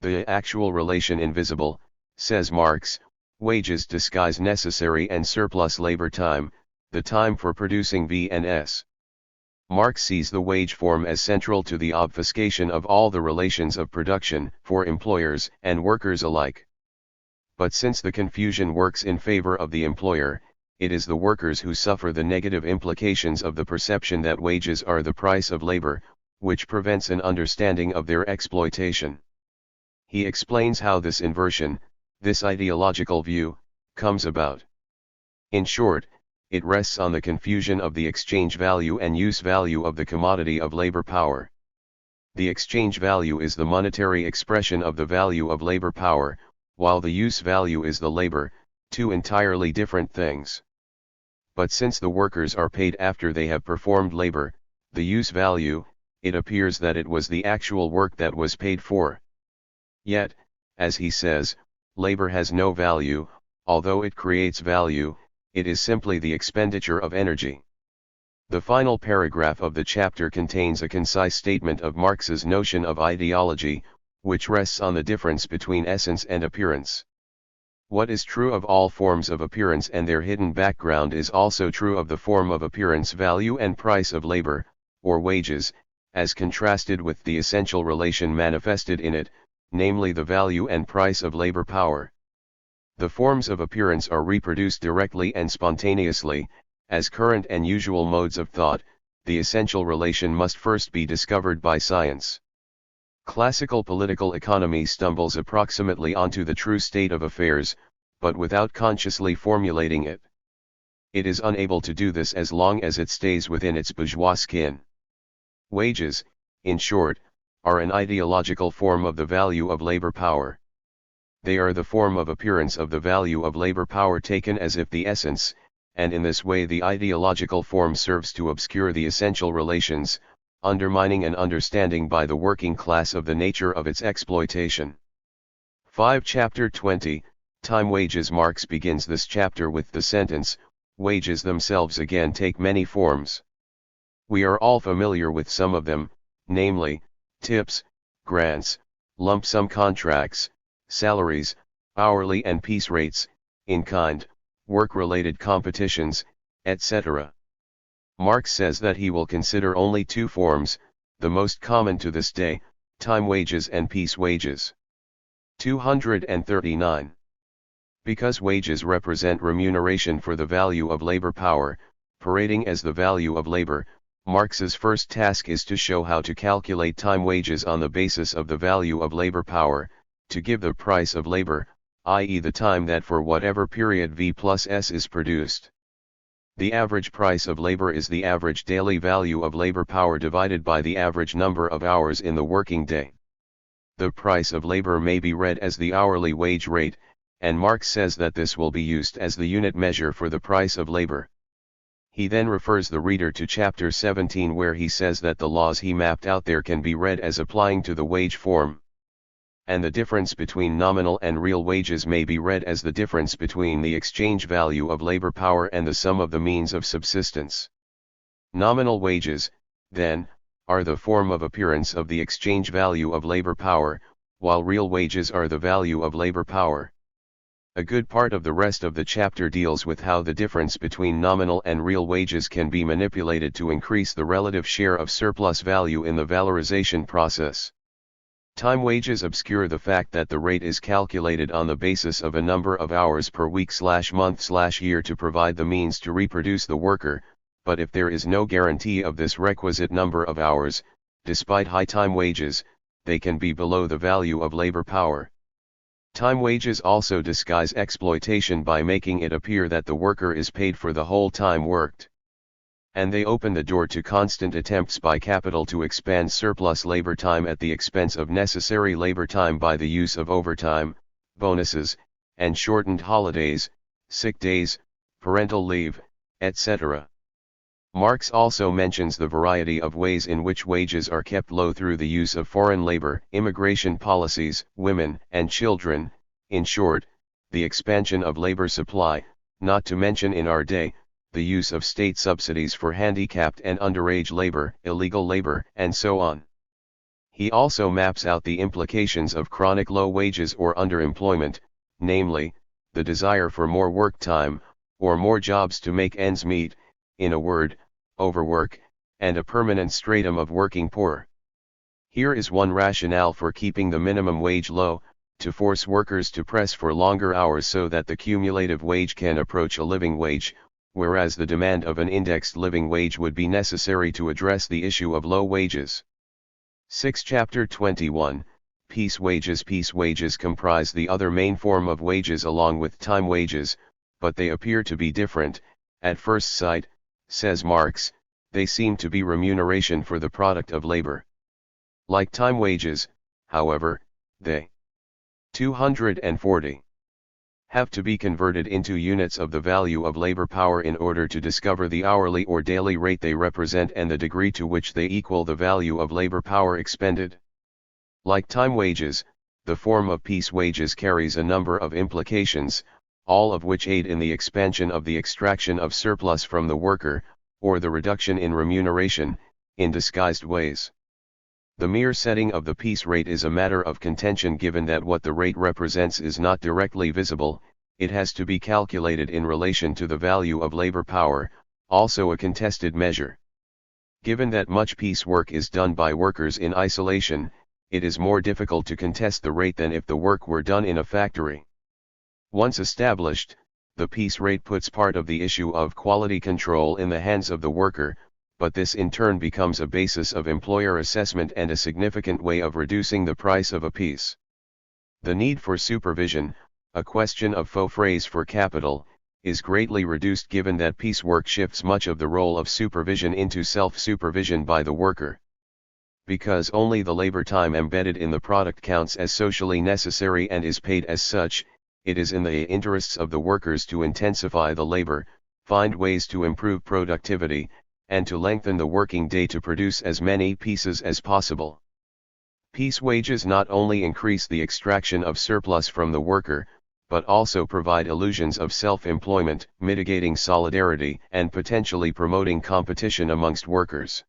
The actual relation invisible, says Marx, wages disguise necessary and surplus labor time, the time for producing V and S. Marx sees the wage form as central to the obfuscation of all the relations of production for employers and workers alike. But since the confusion works in favor of the employer, it is the workers who suffer the negative implications of the perception that wages are the price of labor, which prevents an understanding of their exploitation. He explains how this inversion, this ideological view, comes about. In short, it rests on the confusion of the exchange value and use value of the commodity of labor power. The exchange value is the monetary expression of the value of labor power, while the use value is the labor, two entirely different things. But since the workers are paid after they have performed labor, the use value, it appears that it was the actual work that was paid for. Yet, as he says, labor has no value, although it creates value, it is simply the expenditure of energy. The final paragraph of the chapter contains a concise statement of Marx's notion of ideology, which rests on the difference between essence and appearance. What is true of all forms of appearance and their hidden background is also true of the form of appearance value and price of labor, or wages, as contrasted with the essential relation manifested in it, namely the value and price of labor power. The forms of appearance are reproduced directly and spontaneously, as current and usual modes of thought. The essential relation must first be discovered by science. Classical political economy stumbles approximately onto the true state of affairs, but without consciously formulating it. It is unable to do this as long as it stays within its bourgeois skin. Wages, in short, are an ideological form of the value of labor power. They are the form of appearance of the value of labor power taken as if the essence, and in this way the ideological form serves to obscure the essential relations, undermining an understanding by the working class of the nature of its exploitation. 5. Chapter 20, Time Wages. Marx begins this chapter with the sentence, wages themselves again take many forms. We are all familiar with some of them, namely, tips, grants, lump sum contracts, salaries, hourly and piece rates, in-kind, work-related competitions, etc. Marx says that he will consider only two forms, the most common to this day, time wages and piece wages. 239. Because wages represent remuneration for the value of labor power, parading as the value of labor, Marx's first task is to show how to calculate time wages on the basis of the value of labor power, to give the price of labor, i.e. the time that for whatever period V plus S is produced. The average price of labor is the average daily value of labor power divided by the average number of hours in the working day. The price of labor may be read as the hourly wage rate, and Marx says that this will be used as the unit measure for the price of labor. He then refers the reader to chapter 17 where he says that the laws he mapped out there can be read as applying to the wage form. And the difference between nominal and real wages may be read as the difference between the exchange value of labor power and the sum of the means of subsistence. Nominal wages, then, are the form of appearance of the exchange value of labor power, while real wages are the value of labor power. A good part of the rest of the chapter deals with how the difference between nominal and real wages can be manipulated to increase the relative share of surplus value in the valorization process. Time wages obscure the fact that the rate is calculated on the basis of a number of hours per week/month/year to provide the means to reproduce the worker, but if there is no guarantee of this requisite number of hours, despite high time wages, they can be below the value of labor power. Time wages also disguise exploitation by making it appear that the worker is paid for the whole time worked. And they open the door to constant attempts by capital to expand surplus labor time at the expense of necessary labor time by the use of overtime, bonuses, and shortened holidays, sick days, parental leave, etc. Marx also mentions the variety of ways in which wages are kept low through the use of foreign labor, immigration policies, women and children, in short, the expansion of labor supply, not to mention in our day, the use of state subsidies for handicapped and underage labor, illegal labor, and so on. He also maps out the implications of chronic low wages or underemployment, namely, the desire for more work time, or more jobs to make ends meet, in a word, overwork, and a permanent stratum of working poor. Here is one rationale for keeping the minimum wage low, to force workers to press for longer hours so that the cumulative wage can approach a living wage, whereas the demand of an indexed living wage would be necessary to address the issue of low wages. 6. Chapter 21, Piece wages. Piece wages comprise the other main form of wages along with time wages, but they appear to be different. At first sight, says Marx, they seem to be remuneration for the product of labor. Like time wages, however, they 240 have to be converted into units of the value of labor power in order to discover the hourly or daily rate they represent and the degree to which they equal the value of labor power expended. Like time wages, the form of piece wages carries a number of implications, all of which aid in the expansion of the extraction of surplus from the worker, or the reduction in remuneration, in disguised ways. The mere setting of the piece rate is a matter of contention given that what the rate represents is not directly visible, it has to be calculated in relation to the value of labor power, also a contested measure. Given that much piece work is done by workers in isolation, it is more difficult to contest the rate than if the work were done in a factory. Once established, the piece rate puts part of the issue of quality control in the hands of the worker, but this in turn becomes a basis of employer assessment and a significant way of reducing the price of a piece. The need for supervision, a question of faux phrase for capital, is greatly reduced given that piecework shifts much of the role of supervision into self-supervision by the worker. Because only the labor time embedded in the product counts as socially necessary and is paid as such, it is in the interests of the workers to intensify the labor, find ways to improve productivity, and to lengthen the working day to produce as many pieces as possible. Piece wages not only increase the extraction of surplus from the worker, but also provide illusions of self-employment, mitigating solidarity, and potentially promoting competition amongst workers.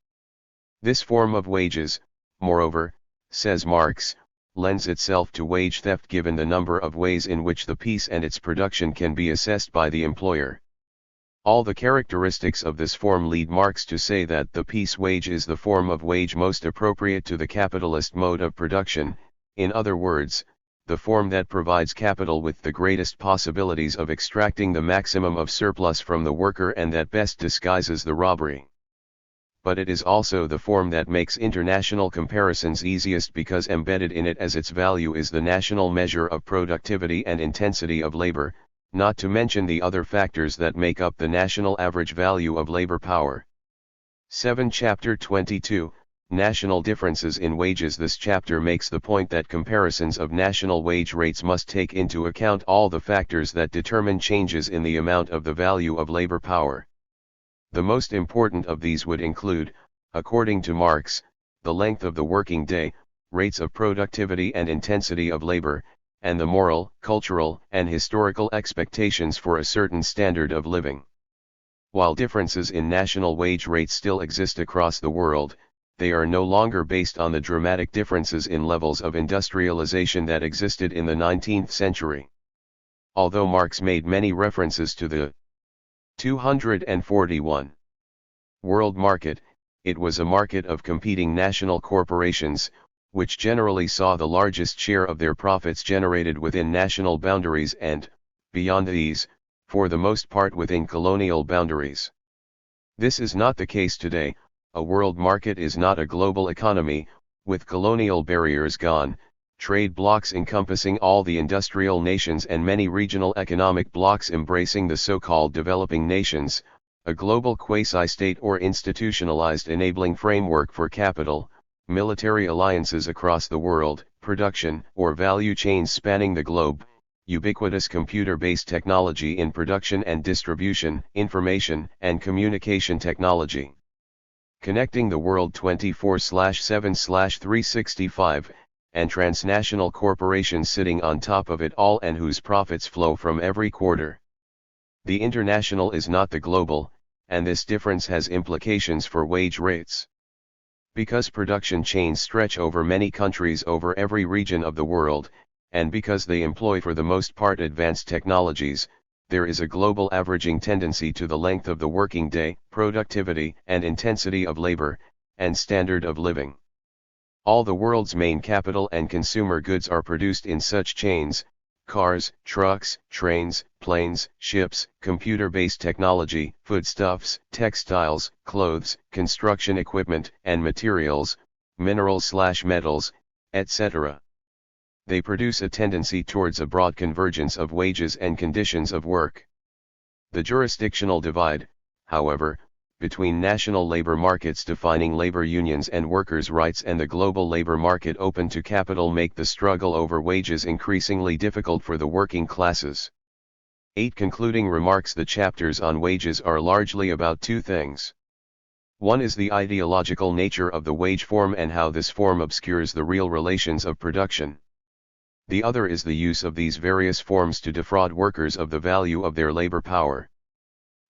This form of wages, moreover, says Marx, lends itself to wage theft given the number of ways in which the piece and its production can be assessed by the employer. All the characteristics of this form lead Marx to say that the piece wage is the form of wage most appropriate to the capitalist mode of production, in other words, the form that provides capital with the greatest possibilities of extracting the maximum of surplus from the worker and that best disguises the robbery. But it is also the form that makes international comparisons easiest because embedded in it as its value is the national measure of productivity and intensity of labor, not to mention the other factors that make up the national average value of labor power. 7. Chapter 22, National Differences in Wages. This chapter makes the point that comparisons of national wage rates must take into account all the factors that determine changes in the amount of the value of labor power. The most important of these would include, according to Marx, the length of the working day, rates of productivity and intensity of labor, and the moral, cultural, and historical expectations for a certain standard of living. While differences in national wage rates still exist across the world, they are no longer based on the dramatic differences in levels of industrialization that existed in the 19th century. although Marx made many references to the 241 world market, it was a market of competing national corporations, which generally saw the largest share of their profits generated within national boundaries and, beyond these, for the most part within colonial boundaries. This is not the case today. A world market is not a global economy, with colonial barriers gone, trade blocs encompassing all the industrial nations and many regional economic blocs embracing the so-called developing nations, a global quasi-state or institutionalized enabling framework for capital, military alliances across the world, production or value chains spanning the globe, ubiquitous computer-based technology in production and distribution, information and communication technology, connecting the world 24/7/365, and transnational corporations sitting on top of it all and whose profits flow from every quarter. The international is not the global, and this difference has implications for wage rates. Because production chains stretch over many countries over every region of the world, and because they employ for the most part advanced technologies, there is a global averaging tendency to the length of the working day, productivity and intensity of labor, and standard of living. All the world's main capital and consumer goods are produced in such chains: cars, trucks, trains, planes, ships, computer-based technology, foodstuffs, textiles, clothes, construction equipment and materials, minerals/metals, etc. They produce a tendency towards a broad convergence of wages and conditions of work. The jurisdictional divide, however, between national labor markets defining labor unions and workers' rights and the global labor market open to capital make the struggle over wages increasingly difficult for the working classes. 8 Concluding remarks. The chapters on wages are largely about two things. One is the ideological nature of the wage form and how this form obscures the real relations of production. The other is the use of these various forms to defraud workers of the value of their labor power.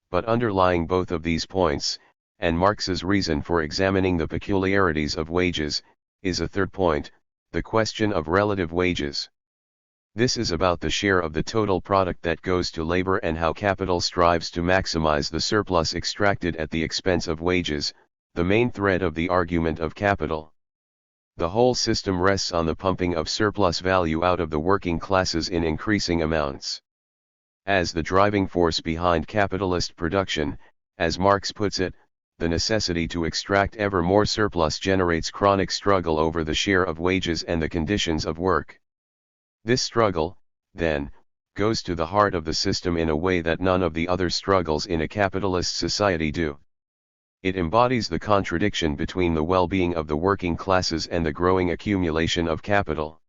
But underlying both of these points, and Marx's reason for examining the peculiarities of wages, is a third point, the question of relative wages. This is about the share of the total product that goes to labor and how capital strives to maximize the surplus extracted at the expense of wages, the main thread of the argument of capital. The whole system rests on the pumping of surplus value out of the working classes in increasing amounts. As the driving force behind capitalist production, as Marx puts it, the necessity to extract ever more surplus generates chronic struggle over the share of wages and the conditions of work. This struggle, then, goes to the heart of the system in a way that none of the other struggles in a capitalist society do. It embodies the contradiction between the well-being of the working classes and the growing accumulation of capital.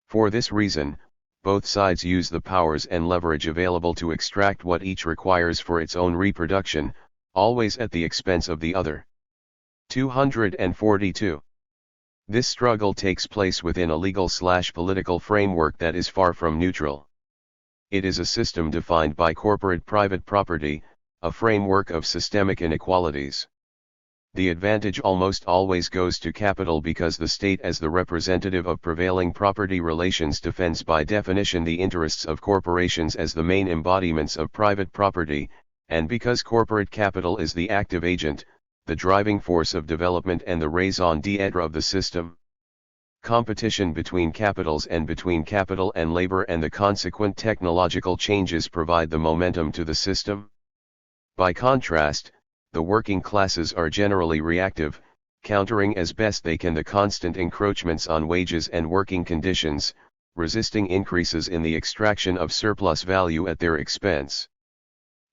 For this reason, both sides use the powers and leverage available to extract what each requires for its own reproduction, always at the expense of the other. 242. This struggle takes place within a legal/political framework that is far from neutral. It is a system defined by corporate private property, a framework of systemic inequalities. The advantage almost always goes to capital because the state as the representative of prevailing property relations defends by definition the interests of corporations as the main embodiments of private property, and because corporate capital is the active agent, the driving force of development and the raison d'être of the system. Competition between capitals and between capital and labor and the consequent technological changes provide the momentum to the system. By contrast, the working classes are generally reactive, countering as best they can the constant encroachments on wages and working conditions, resisting increases in the extraction of surplus value at their expense.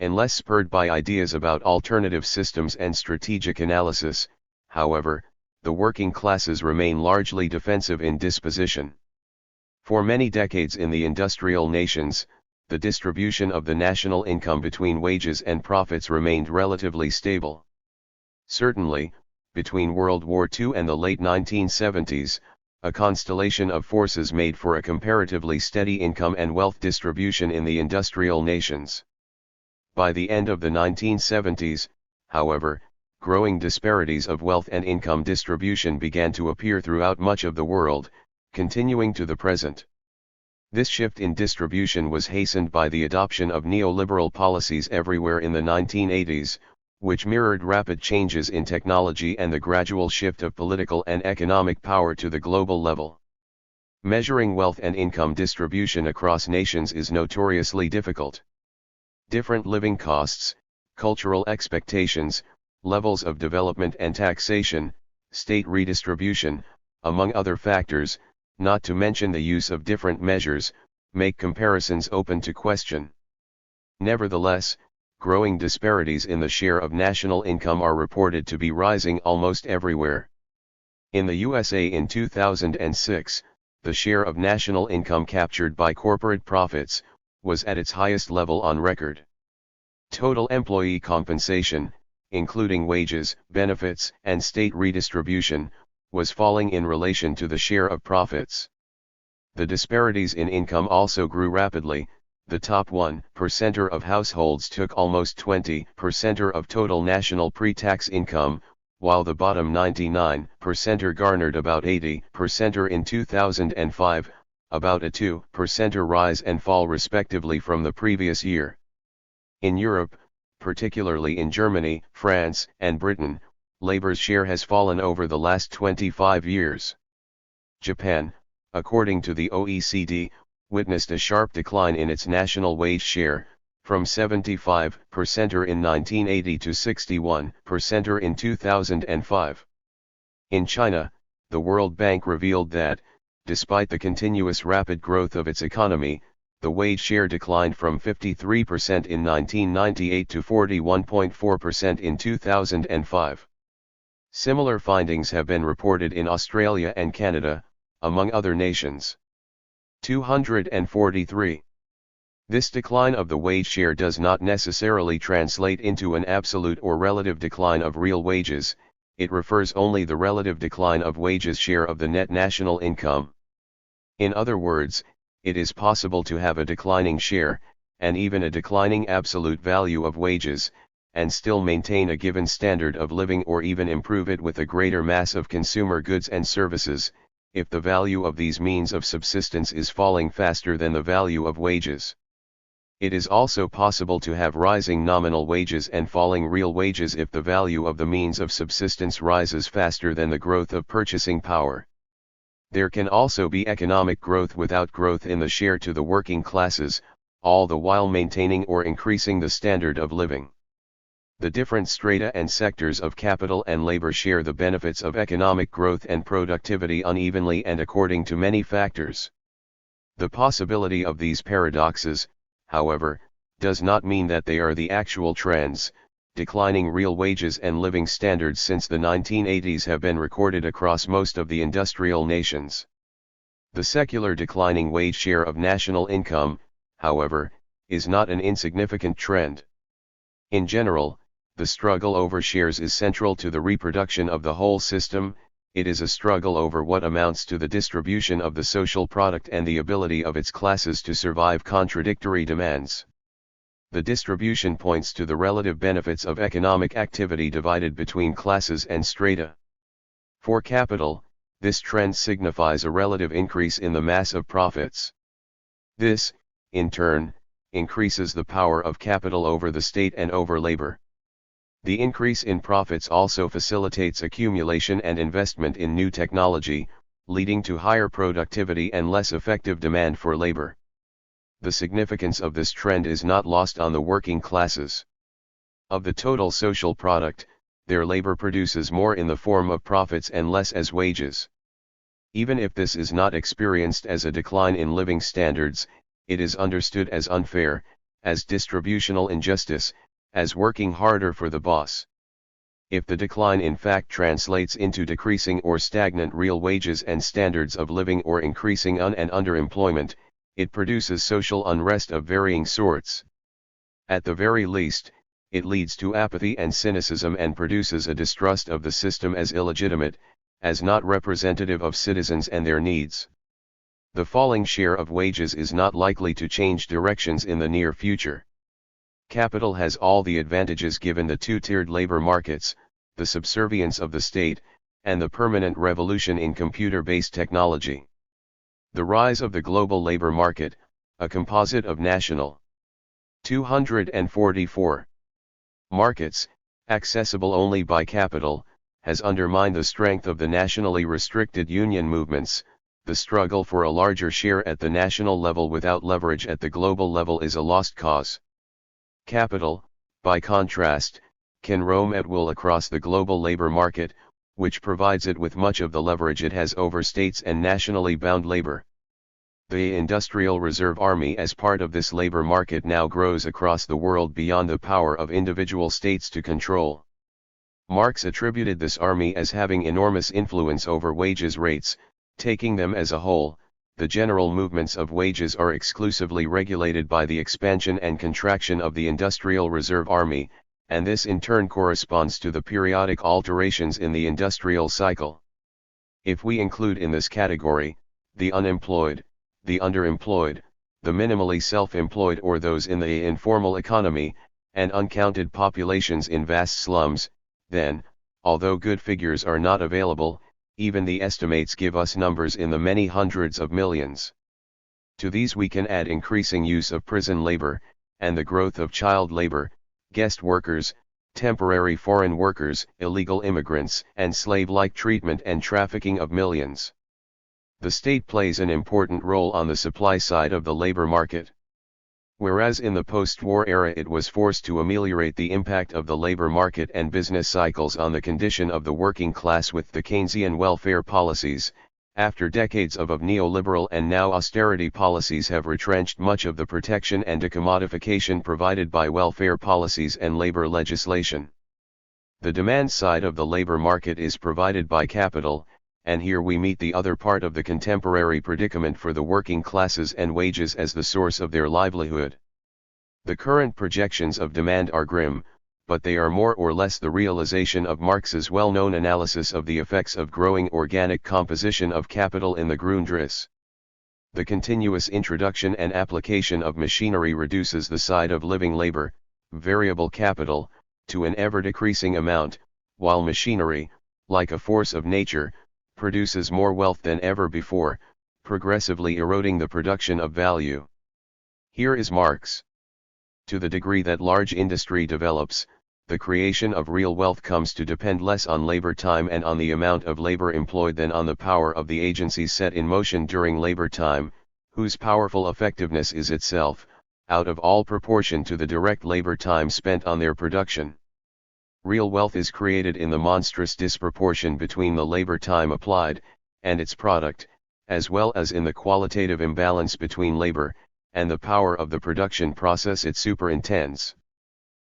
Unless spurred by ideas about alternative systems and strategic analysis, however, the working classes remain largely defensive in disposition. For many decades in the industrial nations, the distribution of the national income between wages and profits remained relatively stable. Certainly, between World War II and the late 1970s, a constellation of forces made for a comparatively steady income and wealth distribution in the industrial nations. By the end of the 1970s, however, growing disparities of wealth and income distribution began to appear throughout much of the world, continuing to the present. This shift in distribution was hastened by the adoption of neoliberal policies everywhere in the 1980s, which mirrored rapid changes in technology and the gradual shift of political and economic power to the global level. Measuring wealth and income distribution across nations is notoriously difficult. Different living costs, cultural expectations, levels of development and taxation, state redistribution, among other factors, not to mention the use of different measures, make comparisons open to question. Nevertheless, growing disparities in the share of national income are reported to be rising almost everywhere. In the USA in 2006, the share of national income captured by corporate profits was at its highest level on record. Total employee compensation, including wages, benefits, and state redistribution, was falling in relation to the share of profits. The disparities in income also grew rapidly. The top 1% of households took almost 20% of total national pre-tax income, while the bottom 99% garnered about 80% in 2005, about a 2% rise and fall respectively from the previous year. In Europe, particularly in Germany, France, and Britain, labor's share has fallen over the last 25 years. Japan, according to the OECD, witnessed a sharp decline in its national wage share, from 75% in 1980 to 61% in 2005. In China, the World Bank revealed that, despite the continuous rapid growth of its economy, the wage share declined from 53% in 1998 to 41.4% in 2005. Similar findings have been reported in Australia and Canada, among other nations. 243. This decline of the wage share does not necessarily translate into an absolute or relative decline of real wages, it refers only the relative decline of wages share of the net national income. In other words, it is possible to have a declining share, and even a declining absolute value of wages, and still maintain a given standard of living or even improve it with a greater mass of consumer goods and services, if the value of these means of subsistence is falling faster than the value of wages. It is also possible to have rising nominal wages and falling real wages if the value of the means of subsistence rises faster than the growth of purchasing power. There can also be economic growth without growth in the share to the working classes, all the while maintaining or increasing the standard of living. The different strata and sectors of capital and labor share the benefits of economic growth and productivity unevenly and according to many factors. The possibility of these paradoxes, however, does not mean that they are the actual trends. Declining real wages and living standards since the 1980s have been recorded across most of the industrial nations. The secular declining wage share of national income, however, is not an insignificant trend. In general, the struggle over shares is central to the reproduction of the whole system. It is a struggle over what amounts to the distribution of the social product and the ability of its classes to survive contradictory demands. The distribution points to the relative benefits of economic activity divided between classes and strata. For capital, this trend signifies a relative increase in the mass of profits. This, in turn, increases the power of capital over the state and over labor. The increase in profits also facilitates accumulation and investment in new technology, leading to higher productivity and less effective demand for labor. The significance of this trend is not lost on the working classes. Of the total social product, their labor produces more in the form of profits and less as wages. Even if this is not experienced as a decline in living standards, it is understood as unfair, as distributional injustice, as working harder for the boss. If the decline in fact translates into decreasing or stagnant real wages and standards of living or increasing and underemployment, it produces social unrest of varying sorts. At the very least, it leads to apathy and cynicism and produces a distrust of the system as illegitimate, as not representative of citizens and their needs. The falling share of wages is not likely to change directions in the near future. Capital has all the advantages given the two-tiered labor markets, the subservience of the state, and the permanent revolution in computer-based technology. The rise of the global labor market, a composite of national 244 markets, accessible only by capital, has undermined the strength of the nationally restricted union movements. The struggle for a larger share at the national level without leverage at the global level is a lost cause. Capital, by contrast, can roam at will across the global labor market, which provides it with much of the leverage it has over states and nationally bound labor. The Industrial Reserve Army as part of this labor market now grows across the world beyond the power of individual states to control. Marx attributed this army as having enormous influence over wages rates. Taking them as a whole, the general movements of wages are exclusively regulated by the expansion and contraction of the Industrial Reserve Army, and this in turn corresponds to the periodic alterations in the industrial cycle. If we include in this category, the unemployed, the underemployed, the minimally self-employed or those in the informal economy, and uncounted populations in vast slums, then, although good figures are not available, even the estimates give us numbers in the many hundreds of millions. To these we can add increasing use of prison labor, and the growth of child labor, guest workers, temporary foreign workers, illegal immigrants, and slave-like treatment and trafficking of millions. The state plays an important role on the supply side of the labor market. Whereas in the post-war era it was forced to ameliorate the impact of the labor market and business cycles on the condition of the working class with the Keynesian welfare policies, after decades of neoliberal and now austerity policies have retrenched much of the protection and decommodification provided by welfare policies and labor legislation. The demand side of the labor market is provided by capital, and here we meet the other part of the contemporary predicament for the working classes and wages as the source of their livelihood. The current projections of demand are grim, but they are more or less the realization of Marx's well-known analysis of the effects of growing organic composition of capital in the Grundriss. The continuous introduction and application of machinery reduces the side of living labor, variable capital, to an ever-decreasing amount, while machinery, like a force of nature, produces more wealth than ever before, progressively eroding the production of value. Here is Marx. To the degree that large industry develops, the creation of real wealth comes to depend less on labor time and on the amount of labor employed than on the power of the agencies set in motion during labor time, whose powerful effectiveness is itself, out of all proportion to the direct labor time spent on their production. Real wealth is created in the monstrous disproportion between the labor time applied, and its product, as well as in the qualitative imbalance between labor, and the power of the production process it superintends.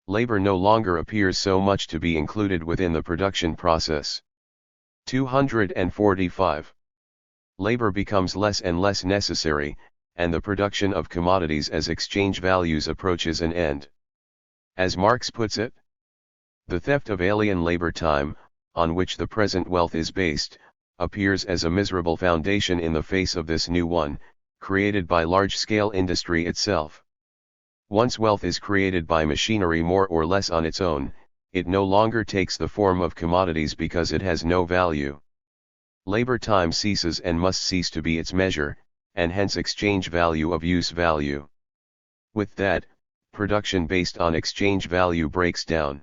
Labor no longer appears so much to be included within the production process. 245. Labor becomes less and less necessary, and the production of commodities as exchange values approaches an end. As Marx puts it, the theft of alien labor time, on which the present wealth is based, appears as a miserable foundation in the face of this new one, created by large-scale industry itself. Once wealth is created by machinery more or less on its own, it no longer takes the form of commodities because it has no value. Labor time ceases and must cease to be its measure, and hence exchange value of use value. With that, production based on exchange value breaks down.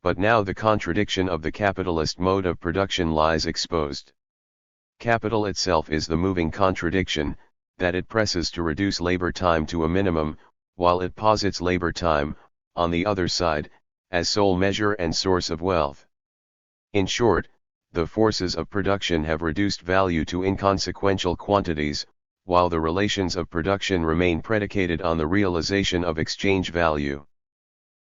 But now the contradiction of the capitalist mode of production lies exposed. Capital itself is the moving contradiction, that it presses to reduce labor time to a minimum, while it posits labor time, on the other side, as sole measure and source of wealth. In short, the forces of production have reduced value to inconsequential quantities, while the relations of production remain predicated on the realization of exchange value.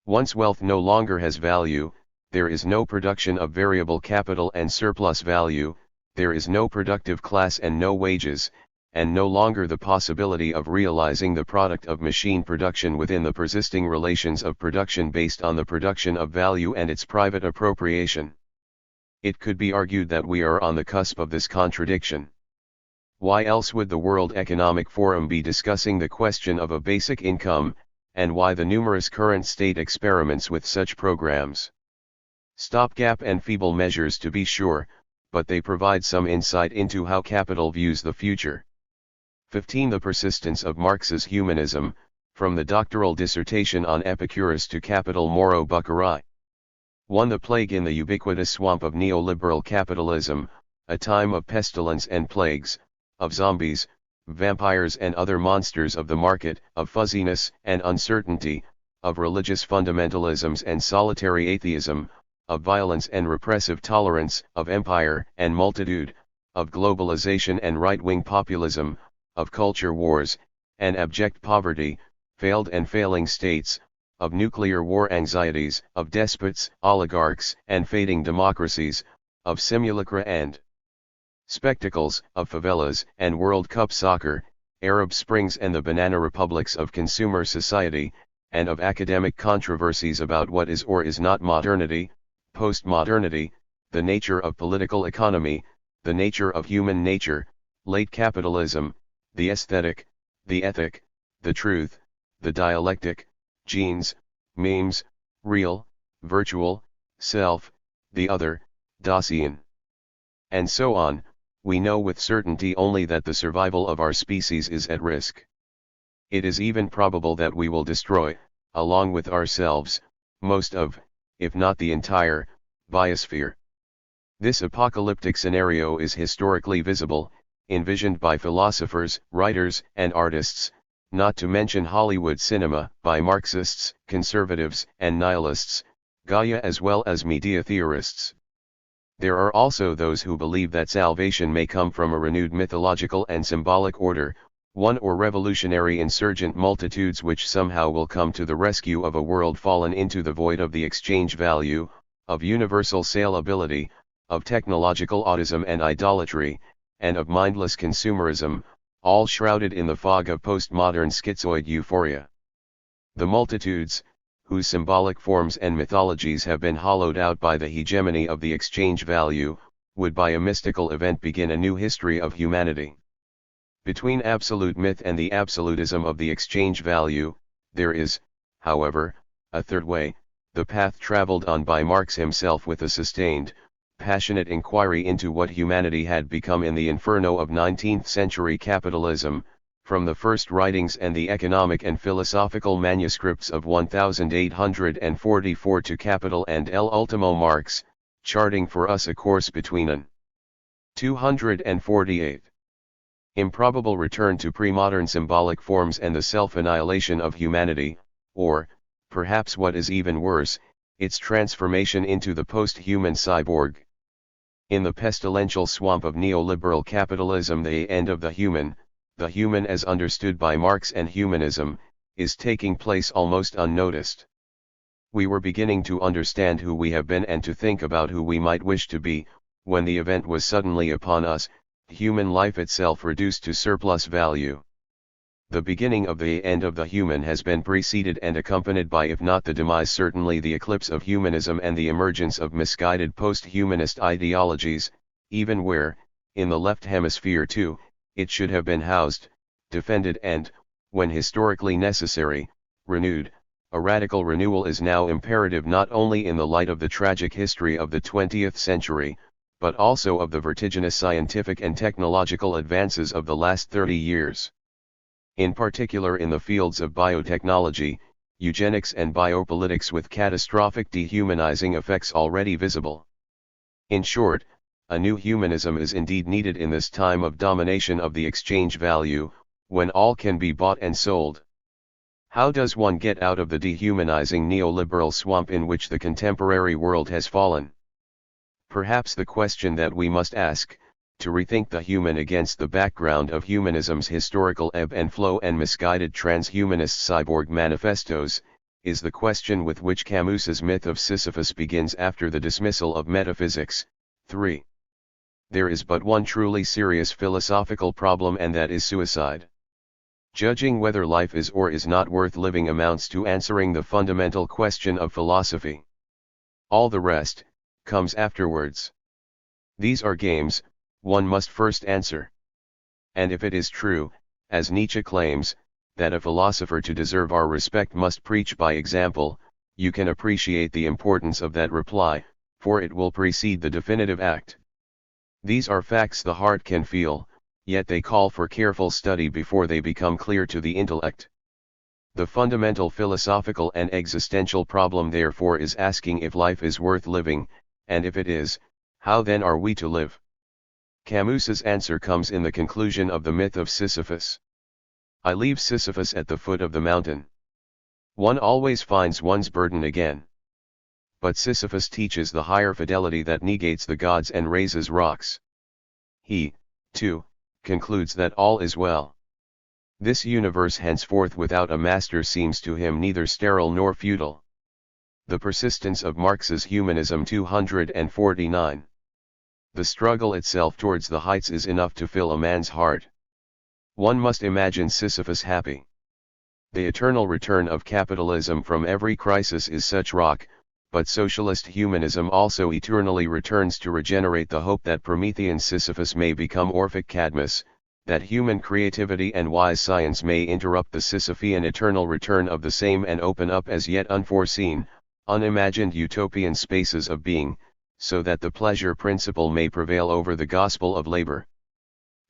Once wealth no longer has value, there is no production of variable capital and surplus value, there is no productive class and no wages, and no longer the possibility of realizing the product of machine production within the persisting relations of production based on the production of value and its private appropriation. It could be argued that we are on the cusp of this contradiction. Why else would the World Economic Forum be discussing the question of a basic income, and why the numerous current state experiments with such programs? Stopgap and feeble measures to be sure, but they provide some insight into how capital views the future. 15. The persistence of Marx's humanism, from the doctoral dissertation on Epicurus to Capital Moro Bucari. 1. The plague in the ubiquitous swamp of neoliberal capitalism, a time of pestilence and plagues, of zombies, vampires and other monsters of the market, of fuzziness and uncertainty, of religious fundamentalisms and solitary atheism, of violence and repressive tolerance, of empire and multitude, of globalization and right-wing populism, of culture wars, and abject poverty, failed and failing states, of nuclear war anxieties, of despots, oligarchs, and fading democracies, of simulacra and spectacles, of favelas and World Cup soccer, Arab Springs and the banana republics of consumer society, and of academic controversies about what is or is not modernity, postmodernity, the nature of political economy, the nature of human nature, late capitalism, the aesthetic, the ethic, the truth, the dialectic, genes, memes, real, virtual, self, the other, Dasein. And so on. We know with certainty only that the survival of our species is at risk. It is even probable that we will destroy, along with ourselves, most of, if not the entire, biosphere. This apocalyptic scenario is historically visible, envisioned by philosophers, writers, and artists, not to mention Hollywood cinema, by Marxists, conservatives, and nihilists, Gaia as well as media theorists. There are also those who believe that salvation may come from a renewed mythological and symbolic order, one or revolutionary insurgent multitudes which somehow will come to the rescue of a world fallen into the void of the exchange value, of universal saleability, of technological autism and idolatry, and of mindless consumerism, all shrouded in the fog of postmodern schizoid euphoria. The multitudes, whose symbolic forms and mythologies have been hollowed out by the hegemony of the exchange value, would by a mystical event begin a new history of humanity. Between absolute myth and the absolutism of the exchange value, there is, however, a third way, the path traveled on by Marx himself with a sustained, passionate inquiry into what humanity had become in the inferno of 19th-century capitalism, from the first writings and the economic and philosophical manuscripts of 1844 to Capital and El Ultimo Marx, charting for us a course between an 248 improbable return to pre-modern symbolic forms and the self-annihilation of humanity, or, perhaps what is even worse, its transformation into the post-human cyborg. In the pestilential swamp of neoliberal capitalism, the end of the human as understood by Marx and humanism, is taking place almost unnoticed. We were beginning to understand who we have been and to think about who we might wish to be, when the event was suddenly upon us, human life itself reduced to surplus value. The beginning of the end of the human has been preceded and accompanied by, if not the demise, certainly the eclipse of humanism and the emergence of misguided post-humanist ideologies, even where, in the left hemisphere too, it should have been housed, defended and, when historically necessary, renewed. A radical renewal is now imperative not only in the light of the tragic history of the 20th century, but also of the vertiginous scientific and technological advances of the last 30 years. In particular in the fields of biotechnology, eugenics and biopolitics, with catastrophic dehumanizing effects already visible. In short, a new humanism is indeed needed in this time of domination of the exchange value, when all can be bought and sold. How does one get out of the dehumanizing neoliberal swamp in which the contemporary world has fallen? Perhaps the question that we must ask, to rethink the human against the background of humanism's historical ebb and flow and misguided transhumanist cyborg manifestos, is the question with which Camus's myth of Sisyphus begins after the dismissal of metaphysics. 3. There is but one truly serious philosophical problem, and that is suicide. Judging whether life is or is not worth living amounts to answering the fundamental question of philosophy. All the rest comes afterwards. These are games, one must first answer. And if it is true, as Nietzsche claims, that a philosopher to deserve our respect must preach by example, you can appreciate the importance of that reply, for it will precede the definitive act. These are facts the heart can feel, yet they call for careful study before they become clear to the intellect. The fundamental philosophical and existential problem therefore is asking if life is worth living, and if it is, how then are we to live? Camus's answer comes in the conclusion of the myth of Sisyphus. I leave Sisyphus at the foot of the mountain. One always finds one's burden again. But Sisyphus teaches the higher fidelity that negates the gods and raises rocks. He, too, concludes that all is well. This universe henceforth without a master seems to him neither sterile nor futile. The persistence of Marx's Humanism 249. The struggle itself towards the heights is enough to fill a man's heart. One must imagine Sisyphus happy. The eternal return of capitalism from every crisis is such rock, but socialist humanism also eternally returns to regenerate the hope that Promethean Sisyphus may become Orphic Cadmus, that human creativity and wise science may interrupt the Sisyphean eternal return of the same and open up as yet unforeseen, unimagined utopian spaces of being, so that the pleasure principle may prevail over the gospel of labor.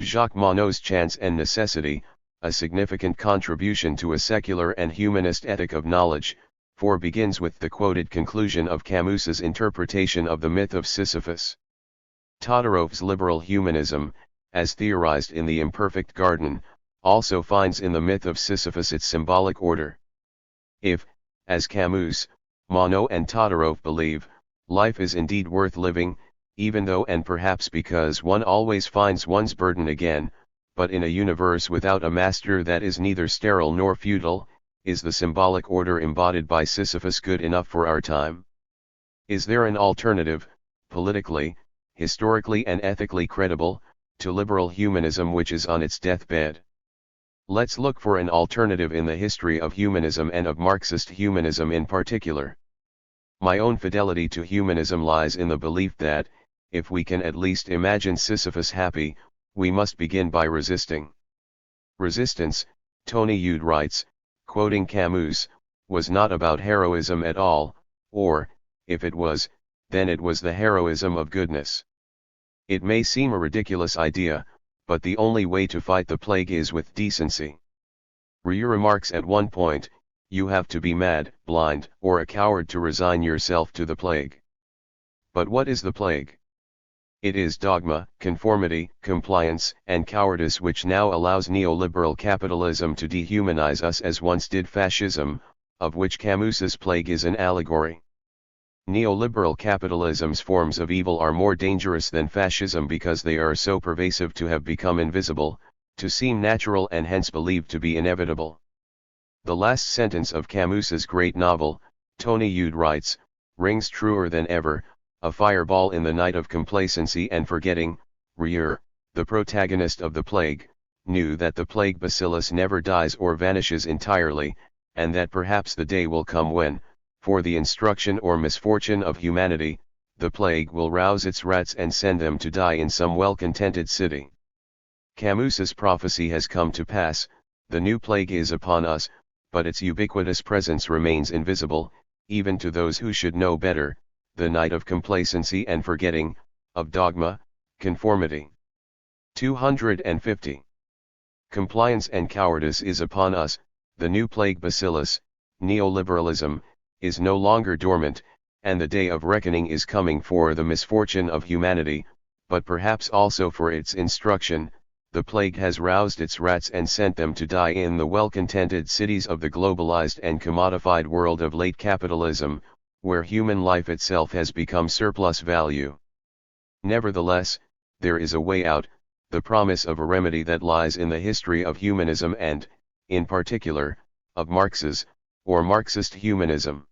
Jacques Monod's Chance and Necessity, a significant contribution to a secular and humanist ethic of knowledge, for begins with the quoted conclusion of Camus's interpretation of the myth of Sisyphus. Todorow's liberal humanism, as theorized in The Imperfect Garden, also finds in the myth of Sisyphus its symbolic order. If, as Camus, Monod and Todorov believe, life is indeed worth living, even though and perhaps because one always finds one's burden again, but in a universe without a master that is neither sterile nor futile, is the symbolic order embodied by Sisyphus good enough for our time? Is there an alternative, politically, historically and ethically credible, to liberal humanism which is on its deathbed? Let's look for an alternative in the history of humanism and of Marxist humanism in particular. My own fidelity to humanism lies in the belief that, if we can at least imagine Sisyphus happy, we must begin by resisting. Resistance, Tony Jude writes, quoting Camus, was not about heroism at all, or, if it was, then it was the heroism of goodness. It may seem a ridiculous idea, but the only way to fight the plague is with decency. Rieu remarks at one point, you have to be mad, blind, or a coward to resign yourself to the plague. But what is the plague? It is dogma, conformity, compliance, and cowardice which now allows neoliberal capitalism to dehumanize us as once did fascism, of which Camus's plague is an allegory. Neoliberal capitalism's forms of evil are more dangerous than fascism because they are so pervasive to have become invisible, to seem natural and hence believed to be inevitable. The last sentence of Camus's great novel, Tony Jude writes, rings truer than ever, a fireball in the night of complacency and forgetting. Rieu, the protagonist of the plague, knew that the plague bacillus never dies or vanishes entirely, and that perhaps the day will come when, for the instruction or misfortune of humanity, the plague will rouse its rats and send them to die in some well-contented city. Camus's prophecy has come to pass, the new plague is upon us, but its ubiquitous presence remains invisible, even to those who should know better, the night of complacency and forgetting, of dogma, conformity. 250. Compliance and cowardice is upon us, the new plague bacillus, neoliberalism, is no longer dormant, and the day of reckoning is coming for the misfortune of humanity, but perhaps also for its instruction. The plague has roused its rats and sent them to die in the well-contented cities of the globalized and commodified world of late capitalism, where human life itself has become surplus value. Nevertheless, there is a way out, the promise of a remedy that lies in the history of humanism and, in particular, of Marx's, or Marxist humanism.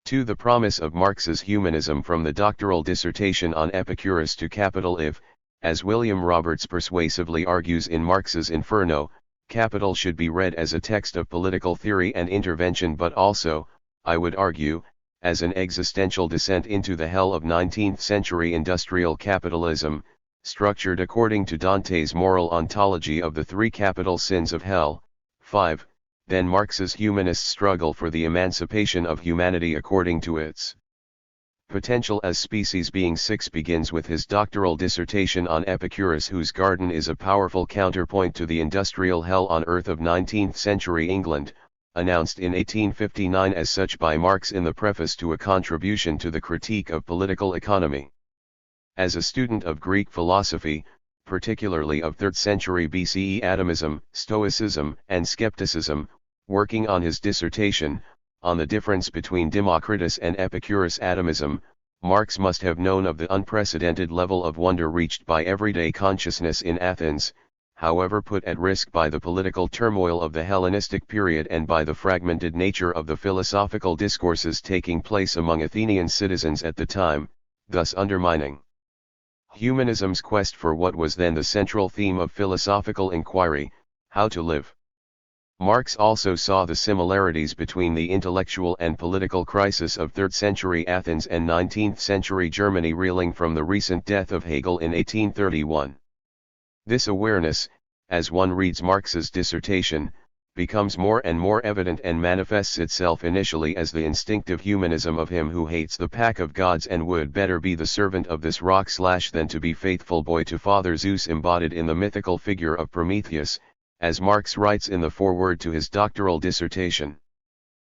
To the promise of Marx's humanism from the doctoral dissertation on Epicurus to Capital if, as William Roberts persuasively argues in Marx's Inferno, Capital should be read as a text of political theory and intervention but also, I would argue, as an existential descent into the hell of 19th-century industrial capitalism, structured according to Dante's moral ontology of the three capital sins of hell. 5. Then Marx's humanist struggle for the emancipation of humanity according to its Potential as Species Being 6 begins with his doctoral dissertation on Epicurus, whose garden is a powerful counterpoint to the industrial hell on earth of 19th century England, announced in 1859 as such by Marx in the preface to a contribution to the Critique of Political Economy. As a student of Greek philosophy, particularly of 3rd century BCE atomism, Stoicism, and skepticism, working on his dissertation, on the difference between Democritus and Epicurus atomism, Marx must have known of the unprecedented level of wonder reached by everyday consciousness in Athens, however put at risk by the political turmoil of the Hellenistic period and by the fragmented nature of the philosophical discourses taking place among Athenian citizens at the time, thus undermining humanism's quest for what was then the central theme of philosophical inquiry, how to live. Marx also saw the similarities between the intellectual and political crisis of 3rd century Athens and 19th century Germany reeling from the recent death of Hegel in 1831. This awareness, as one reads Marx's dissertation, becomes more and more evident and manifests itself initially as the instinctive humanism of him who hates the pack of gods and would better be the servant of this rock than to be faithful boy to Father Zeus, embodied in the mythical figure of Prometheus, as Marx writes in the foreword to his doctoral dissertation.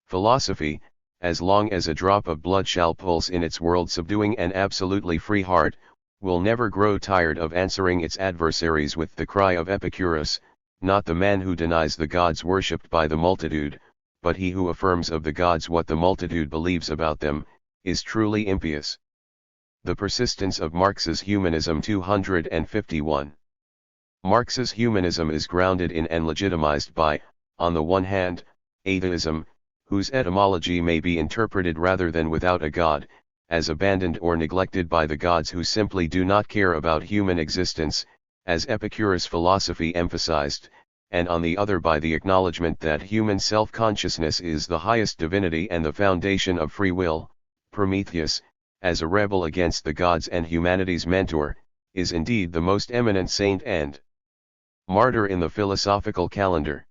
Philosophy, as long as a drop of blood shall pulse in its world-subduing and absolutely free heart, will never grow tired of answering its adversaries with the cry of Epicurus, not the man who denies the gods worshipped by the multitude, but he who affirms of the gods what the multitude believes about them, is truly impious. The persistence of Marx's humanism. 251. Marx's humanism is grounded in and legitimized by, on the one hand, atheism, whose etymology may be interpreted rather than without a god, as abandoned or neglected by the gods who simply do not care about human existence, as Epicurus' philosophy emphasized, and on the other by the acknowledgement that human self-consciousness is the highest divinity and the foundation of free will. Prometheus, as a rebel against the gods and humanity's mentor, is indeed the most eminent saint and martyr in the philosophical calendar.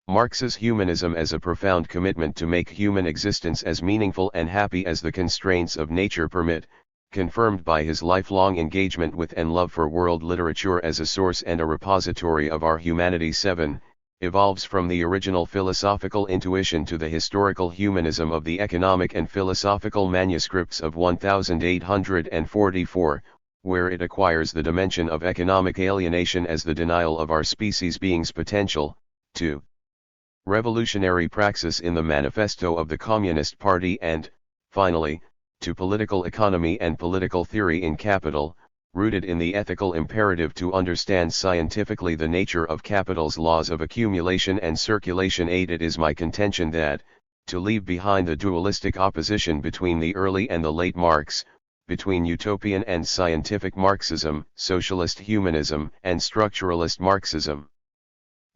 Marx's humanism as a profound commitment to make human existence as meaningful and happy as the constraints of nature permit, confirmed by his lifelong engagement with and love for world literature as a source and a repository of our humanity. 7, evolves from the original philosophical intuition to the historical humanism of the economic and philosophical manuscripts of 1844, where it acquires the dimension of economic alienation as the denial of our species being's potential, to revolutionary praxis in the manifesto of the Communist Party and, finally, to political economy and political theory in Capital, rooted in the ethical imperative to understand scientifically the nature of capital's laws of accumulation and circulation. 8. It is my contention that, to leave behind the dualistic opposition between the early and the late Marx, between utopian and scientific Marxism, socialist humanism, and structuralist Marxism.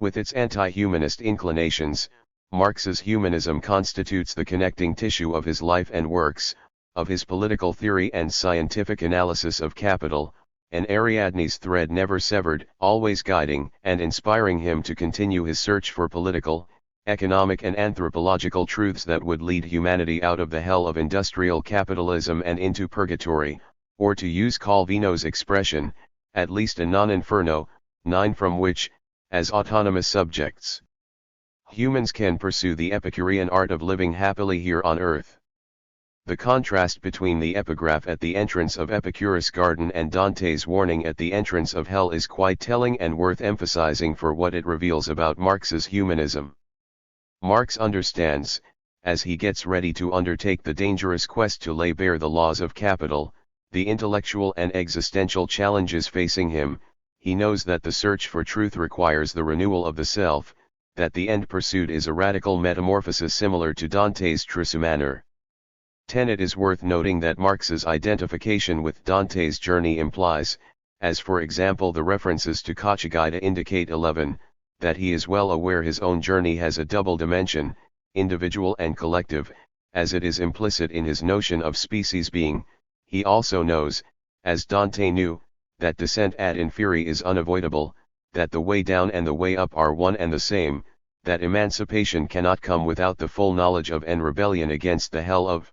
With its anti-humanist inclinations, Marx's humanism constitutes the connecting tissue of his life and works, of his political theory and scientific analysis of capital, an Ariadne's thread never severed, always guiding and inspiring him to continue his search for political, economic and anthropological truths that would lead humanity out of the hell of industrial capitalism and into purgatory, or to use Calvino's expression, at least a non-inferno, 9, from which, as autonomous subjects, humans can pursue the Epicurean art of living happily here on earth. The contrast between the epigraph at the entrance of Epicurus' garden and Dante's warning at the entrance of hell is quite telling and worth emphasizing for what it reveals about Marx's humanism. Marx understands, as he gets ready to undertake the dangerous quest to lay bare the laws of capital, the intellectual and existential challenges facing him, he knows that the search for truth requires the renewal of the self, that the end pursued is a radical metamorphosis similar to Dante's Trisumanor. 10. It is worth noting that Marx's identification with Dante's journey implies, as for example the references to Cacciagida indicate 11, that he is well aware his own journey has a double dimension, individual and collective, as it is implicit in his notion of species being. He also knows, as Dante knew, that descent ad inferi is unavoidable, that the way down and the way up are one and the same, that emancipation cannot come without the full knowledge of and rebellion against the hell of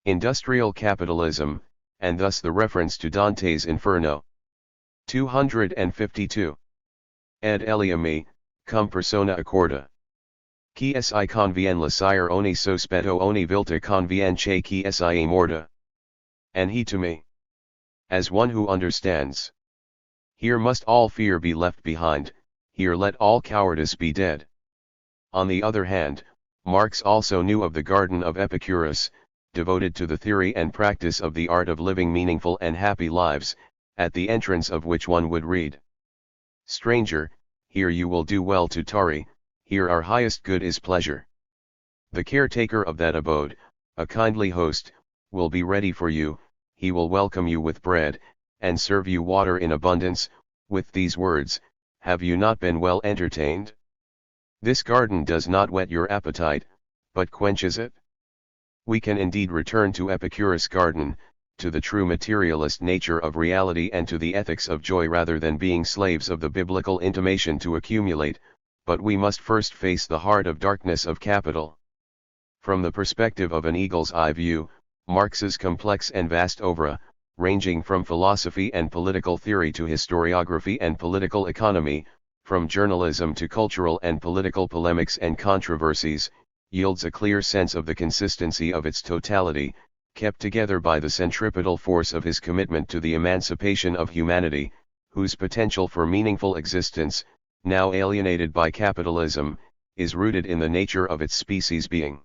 Industrial capitalism, and thus the reference to Dante's Inferno. 252. Ed elia me, cum persona accorda. Chi si convien lasciare ogni sospetto ogni volta convien che chi si morta. And he to me. As one who understands. Here must all fear be left behind, here let all cowardice be dead. On the other hand, Marx also knew of the garden of Epicurus, devoted to the theory and practice of the art of living meaningful and happy lives, at the entrance of which one would read, "Stranger, here you will do well to tarry, here our highest good is pleasure. The caretaker of that abode, a kindly host, will be ready for you, he will welcome you with bread, and serve you water in abundance, with these words, have you not been well entertained? This garden does not whet your appetite, but quenches it." We can indeed return to Epicurus' garden, to the true materialist nature of reality and to the ethics of joy rather than being slaves of the biblical intimation to accumulate, but we must first face the heart of darkness of capital. From the perspective of an eagle's eye view, Marx's complex and vast oeuvre, ranging from philosophy and political theory to historiography and political economy, from journalism to cultural and political polemics and controversies, yields a clear sense of the consistency of its totality, kept together by the centripetal force of his commitment to the emancipation of humanity, whose potential for meaningful existence, now alienated by capitalism, is rooted in the nature of its species being.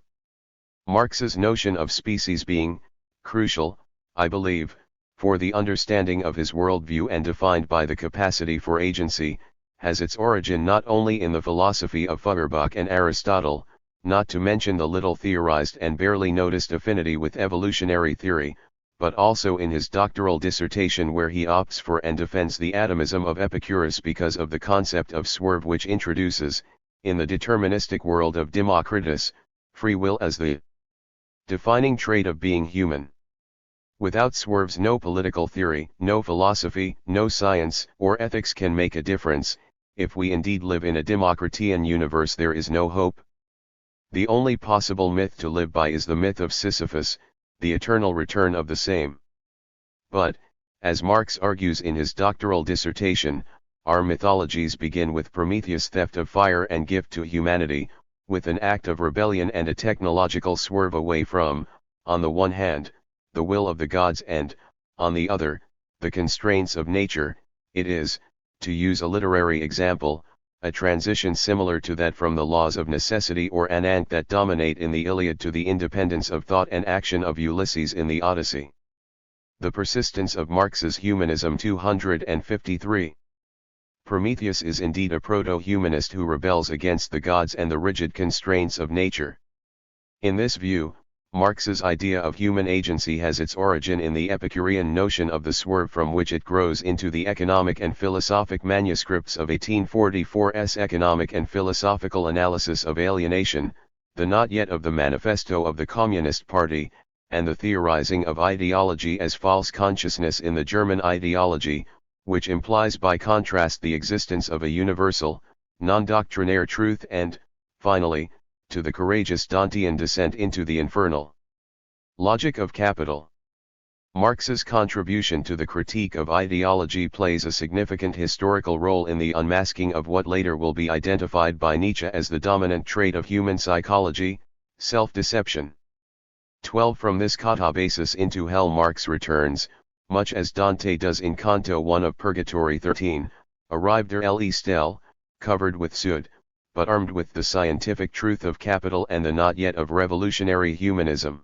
Marx's notion of species being, crucial, I believe, for the understanding of his worldview and defined by the capacity for agency, has its origin not only in the philosophy of Feuerbach and Aristotle, not to mention the little theorized and barely noticed affinity with evolutionary theory, but also in his doctoral dissertation where he opts for and defends the atomism of Epicurus because of the concept of swerve which introduces, in the deterministic world of Democritus, free will as the defining trait of being human. Without swerves no political theory, no philosophy, no science or ethics can make a difference. If we indeed live in a Democritean universe there is no hope. The only possible myth to live by is the myth of Sisyphus, the eternal return of the same. But, as Marx argues in his doctoral dissertation, our mythologies begin with Prometheus' theft of fire and gift to humanity, with an act of rebellion and a technological swerve away from, on the one hand, the will of the gods and, on the other, the constraints of nature. It is, to use a literary example, a transition similar to that from the laws of necessity or Anant that dominate in the Iliad to the independence of thought and action of Ulysses in the Odyssey. The persistence of Marx's humanism. 253. Prometheus is indeed a proto-humanist who rebels against the gods and the rigid constraints of nature. In this view, Marx's idea of human agency has its origin in the Epicurean notion of the swerve from which it grows into the economic and philosophic manuscripts of 1844's Economic and Philosophical Analysis of Alienation, the not yet of the Manifesto of the Communist Party, and the theorizing of ideology as false consciousness in the German ideology, which implies by contrast the existence of a universal, non-doctrinaire truth and, finally, to the courageous Dantean descent into the infernal logic of capital. Marx's contribution to the critique of ideology plays a significant historical role in the unmasking of what later will be identified by Nietzsche as the dominant trait of human psychology, self-deception. 12. From this catabasis into hell Marx returns, much as Dante does in Canto 1 of Purgatory 13, arrived der Stelle, covered with soot, but armed with the scientific truth of capital and the not yet of revolutionary humanism.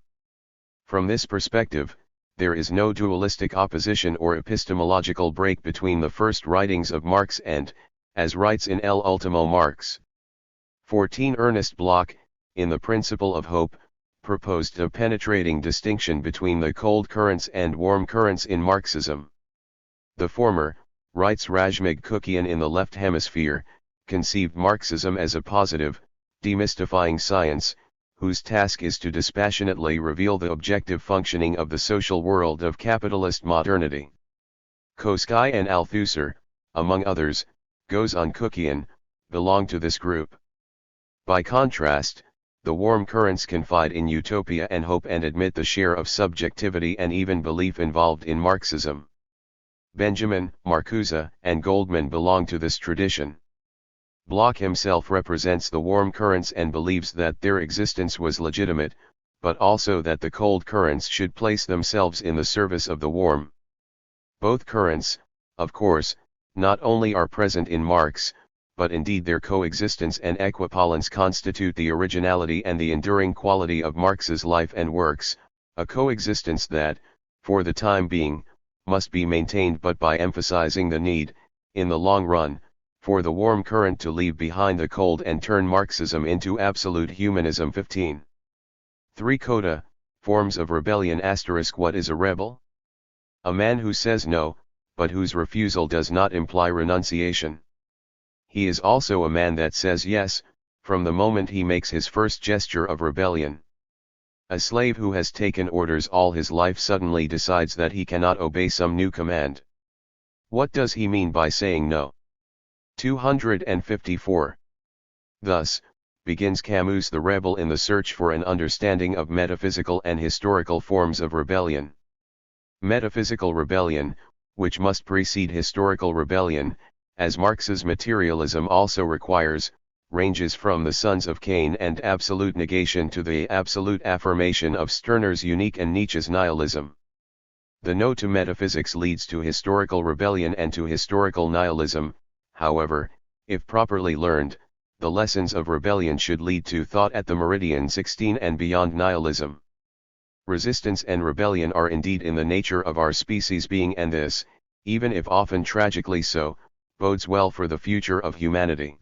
From this perspective, there is no dualistic opposition or epistemological break between the first writings of Marx and, as writes in El Ultimo Marx. 14. Ernest Bloch, in The Principle of Hope, proposed a penetrating distinction between the cold currents and warm currents in Marxism. The former, writes Razmig Kukian in The Left Hemisphere, conceived Marxism as a positive, demystifying science, whose task is to dispassionately reveal the objective functioning of the social world of capitalist modernity. Koski and Althusser, among others, goes on Kukian, belong to this group. By contrast, The warm currents confide in utopia and hope and admit the share of subjectivity and even belief involved in Marxism. Benjamin, Marcuse, and Goldman belong to this tradition. Bloch himself represents the warm currents and believes that their existence was legitimate, but also that the cold currents should place themselves in the service of the warm. Both currents, of course, not only are present in Marx, but indeed their coexistence and equivalence constitute the originality and the enduring quality of Marx's life and works, a coexistence that, for the time being, must be maintained but by emphasizing the need, in the long run, for the warm current to leave behind the cold and turn Marxism into absolute humanism. 15. 3 Coda, Forms of Rebellion. What is a rebel? A man who says no, but whose refusal does not imply renunciation. He is also a man that says yes, from the moment he makes his first gesture of rebellion. A slave who has taken orders all his life suddenly decides that he cannot obey some new command. What does he mean by saying no? 254. Thus, begins Camus the rebel in the search for an understanding of metaphysical and historical forms of rebellion. Metaphysical rebellion, which must precede historical rebellion, as Marx's materialism also requires, ranges from the sons of Cain and absolute negation to the absolute affirmation of Stirner's unique and Nietzsche's nihilism. The no to metaphysics leads to historical rebellion and to historical nihilism. However, if properly learned, the lessons of rebellion should lead to thought at the meridian 16 and beyond nihilism. Resistance and rebellion are indeed in the nature of our species being, and this, even if often tragically so, bodes well for the future of humanity.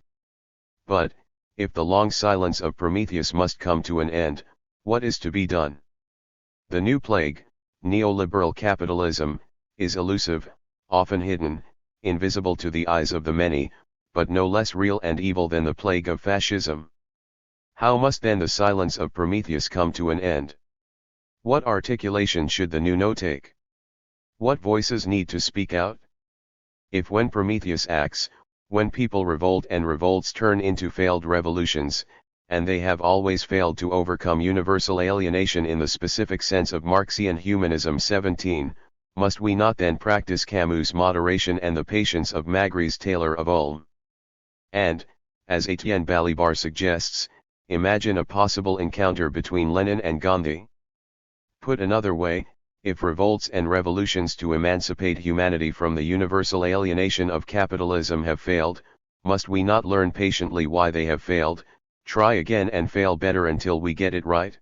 But, if the long silence of Prometheus must come to an end, what is to be done? The new plague, neoliberal capitalism, is elusive, often hidden, invisible to the eyes of the many, but no less real and evil than the plague of fascism. How must then the silence of Prometheus come to an end? What articulation should the new no take? What voices need to speak out? If when Prometheus acts, when people revolt and revolts turn into failed revolutions, and they have always failed to overcome universal alienation in the specific sense of Marxian humanism. 17, must we not then practice Camus' moderation and the patience of Magritte Taylor of Ulm? And, as Etienne Balibar suggests, imagine a possible encounter between Lenin and Gandhi? Put another way, if revolts and revolutions to emancipate humanity from the universal alienation of capitalism have failed, must we not learn patiently why they have failed, try again and fail better until we get it right?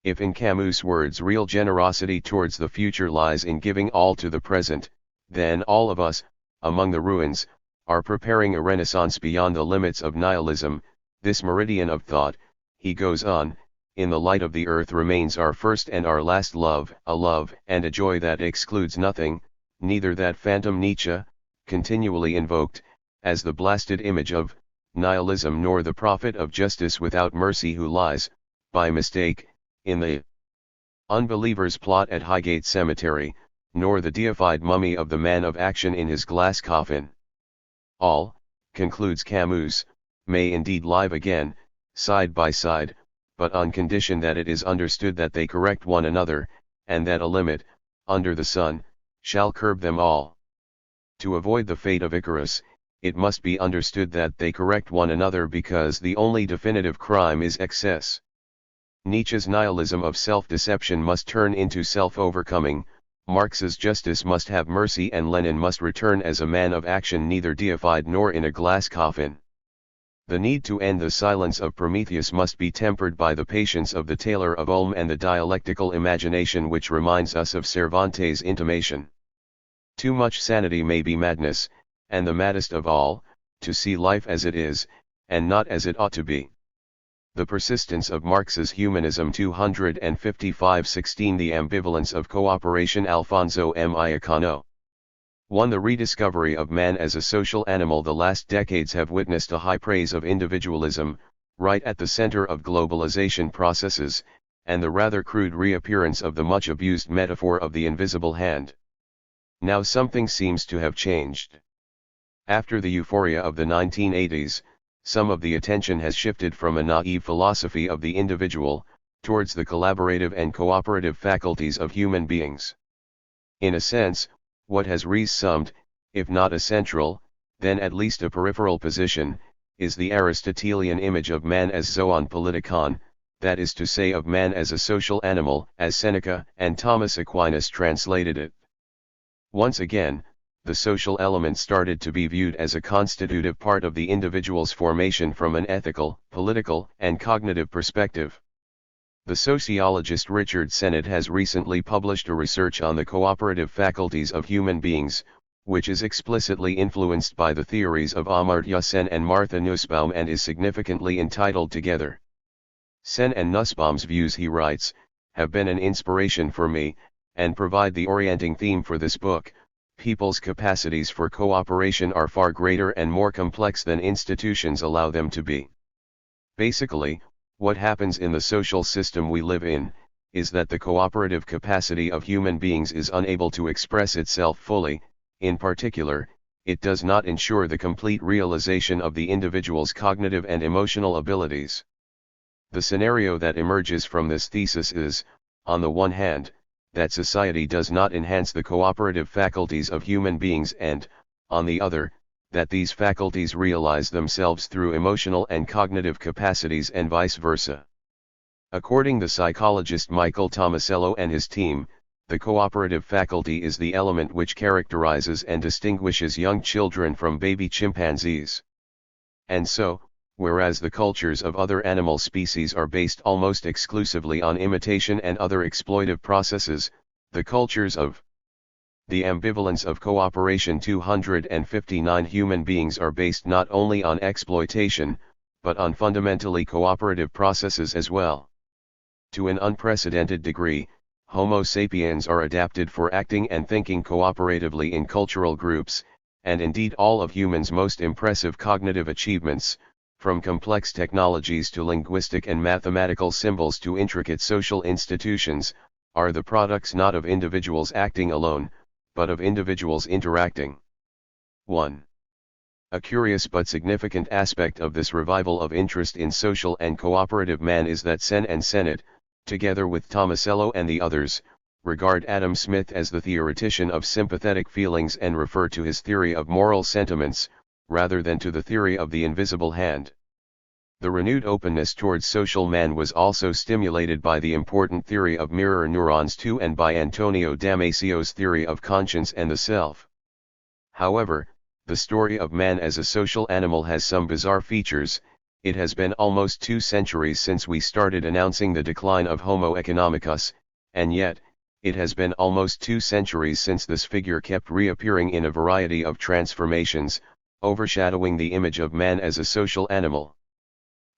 If in Camus' words real generosity towards the future lies in giving all to the present, then all of us, among the ruins, are preparing a renaissance beyond the limits of nihilism. This meridian of thought, he goes on, in the light of the earth remains our first and our last love, a love and a joy that excludes nothing, neither that phantom Nietzsche, continually invoked, as the blasted image of nihilism, nor the prophet of justice without mercy who lies, by mistake, in the unbeliever's plot at Highgate Cemetery, nor the deified mummy of the man of action in his glass coffin. All, concludes Camus, may indeed live again, side by side, but on condition that it is understood that they correct one another, and that a limit, under the sun, shall curb them all. To avoid the fate of Icarus, it must be understood that they correct one another because the only definitive crime is excess. Nietzsche's nihilism of self-deception must turn into self-overcoming, Marx's justice must have mercy, and Lenin must return as a man of action, neither deified nor in a glass coffin. The need to end the silence of Prometheus must be tempered by the patience of the Taylor of Ulm and the dialectical imagination which reminds us of Cervantes' intimation. Too much sanity may be madness, and the maddest of all, to see life as it is, and not as it ought to be. The persistence of Marx's humanism. 255-16 The ambivalence of cooperation. Alfonso M. Iacano. 1. The rediscovery of man as a social animal. The last decades have witnessed a high praise of individualism, right at the center of globalization processes, and the rather crude reappearance of the much abused metaphor of the invisible hand. Now something seems to have changed. After the euphoria of the 1980s, some of the attention has shifted from a naive philosophy of the individual, towards the collaborative and cooperative faculties of human beings. In a sense, what has reassumed, if not a central, then at least a peripheral position, is the Aristotelian image of man as zoon politikon, that is to say of man as a social animal, as Seneca and Thomas Aquinas translated it. Once again, the social element started to be viewed as a constitutive part of the individual's formation from an ethical, political, and cognitive perspective. The sociologist Richard Sennett has recently published a research on the cooperative faculties of human beings, which is explicitly influenced by the theories of Amartya Sen and Martha Nussbaum and is significantly entitled Together. Sen and Nussbaum's views, he writes, have been an inspiration for me, and provide the orienting theme for this book. People's capacities for cooperation are far greater and more complex than institutions allow them to be. Basically, what happens in the social system we live in, is that the cooperative capacity of human beings is unable to express itself fully. In particular, it does not ensure the complete realization of the individual's cognitive and emotional abilities. The scenario that emerges from this thesis is, on the one hand, that society does not enhance the cooperative faculties of human beings and, on the other, that these faculties realize themselves through emotional and cognitive capacities and vice versa. According to psychologist Michael Tomasello and his team, the cooperative faculty is the element which characterizes and distinguishes young children from baby chimpanzees. And so, whereas the cultures of other animal species are based almost exclusively on imitation and other exploitive processes, the cultures of the ambivalence of cooperation 259 human beings are based not only on exploitation, but on fundamentally cooperative processes as well. To an unprecedented degree, Homo sapiens are adapted for acting and thinking cooperatively in cultural groups, and indeed all of humans' most impressive cognitive achievements, from complex technologies to linguistic and mathematical symbols to intricate social institutions, are the products not of individuals acting alone, but of individuals interacting. 1. A curious but significant aspect of this revival of interest in social and cooperative man is that Sen and Sennett, together with Tomasello and the others, regard Adam Smith as the theoretician of sympathetic feelings and refer to his theory of moral sentiments, rather than to the theory of the invisible hand. The renewed openness towards social man was also stimulated by the important theory of mirror neurons too and by Antonio Damasio's theory of conscience and the self. However, the story of man as a social animal has some bizarre features. It has been almost 2 centuries since we started announcing the decline of Homo economicus, and yet, it has been almost 2 centuries since this figure kept reappearing in a variety of transformations, overshadowing the image of man as a social animal.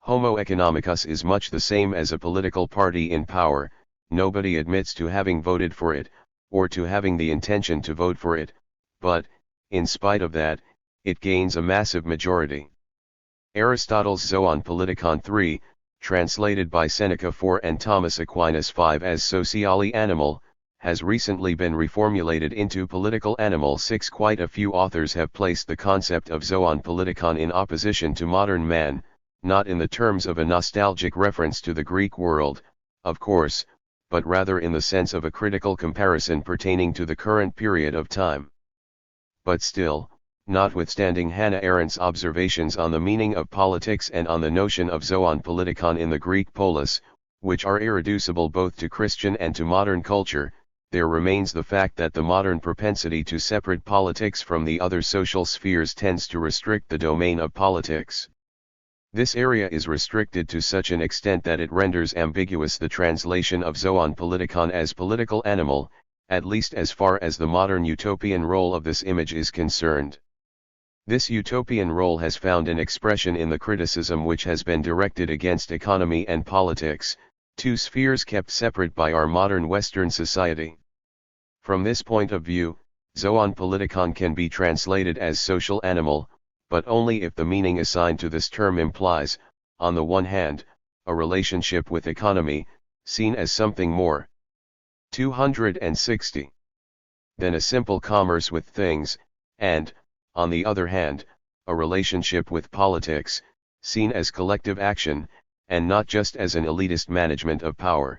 Homo economicus is much the same as a political party in power. Nobody admits to having voted for it, or to having the intention to vote for it, but, in spite of that, it gains a massive majority. Aristotle's Zoon Politikon 3, translated by Seneca 4 and Thomas Aquinas 5 as socially animal, has recently been reformulated into political animal 6. Quite a few authors have placed the concept of Zoon Politikon in opposition to modern man, not in the terms of a nostalgic reference to the Greek world, of course, but rather in the sense of a critical comparison pertaining to the current period of time. But still, notwithstanding Hannah Arendt's observations on the meaning of politics and on the notion of Zoon Politikon in the Greek polis, which are irreducible both to Christian and to modern culture, there remains the fact that the modern propensity to separate politics from the other social spheres tends to restrict the domain of politics. This area is restricted to such an extent that it renders ambiguous the translation of Zoon Politikon as political animal, at least as far as the modern utopian role of this image is concerned. This utopian role has found an expression in the criticism which has been directed against economy and politics, 2 spheres kept separate by our modern Western society. From this point of view, Zoon Politikon can be translated as social animal, but only if the meaning assigned to this term implies, on the one hand, a relationship with economy, seen as something more 260 than a simple commerce with things, and, on the other hand, a relationship with politics, seen as collective action, and not just as an elitist management of power.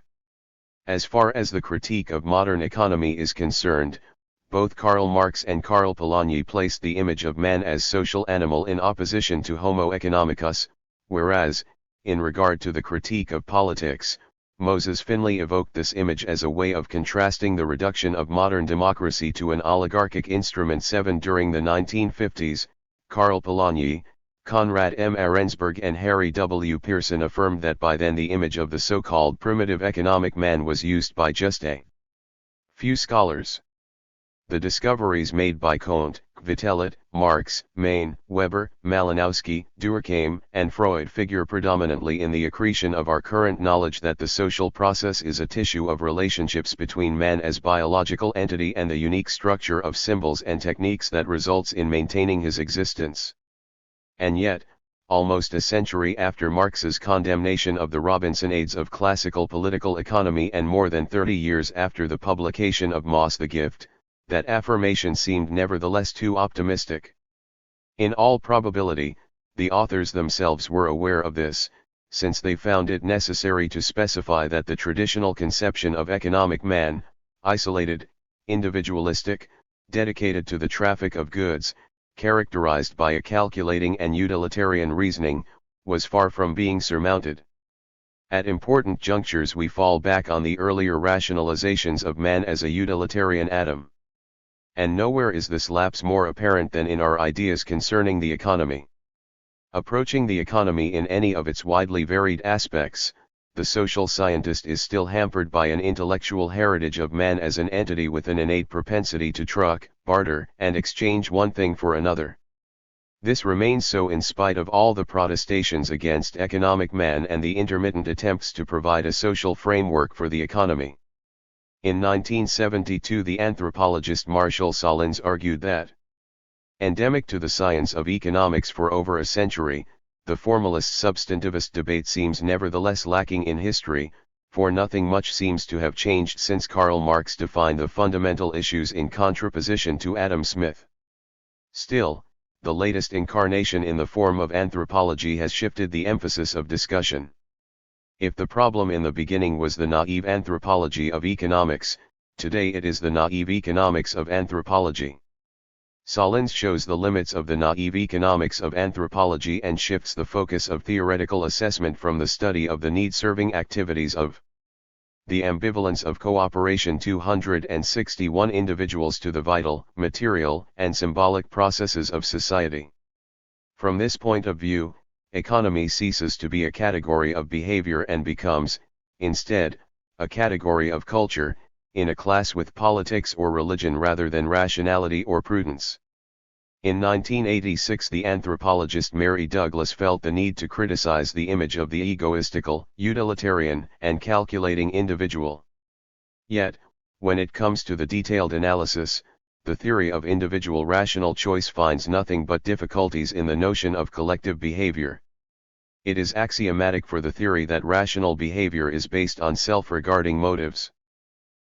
As far as the critique of modern economy is concerned, both Karl Marx and Karl Polanyi placed the image of man as social animal in opposition to Homo economicus, whereas, in regard to the critique of politics, Moses Finley evoked this image as a way of contrasting the reduction of modern democracy to an oligarchic instrument. 7 During the 1950s, Karl Polanyi, Konrad M. Arensberg and Harry W. Pearson affirmed that by then the image of the so-called primitive economic man was used by just a few scholars. The discoveries made by Comte, Vitellit, Marx, Maine, Weber, Malinowski, Durkheim, and Freud figure predominantly in the accretion of our current knowledge that the social process is a tissue of relationships between man as biological entity and the unique structure of symbols and techniques that results in maintaining his existence. And yet, almost a century after Marx's condemnation of the Robinsonades of classical political economy and more than 30 years after the publication of Moss the Gift, that affirmation seemed nevertheless too optimistic. In all probability, the authors themselves were aware of this, since they found it necessary to specify that the traditional conception of economic man, isolated, individualistic, dedicated to the traffic of goods, characterized by a calculating and utilitarian reasoning, was far from being surmounted. At important junctures we fall back on the earlier rationalizations of man as a utilitarian atom. And nowhere is this lapse more apparent than in our ideas concerning the economy. Approaching the economy in any of its widely varied aspects, the social scientist is still hampered by an intellectual heritage of man as an entity with an innate propensity to truck, barter, and exchange one thing for another. This remains so in spite of all the protestations against economic man and the intermittent attempts to provide a social framework for the economy. In 1972 the anthropologist Marshall Sahlins argued that, endemic to the science of economics for over a century, the formalist-substantivist debate seems nevertheless lacking in history, for nothing much seems to have changed since Karl Marx defined the fundamental issues in contraposition to Adam Smith. Still, the latest incarnation in the form of anthropology has shifted the emphasis of discussion. If the problem in the beginning was the naive anthropology of economics, today it is the naive economics of anthropology. Sahlins shows the limits of the naive economics of anthropology and shifts the focus of theoretical assessment from the study of the need-serving activities of the ambivalence of cooperation 261 individuals to the vital, material, and symbolic processes of society. From this point of view, economy ceases to be a category of behavior and becomes, instead, a category of culture, in a class with politics or religion rather than rationality or prudence. In 1986 the anthropologist Mary Douglas felt the need to criticize the image of the egoistical, utilitarian, and calculating individual. Yet, when it comes to the detailed analysis, the theory of individual rational choice finds nothing but difficulties in the notion of collective behavior. It is axiomatic for the theory that rational behavior is based on self-regarding motives.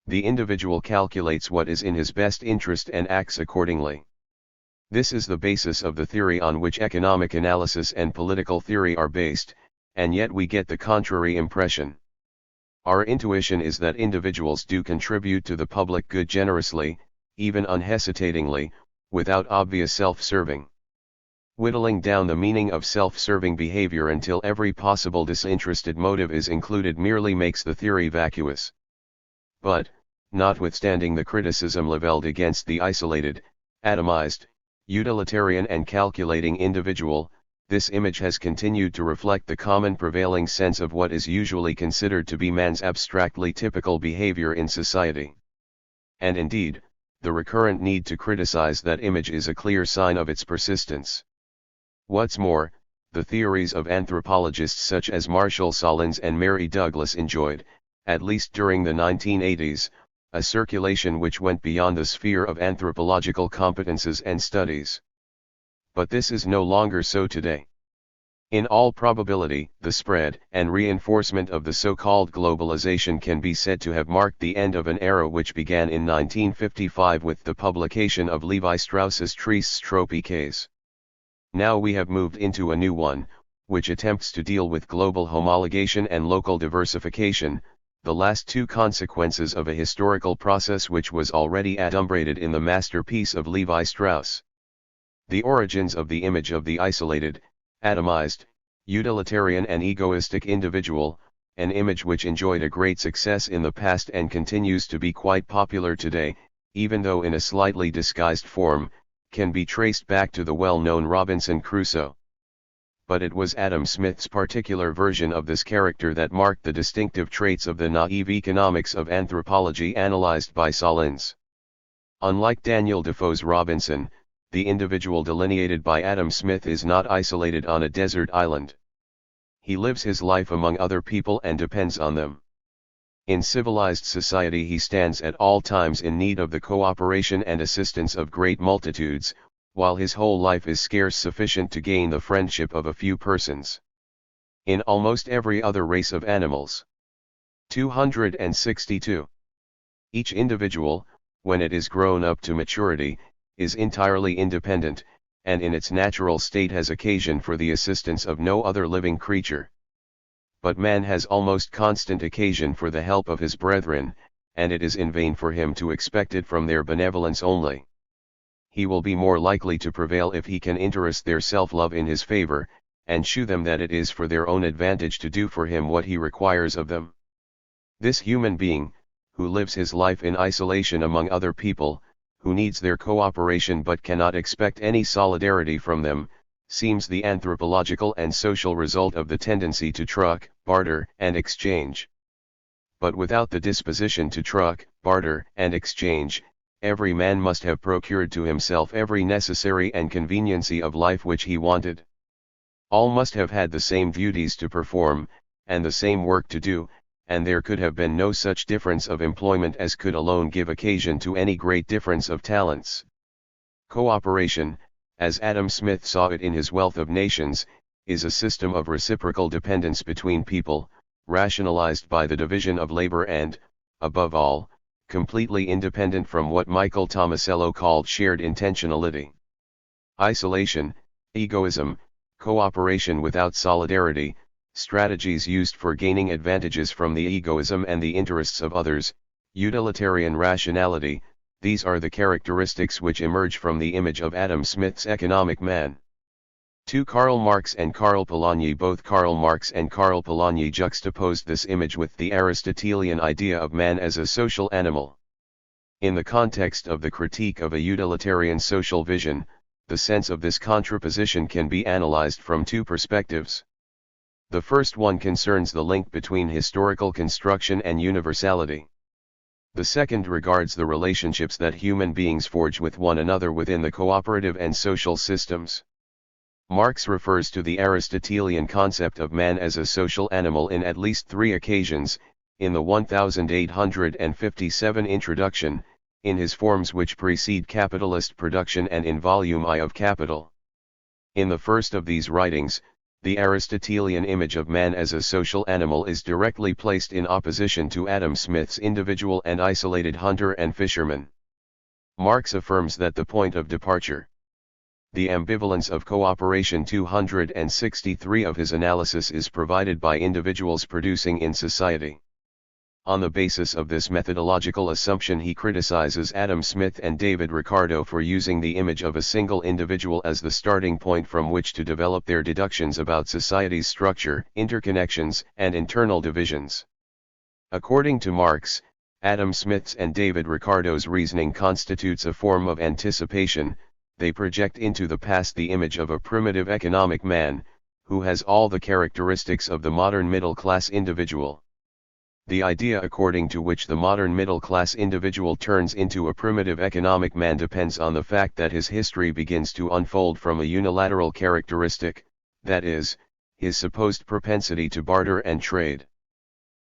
The individual calculates what is in his best interest and acts accordingly. This is the basis of the theory on which economic analysis and political theory are based, and yet we get the contrary impression. Our intuition is that individuals do contribute to the public good generously, even unhesitatingly, without obvious self-serving. Whittling down the meaning of self-serving behavior until every possible disinterested motive is included merely makes the theory vacuous. But, notwithstanding the criticism leveled against the isolated, atomized, utilitarian and calculating individual, this image has continued to reflect the common prevailing sense of what is usually considered to be man's abstractly typical behavior in society. And indeed, the recurrent need to criticize that image is a clear sign of its persistence. What's more, the theories of anthropologists such as Marshall Sahlins and Mary Douglas enjoyed, at least during the 1980s, a circulation which went beyond the sphere of anthropological competences and studies. But this is no longer so today. In all probability, the spread and reinforcement of the so-called globalization can be said to have marked the end of an era which began in 1955 with the publication of Levi Strauss's Tres Tropiques. Now we have moved into a new one, which attempts to deal with global homologation and local diversification, the last two consequences of a historical process which was already adumbrated in the masterpiece of Levi Strauss. The origins of the image of the isolated, atomized, utilitarian and egoistic individual, an image which enjoyed a great success in the past and continues to be quite popular today, even though in a slightly disguised form, can be traced back to the well-known Robinson Crusoe. But it was Adam Smith's particular version of this character that marked the distinctive traits of the naive economics of anthropology analyzed by Salins. Unlike Daniel Defoe's Robinson, the individual delineated by Adam Smith is not isolated on a desert island. He lives his life among other people and depends on them. In civilized society he stands at all times in need of the cooperation and assistance of great multitudes, while his whole life is scarce sufficient to gain the friendship of a few persons. In almost every other race of animals. 262. Each individual, when it is grown up to maturity, is entirely independent, and in its natural state has occasion for the assistance of no other living creature. But man has almost constant occasion for the help of his brethren, and it is in vain for him to expect it from their benevolence only. He will be more likely to prevail if he can interest their self-love in his favor, and shew them that it is for their own advantage to do for him what he requires of them. This human being, who lives his life in isolation among other people, who needs their cooperation but cannot expect any solidarity from them, seems the anthropological and social result of the tendency to truck, barter, and exchange. But without the disposition to truck, barter, and exchange, every man must have procured to himself every necessary and conveniency of life which he wanted. All must have had the same duties to perform, and the same work to do, and there could have been no such difference of employment as could alone give occasion to any great difference of talents. Cooperation, as Adam Smith saw it in his Wealth of Nations, is a system of reciprocal dependence between people, rationalized by the division of labor and, above all, completely independent from what Michael Tomasello called shared intentionality. Isolation, egoism, cooperation without solidarity, strategies used for gaining advantages from the egoism and the interests of others, utilitarian rationality, these are the characteristics which emerge from the image of Adam Smith's economic man. To Karl Marx and Karl Polanyi. Both Karl Marx and Karl Polanyi juxtaposed this image with the Aristotelian idea of man as a social animal. In the context of the critique of a utilitarian social vision, the sense of this contraposition can be analyzed from two perspectives. The first one concerns the link between historical construction and universality. The second regards the relationships that human beings forge with one another within the cooperative and social systems. Marx refers to the Aristotelian concept of man as a social animal in at least 3 occasions, in the 1857 introduction, in his forms which precede capitalist production and in Volume I of Capital. In the first of these writings, the Aristotelian image of man as a social animal is directly placed in opposition to Adam Smith's individual and isolated hunter and fisherman. Marx affirms that the point of departure, the ambivalence of cooperation 263 of his analysis is provided by individuals producing in society. On the basis of this methodological assumption he criticizes Adam Smith and David Ricardo for using the image of a single individual as the starting point from which to develop their deductions about society's structure, interconnections, and internal divisions. According to Marx, Adam Smith's and David Ricardo's reasoning constitutes a form of anticipation. They project into the past the image of a primitive economic man, who has all the characteristics of the modern middle-class individual. The idea according to which the modern middle-class individual turns into a primitive economic man depends on the fact that his history begins to unfold from a unilateral characteristic, that is, his supposed propensity to barter and trade.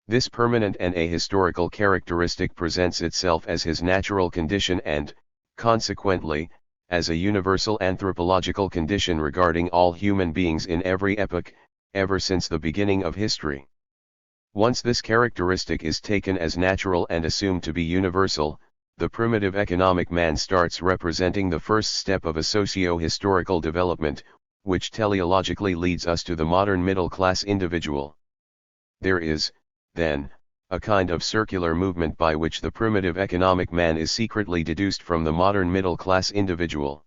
This permanent and ahistorical characteristic presents itself as his natural condition and, consequently, as a universal anthropological condition regarding all human beings in every epoch, ever since the beginning of history. Once this characteristic is taken as natural and assumed to be universal, the primitive economic man starts representing the first step of a socio-historical development, which teleologically leads us to the modern middle-class individual. There is, then, a kind of circular movement by which the primitive economic man is secretly deduced from the modern middle-class individual.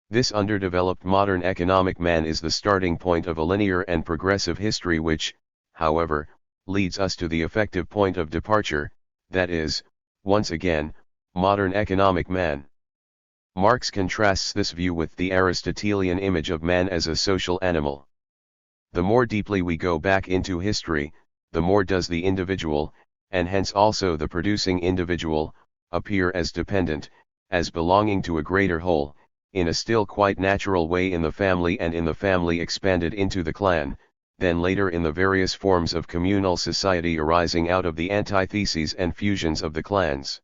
This underdeveloped modern economic man is the starting point of a linear and progressive history which, however, leads us to the effective point of departure, that is, once again, modern economic man. Marx contrasts this view with the Aristotelian image of man as a social animal. The more deeply we go back into history, the more does the individual, and hence also the producing individual, appear as dependent, as belonging to a greater whole, in a still quite natural way in the family and in the family expanded into the clan, then later in the various forms of communal society arising out of the antitheses and fusions of the clans.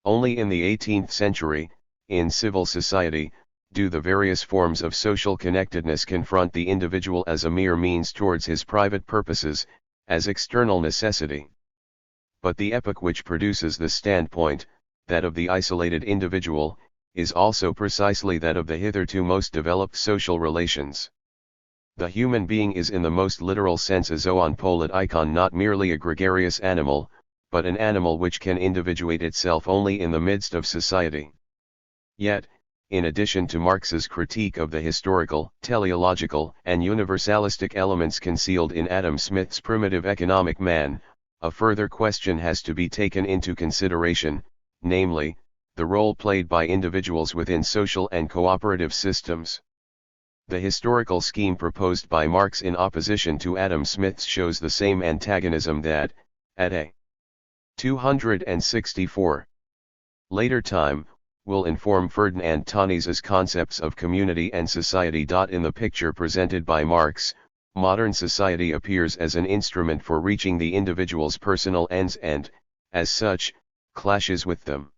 Only in the 18th century, in civil society, do the various forms of social connectedness confront the individual as a mere means towards his private purposes, as external necessity. But the epoch which produces this standpoint, that of the isolated individual, is also precisely that of the hitherto most developed social relations. The human being is in the most literal sense a zoon-politikon, not merely a gregarious animal, but an animal which can individuate itself only in the midst of society. Yet, in addition to Marx's critique of the historical, teleological, and universalistic elements concealed in Adam Smith's primitive economic man, a further question has to be taken into consideration, namely, the role played by individuals within social and cooperative systems. The historical scheme proposed by Marx in opposition to Adam Smith's shows the same antagonism that, at a 264 later time, will inform Ferdinand Tönnies's concepts of community and society. In the picture presented by Marx, modern society appears as an instrument for reaching the individual's personal ends and, as such, clashes with them.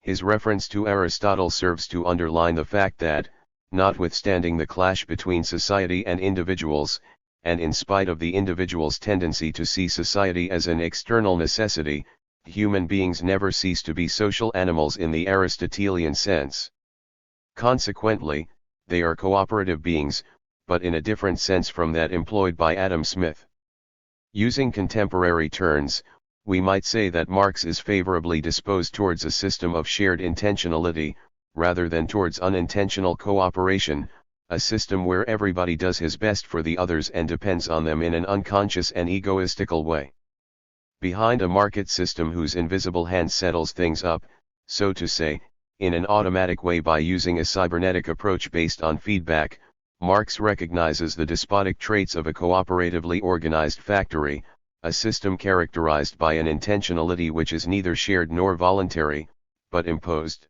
His reference to Aristotle serves to underline the fact that, notwithstanding the clash between society and individuals, and in spite of the individual's tendency to see society as an external necessity, human beings never cease to be social animals in the Aristotelian sense. Consequently, they are cooperative beings, but in a different sense from that employed by Adam Smith. Using contemporary terms, we might say that Marx is favorably disposed towards a system of shared intentionality, rather than towards unintentional cooperation, a system where everybody does his best for the others and depends on them in an unconscious and egoistical way. Behind a market system whose invisible hand settles things up, so to say, in an automatic way by using a cybernetic approach based on feedback, Marx recognizes the despotic traits of a cooperatively organized factory, a system characterized by an intentionality which is neither shared nor voluntary, but imposed.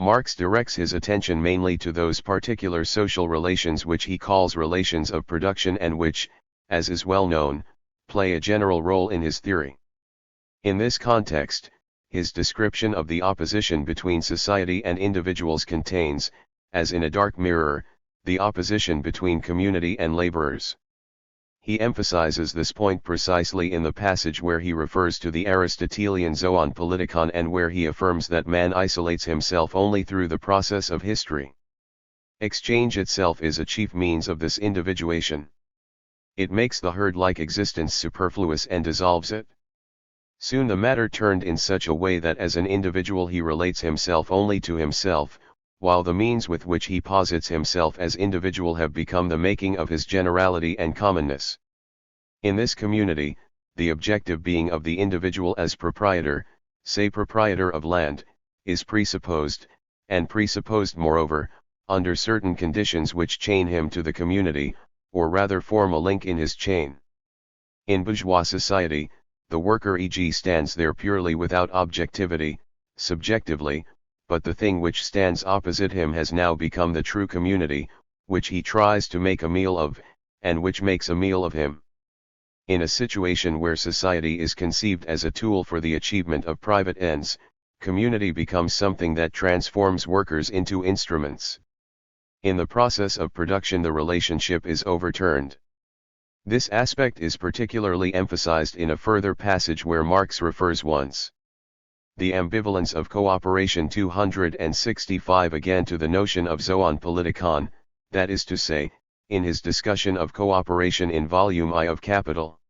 Marx directs his attention mainly to those particular social relations which he calls relations of production and which, as is well known, play a general role in his theory. In this context, his description of the opposition between society and individuals contains, as in a dark mirror, the opposition between community and laborers. He emphasizes this point precisely in the passage where he refers to the Aristotelian zoon-politikon and where he affirms that man isolates himself only through the process of history. Exchange itself is a chief means of this individuation. It makes the herd-like existence superfluous and dissolves it. Soon the matter turned in such a way that as an individual he relates himself only to himself, while the means with which he posits himself as individual have become the making of his generality and commonness. In this community, the objective being of the individual as proprietor, say proprietor of land, is presupposed, and presupposed moreover, under certain conditions which chain him to the community, or rather form a link in his chain. In bourgeois society, the worker e.g. stands there purely without objectivity, subjectively, but the thing which stands opposite him has now become the true community, which he tries to make a meal of, and which makes a meal of him. In a situation where society is conceived as a tool for the achievement of private ends, community becomes something that transforms workers into instruments. In the process of production the relationship is overturned. This aspect is particularly emphasized in a further passage where Marx refers once the ambivalence of cooperation 265 again to the notion of zoon-politikon, that is to say, in his discussion of cooperation in Volume I of Capital.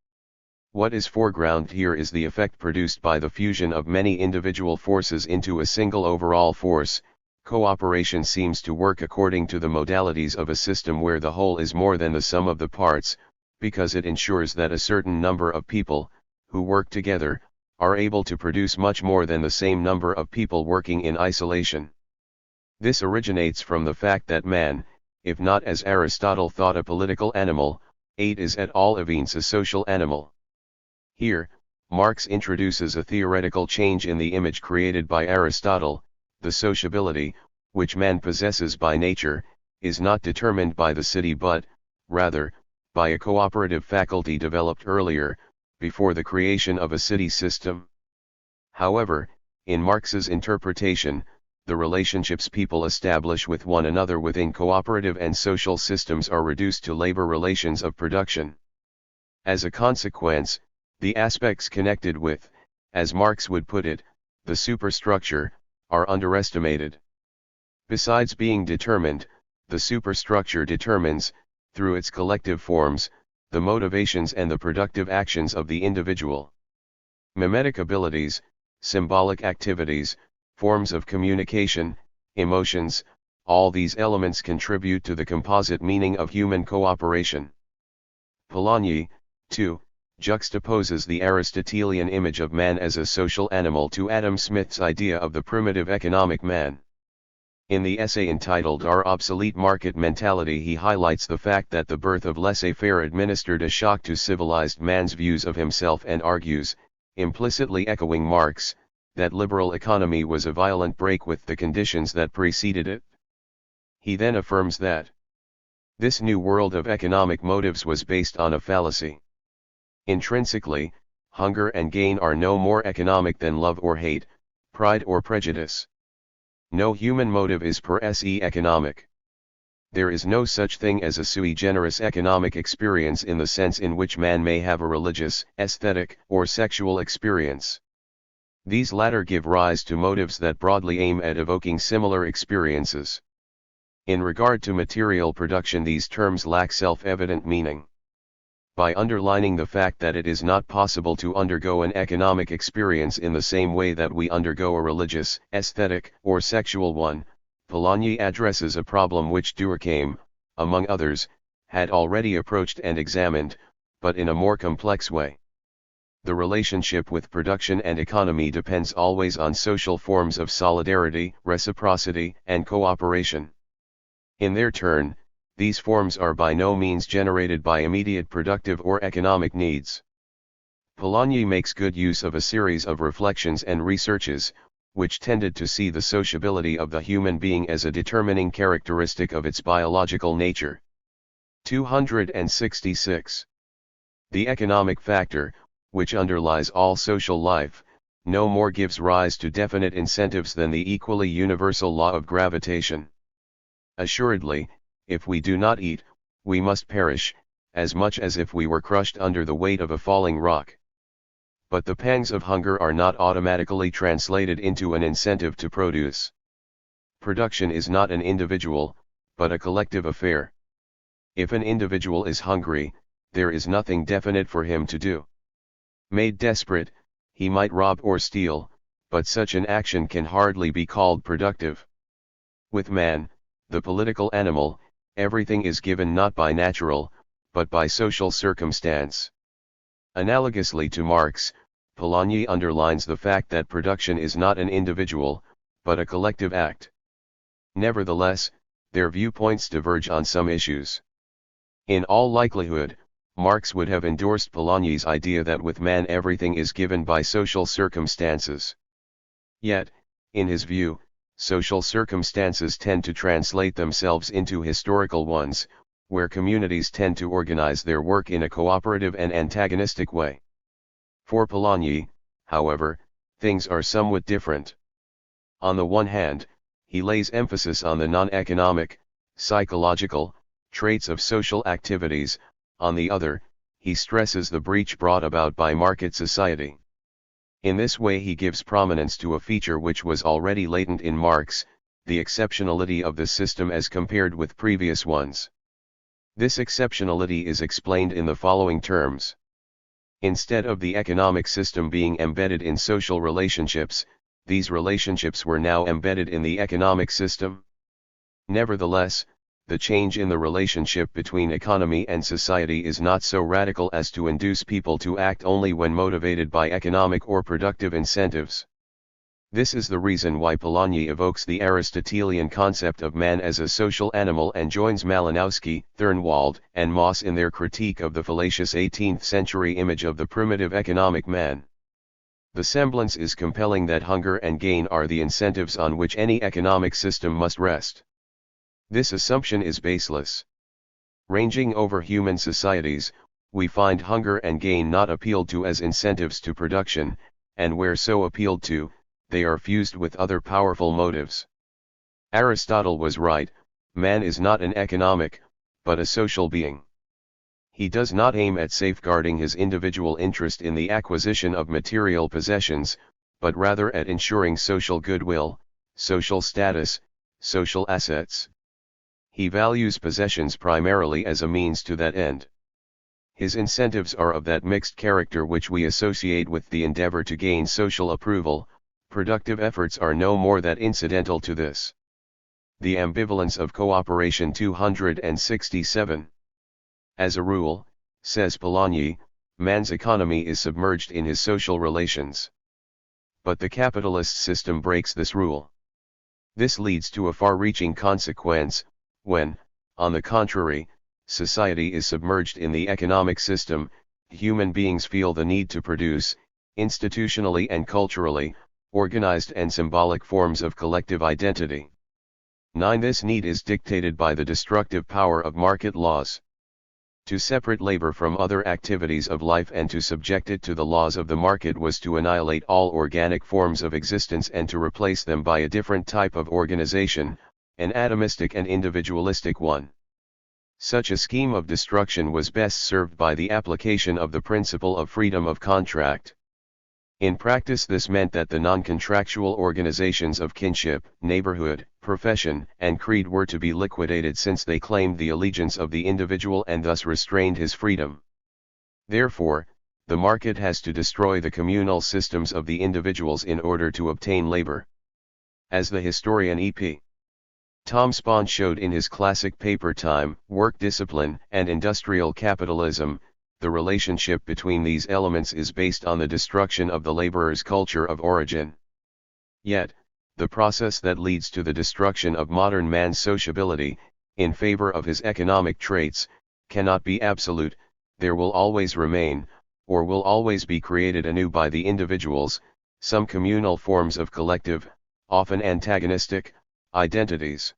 What is foregrounded here is the effect produced by the fusion of many individual forces into a single overall force. Cooperation seems to work according to the modalities of a system where the whole is more than the sum of the parts, because it ensures that a certain number of people, who work together, are able to produce much more than the same number of people working in isolation. This originates from the fact that man, if not as Aristotle thought a political animal, is at all events a social animal. Here, Marx introduces a theoretical change in the image created by Aristotle. The sociability, which man possesses by nature, is not determined by the city but, rather, by a cooperative faculty developed earlier, before the creation of a city system. However, in Marx's interpretation, the relationships people establish with one another within cooperative and social systems are reduced to labor relations of production. As a consequence, the aspects connected with, as Marx would put it, the superstructure, are underestimated. Besides being determined, the superstructure determines, through its collective forms, the motivations and the productive actions of the individual. Mimetic abilities, symbolic activities, forms of communication, emotions, all these elements contribute to the composite meaning of human cooperation. Polanyi, too, juxtaposes the Aristotelian image of man as a social animal to Adam Smith's idea of the primitive economic man. In the essay entitled Our Obsolete Market Mentality, he highlights the fact that the birth of laissez-faire administered a shock to civilized man's views of himself and argues, implicitly echoing Marx, that liberal economy was a violent break with the conditions that preceded it. He then affirms that this new world of economic motives was based on a fallacy. Intrinsically, hunger and gain are no more economic than love or hate, pride or prejudice. No human motive is per se economic. There is no such thing as a sui generis economic experience in the sense in which man may have a religious, aesthetic, or sexual experience. These latter give rise to motives that broadly aim at evoking similar experiences. In regard to material production, these terms lack self-evident meaning. By underlining the fact that it is not possible to undergo an economic experience in the same way that we undergo a religious, aesthetic, or sexual one, Polanyi addresses a problem which Durkheim, among others, had already approached and examined, but in a more complex way. The relationship with production and economy depends always on social forms of solidarity, reciprocity, and cooperation. In their turn, these forms are by no means generated by immediate productive or economic needs. Polanyi makes good use of a series of reflections and researches, which tended to see the sociability of the human being as a determining characteristic of its biological nature. 266. The economic factor, which underlies all social life, no more gives rise to definite incentives than the equally universal law of gravitation. Assuredly, if we do not eat, we must perish, as much as if we were crushed under the weight of a falling rock. But the pangs of hunger are not automatically translated into an incentive to produce. Production is not an individual, but a collective affair. If an individual is hungry, there is nothing definite for him to do. Made desperate, he might rob or steal, but such an action can hardly be called productive. With man, the political animal, everything is given not by natural, but by social circumstance. Analogously to Marx, Polanyi underlines the fact that production is not an individual, but a collective act. Nevertheless, their viewpoints diverge on some issues. In all likelihood, Marx would have endorsed Polanyi's idea that with man everything is given by social circumstances. Yet, in his view, social circumstances tend to translate themselves into historical ones, where communities tend to organize their work in a cooperative and antagonistic way. For Polanyi, however, things are somewhat different. On the one hand, he lays emphasis on the non-economic, psychological, traits of social activities. On the other, he stresses the breach brought about by market society. In this way he gives prominence to a feature which was already latent in Marx, the exceptionality of the system as compared with previous ones. This exceptionality is explained in the following terms. Instead of the economic system being embedded in social relationships, these relationships were now embedded in the economic system. Nevertheless, the change in the relationship between economy and society is not so radical as to induce people to act only when motivated by economic or productive incentives. This is the reason why Polanyi evokes the Aristotelian concept of man as a social animal and joins Malinowski, Thirnwald, and Moss in their critique of the fallacious 18th-century image of the primitive economic man. The semblance is compelling that hunger and gain are the incentives on which any economic system must rest. This assumption is baseless. Ranging over human societies, we find hunger and gain not appealed to as incentives to production, and where so appealed to, they are fused with other powerful motives. Aristotle was right, man is not an economic, but a social being. He does not aim at safeguarding his individual interest in the acquisition of material possessions, but rather at ensuring social goodwill, social status, social assets. He values possessions primarily as a means to that end. His incentives are of that mixed character which we associate with the endeavor to gain social approval. Productive efforts are no more than incidental to this. The ambivalence of cooperation 267. As a rule, says Polanyi, man's economy is submerged in his social relations. But the capitalist system breaks this rule. This leads to a far-reaching consequence, when, on the contrary, society is submerged in the economic system, human beings feel the need to produce, institutionally and culturally, organized and symbolic forms of collective identity. 9. This need is dictated by the destructive power of market laws. To separate labor from other activities of life and to subject it to the laws of the market was to annihilate all organic forms of existence and to replace them by a different type of organization, an atomistic and individualistic one. Such a scheme of destruction was best served by the application of the principle of freedom of contract. In practice, this meant that the non-contractual organizations of kinship, neighborhood, profession, and creed were to be liquidated since they claimed the allegiance of the individual and thus restrained his freedom. Therefore, the market has to destroy the communal systems of the individuals in order to obtain labor. As the historian E.P. Tom Spon showed in his classic paper Time, Work Discipline, and Industrial Capitalism, the relationship between these elements is based on the destruction of the laborer's culture of origin. Yet, the process that leads to the destruction of modern man's sociability, in favor of his economic traits, cannot be absolute. There will always remain, or will always be created anew by the individuals, some communal forms of collective, often antagonistic, identities.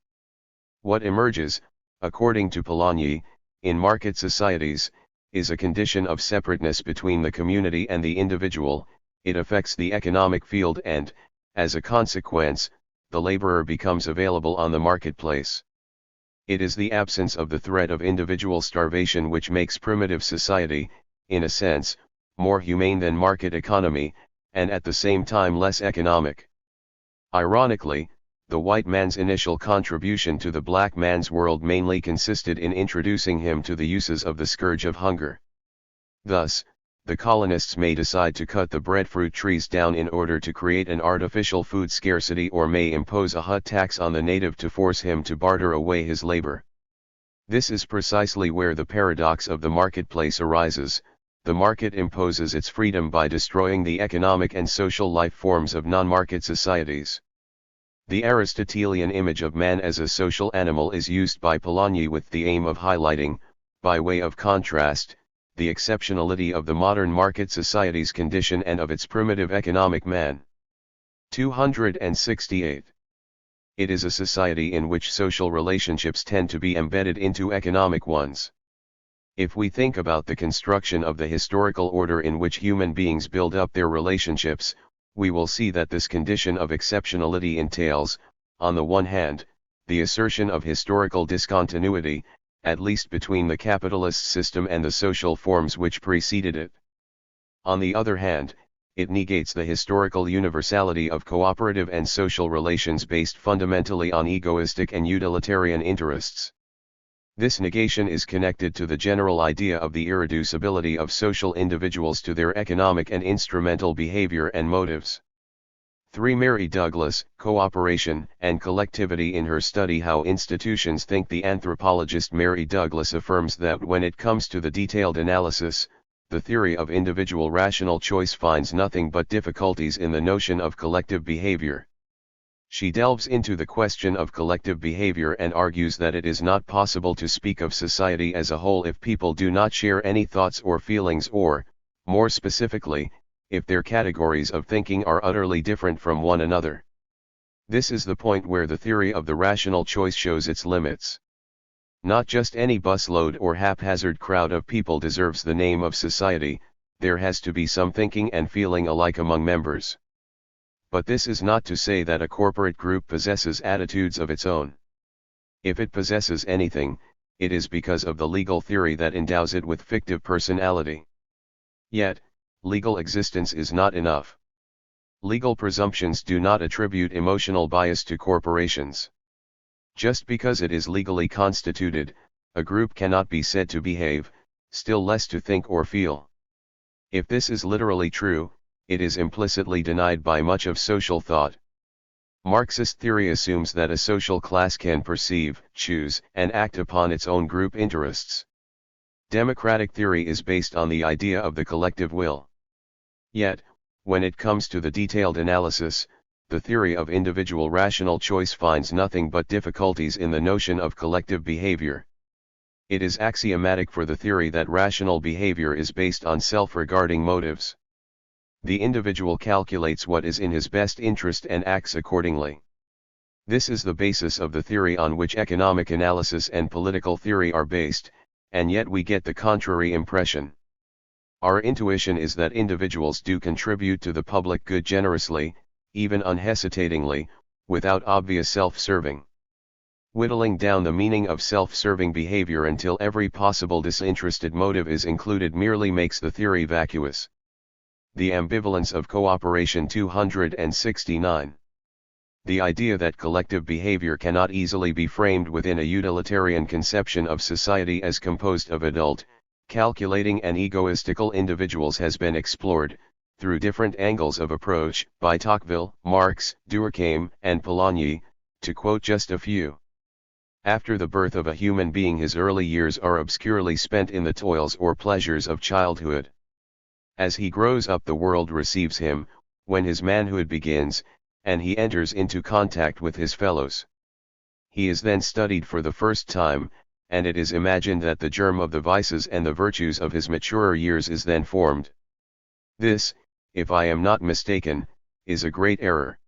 What emerges, according to Polanyi, in market societies, is a condition of separateness between the community and the individual. It affects the economic field and, as a consequence, the laborer becomes available on the marketplace. It is the absence of the threat of individual starvation which makes primitive society, in a sense, more humane than market economy, and at the same time less economic. Ironically, the white man's initial contribution to the black man's world mainly consisted in introducing him to the uses of the scourge of hunger. Thus, the colonists may decide to cut the breadfruit trees down in order to create an artificial food scarcity, or may impose a hut tax on the native to force him to barter away his labor. This is precisely where the paradox of the marketplace arises. The market imposes its freedom by destroying the economic and social life forms of non-market societies. The Aristotelian image of man as a social animal is used by Polanyi with the aim of highlighting, by way of contrast, the exceptionality of the modern market society's condition and of its primitive economic man. 268. It is a society in which social relationships tend to be embedded into economic ones. If we think about the construction of the historical order in which human beings build up their relationships, we will see that this condition of exceptionality entails, on the one hand, the assertion of historical discontinuity, at least between the capitalist system and the social forms which preceded it. On the other hand, it negates the historical universality of cooperative and social relations based fundamentally on egoistic and utilitarian interests. This negation is connected to the general idea of the irreducibility of social individuals to their economic and instrumental behavior and motives. 3. Mary Douglas, Cooperation and Collectivity. In her study How Institutions Think, the anthropologist Mary Douglas affirms that when it comes to the detailed analysis, the theory of individual rational choice finds nothing but difficulties in the notion of collective behavior. She delves into the question of collective behavior and argues that it is not possible to speak of society as a whole if people do not share any thoughts or feelings, or, more specifically, if their categories of thinking are utterly different from one another. This is the point where the theory of the rational choice shows its limits. Not just any busload or haphazard crowd of people deserves the name of society, there has to be some thinking and feeling alike among members. But this is not to say that a corporate group possesses attitudes of its own. If it possesses anything, it is because of the legal theory that endows it with fictive personality. Yet, legal existence is not enough. Legal presumptions do not attribute emotional bias to corporations. Just because it is legally constituted, a group cannot be said to behave, still less to think or feel. If this is literally true, it is implicitly denied by much of social thought. Marxist theory assumes that a social class can perceive, choose, and act upon its own group interests. Democratic theory is based on the idea of the collective will. Yet, when it comes to the detailed analysis, the theory of individual rational choice finds nothing but difficulties in the notion of collective behavior. It is axiomatic for the theory that rational behavior is based on self-regarding motives. The individual calculates what is in his best interest and acts accordingly. This is the basis of the theory on which economic analysis and political theory are based, and yet we get the contrary impression. Our intuition is that individuals do contribute to the public good generously, even unhesitatingly, without obvious self-serving. Whittling down the meaning of self-serving behavior until every possible disinterested motive is included merely makes the theory vacuous. The ambivalence of cooperation. 269. The idea that collective behavior cannot easily be framed within a utilitarian conception of society as composed of adult, calculating and egoistical individuals has been explored, through different angles of approach, by Tocqueville, Marx, Durkheim, and Polanyi, to quote just a few. After the birth of a human being, his early years are obscurely spent in the toils or pleasures of childhood. As he grows up, the world receives him, when his manhood begins, and he enters into contact with his fellows. He is then studied for the first time, and it is imagined that the germ of the vices and the virtues of his maturer years is then formed. This, if I am not mistaken, is a great error.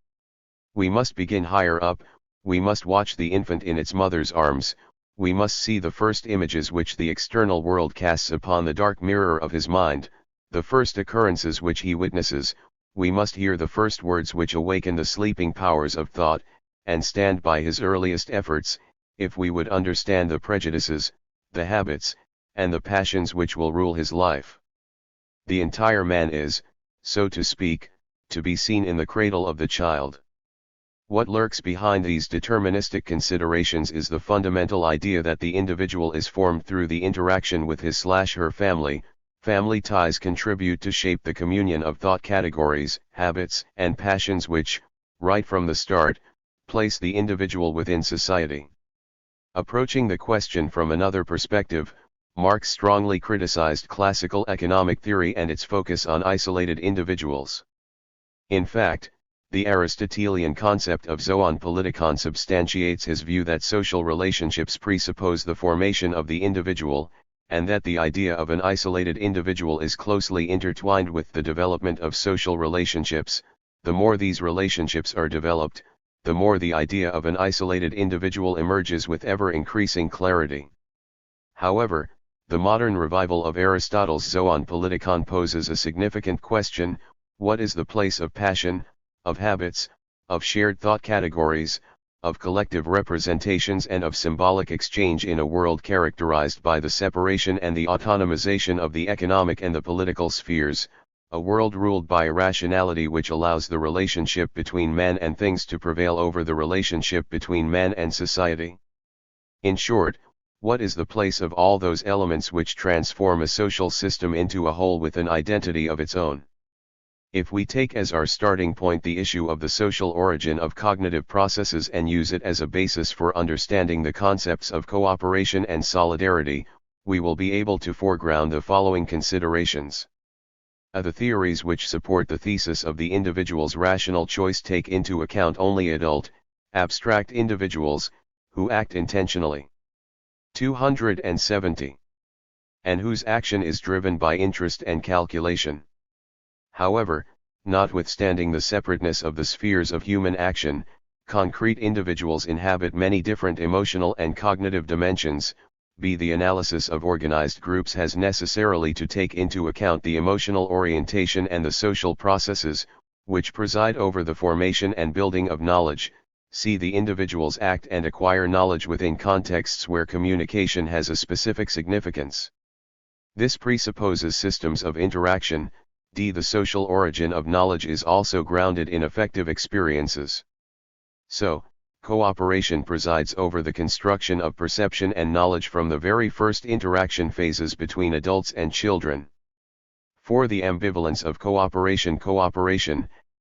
We must begin higher up, we must watch the infant in its mother's arms, we must see the first images which the external world casts upon the dark mirror of his mind, the first occurrences which he witnesses, we must hear the first words which awaken the sleeping powers of thought, and stand by his earliest efforts, if we would understand the prejudices, the habits, and the passions which will rule his life. The entire man is, so to speak, to be seen in the cradle of the child. What lurks behind these deterministic considerations is the fundamental idea that the individual is formed through the interaction with his/her family. Family ties contribute to shape the communion of thought categories, habits, and passions which, right from the start, place the individual within society. Approaching the question from another perspective, Marx strongly criticized classical economic theory and its focus on isolated individuals. In fact, the Aristotelian concept of zoon politikon substantiates his view that social relationships presuppose the formation of the individual, and that the idea of an isolated individual is closely intertwined with the development of social relationships. The more these relationships are developed, the more the idea of an isolated individual emerges with ever-increasing clarity. However, the modern revival of Aristotle's zoon politikon poses a significant question: what is the place of passion, of habits, of shared thought categories, of collective representations and of symbolic exchange in a world characterized by the separation and the autonomization of the economic and the political spheres? A world ruled by irrationality which allows the relationship between man and things to prevail over the relationship between man and society. In short, what is the place of all those elements which transform a social system into a whole with an identity of its own? If we take as our starting point the issue of the social origin of cognitive processes and use it as a basis for understanding the concepts of cooperation and solidarity, we will be able to foreground the following considerations. The theories which support the thesis of the individual's rational choice take into account only adult, abstract individuals, who act intentionally. 270. And whose action is driven by interest and calculation. However, notwithstanding the separateness of the spheres of human action, concrete individuals inhabit many different emotional and cognitive dimensions. The analysis of organized groups has necessarily to take into account the emotional orientation and the social processes, which preside over the formation and building of knowledge. The individuals act and acquire knowledge within contexts where communication has a specific significance. This presupposes systems of interaction. The social origin of knowledge is also grounded in affective experiences. So, cooperation presides over the construction of perception and knowledge from the very first interaction phases between adults and children. For the ambivalence of cooperation,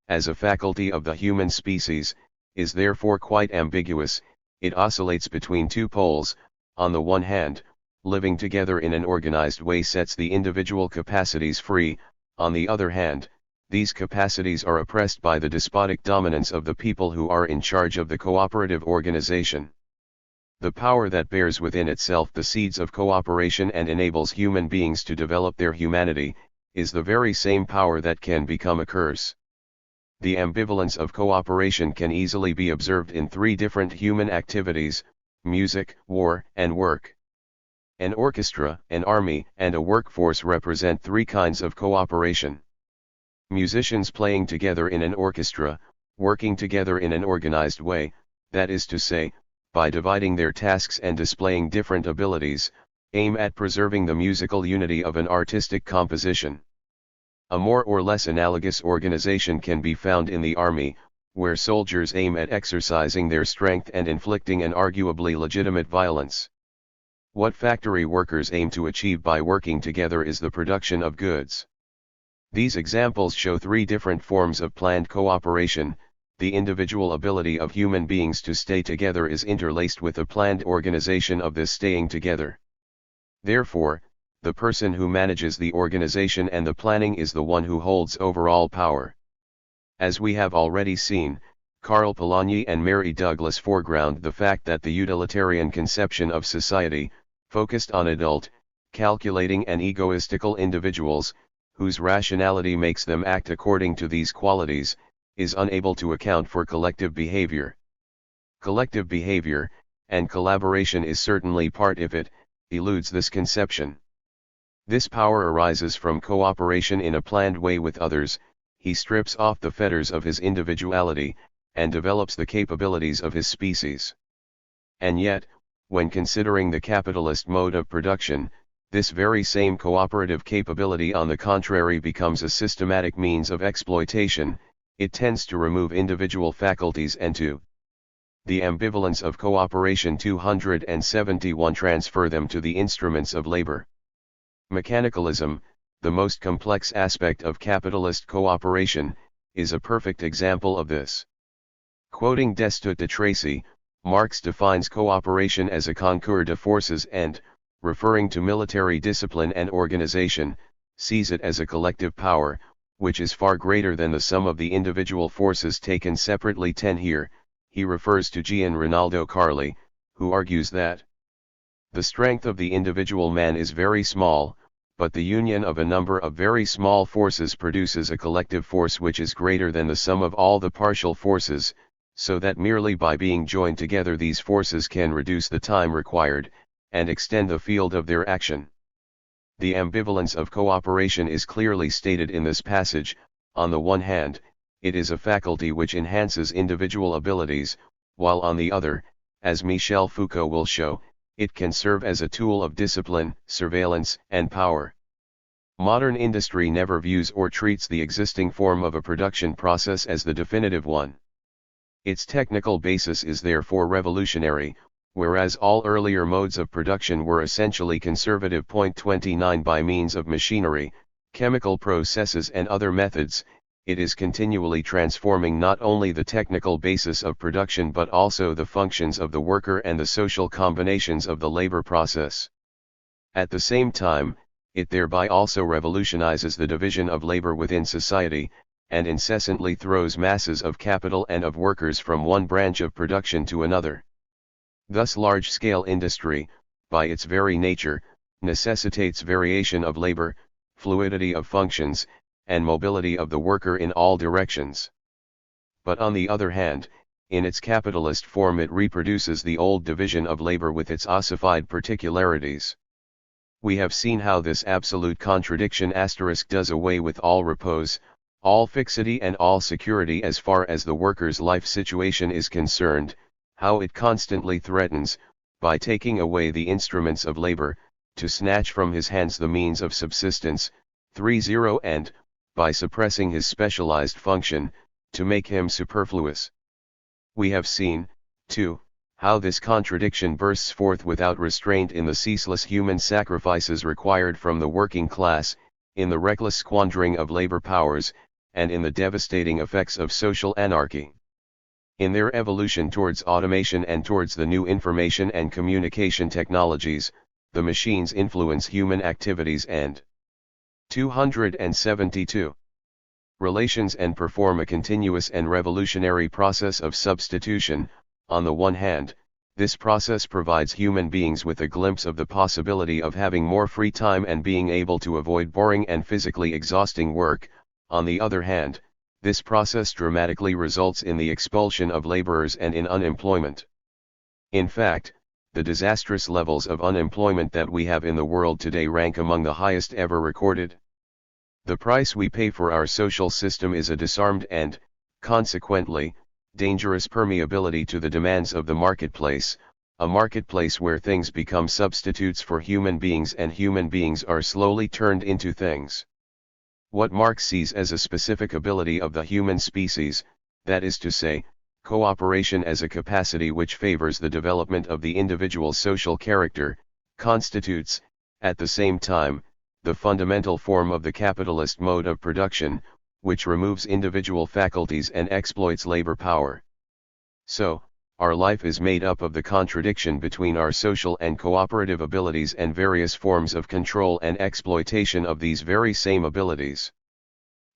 as a faculty of the human species, is therefore quite ambiguous. It oscillates between two poles. On the one hand, living together in an organized way sets the individual capacities free. On the other hand, these capacities are oppressed by the despotic dominance of the people who are in charge of the cooperative organization. The power that bears within itself the seeds of cooperation and enables human beings to develop their humanity, is the very same power that can become a curse. The ambivalence of cooperation can easily be observed in three different human activities: music, war, and work. An orchestra, an army, and a workforce represent three kinds of cooperation. Musicians playing together in an orchestra, working together in an organized way, that is to say, by dividing their tasks and displaying different abilities, aim at preserving the musical unity of an artistic composition. A more or less analogous organization can be found in the army, where soldiers aim at exercising their strength and inflicting an arguably legitimate violence. What factory workers aim to achieve by working together is the production of goods. These examples show three different forms of planned cooperation. The individual ability of human beings to stay together is interlaced with a planned organization of this staying together. Therefore, the person who manages the organization and the planning is the one who holds overall power. As we have already seen, Karl Polanyi and Mary Douglas foreground the fact that the utilitarian conception of society, focused on adult, calculating and egoistical individuals, whose rationality makes them act according to these qualities, is unable to account for collective behavior. Collective behavior, and collaboration is certainly part of it, eludes this conception. This power arises from cooperation in a planned way with others. He strips off the fetters of his individuality, and develops the capabilities of his species. And yet, when considering the capitalist mode of production, this very same cooperative capability on the contrary becomes a systematic means of exploitation. It tends to remove individual faculties and to the ambivalence of cooperation. 271 transfer them to the instruments of labor. Mechanicalism, the most complex aspect of capitalist cooperation, is a perfect example of this. Quoting Destutt de Tracy, Marx defines cooperation as a concours de forces and, referring to military discipline and organization, sees it as a collective power, which is far greater than the sum of the individual forces taken separately. 10 Here, he refers to Gian Rinaldo Carli, who argues that the strength of the individual man is very small, but the union of a number of very small forces produces a collective force which is greater than the sum of all the partial forces, so that merely by being joined together these forces can reduce the time required, and extend the field of their action. The ambivalence of cooperation is clearly stated in this passage. On the one hand, it is a faculty which enhances individual abilities, while on the other, as Michel Foucault will show, it can serve as a tool of discipline, surveillance, and power. Modern industry never views or treats the existing form of a production process as the definitive one. Its technical basis is therefore revolutionary, whereas all earlier modes of production were essentially conservative. 29 By means of machinery, chemical processes and other methods, it is continually transforming not only the technical basis of production but also the functions of the worker and the social combinations of the labor process. At the same time, it thereby also revolutionizes the division of labor within society, and incessantly throws masses of capital and of workers from one branch of production to another. Thus large-scale industry, by its very nature, necessitates variation of labor, fluidity of functions, and mobility of the worker in all directions. But on the other hand, in its capitalist form it reproduces the old division of labor with its ossified particularities. We have seen how this absolute contradiction * does away with all repose, all fixity and all security as far as the worker's life situation is concerned, how it constantly threatens, by taking away the instruments of labor, to snatch from his hands the means of subsistence. 30 And, by suppressing his specialized function, to make him superfluous. We have seen, too, how this contradiction bursts forth without restraint in the ceaseless human sacrifices required from the working class, in the reckless squandering of labor powers, and in the devastating effects of social anarchy. In their evolution towards automation and towards the new information and communication technologies, the machines influence human activities and 272 relations and perform a continuous and revolutionary process of substitution. On the one hand, this process provides human beings with a glimpse of the possibility of having more free time and being able to avoid boring and physically exhausting work. On the other hand, this process dramatically results in the expulsion of laborers and in unemployment. In fact, the disastrous levels of unemployment that we have in the world today rank among the highest ever recorded. The price we pay for our social system is a disarmed and, consequently, dangerous permeability to the demands of the marketplace, a marketplace where things become substitutes for human beings and human beings are slowly turned into things. What Marx sees as a specific ability of the human species, that is to say, cooperation as a capacity which favors the development of the individual social character, constitutes, at the same time, the fundamental form of the capitalist mode of production, which removes individual faculties and exploits labor power. So, our life is made up of the contradiction between our social and cooperative abilities and various forms of control and exploitation of these very same abilities.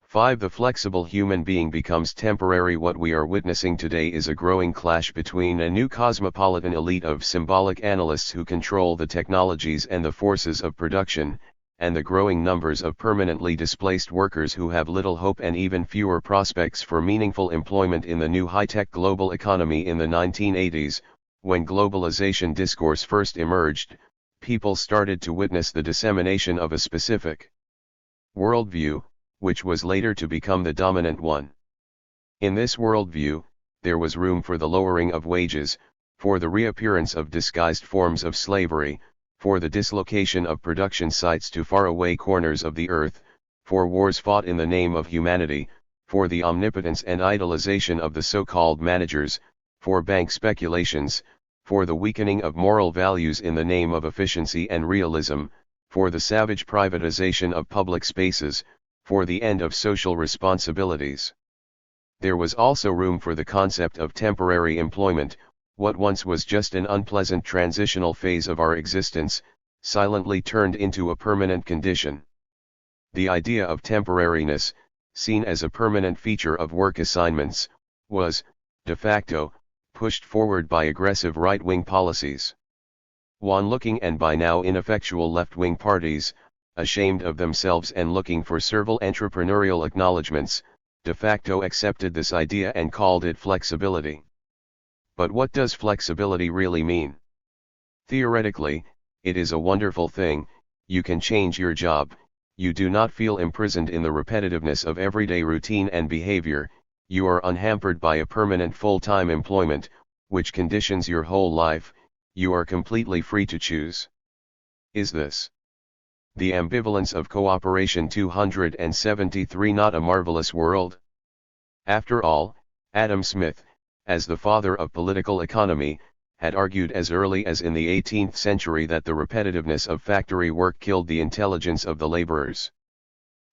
5. The flexible human being becomes temporary. What we are witnessing today is a growing clash between a new cosmopolitan elite of symbolic analysts who control the technologies and the forces of production, and the growing numbers of permanently displaced workers who have little hope and even fewer prospects for meaningful employment in the new high-tech global economy. In the 1980s, when globalization discourse first emerged, people started to witness the dissemination of a specific worldview, which was later to become the dominant one. In this worldview, there was room for the lowering of wages, for the reappearance of disguised forms of slavery, for the dislocation of production sites to faraway corners of the earth, for wars fought in the name of humanity, for the omnipotence and idolization of the so-called managers, for bank speculations, for the weakening of moral values in the name of efficiency and realism, for the savage privatization of public spaces, for the end of social responsibilities. There was also room for the concept of temporary employment. What once was just an unpleasant transitional phase of our existence, silently turned into a permanent condition. The idea of temporariness, seen as a permanent feature of work assignments, was, de facto, pushed forward by aggressive right-wing policies. One-looking and by now ineffectual left-wing parties, ashamed of themselves and looking for servile entrepreneurial acknowledgments, de facto accepted this idea and called it flexibility. But what does flexibility really mean? Theoretically, it is a wonderful thing. You can change your job, you do not feel imprisoned in the repetitiveness of everyday routine and behavior, you are unhampered by a permanent full-time employment, which conditions your whole life, you are completely free to choose. Is this The ambivalence of cooperation. 273. Not a marvelous world? After all, Adam Smith, as the father of political economy, had argued as early as in the 18th century that the repetitiveness of factory work killed the intelligence of the laborers.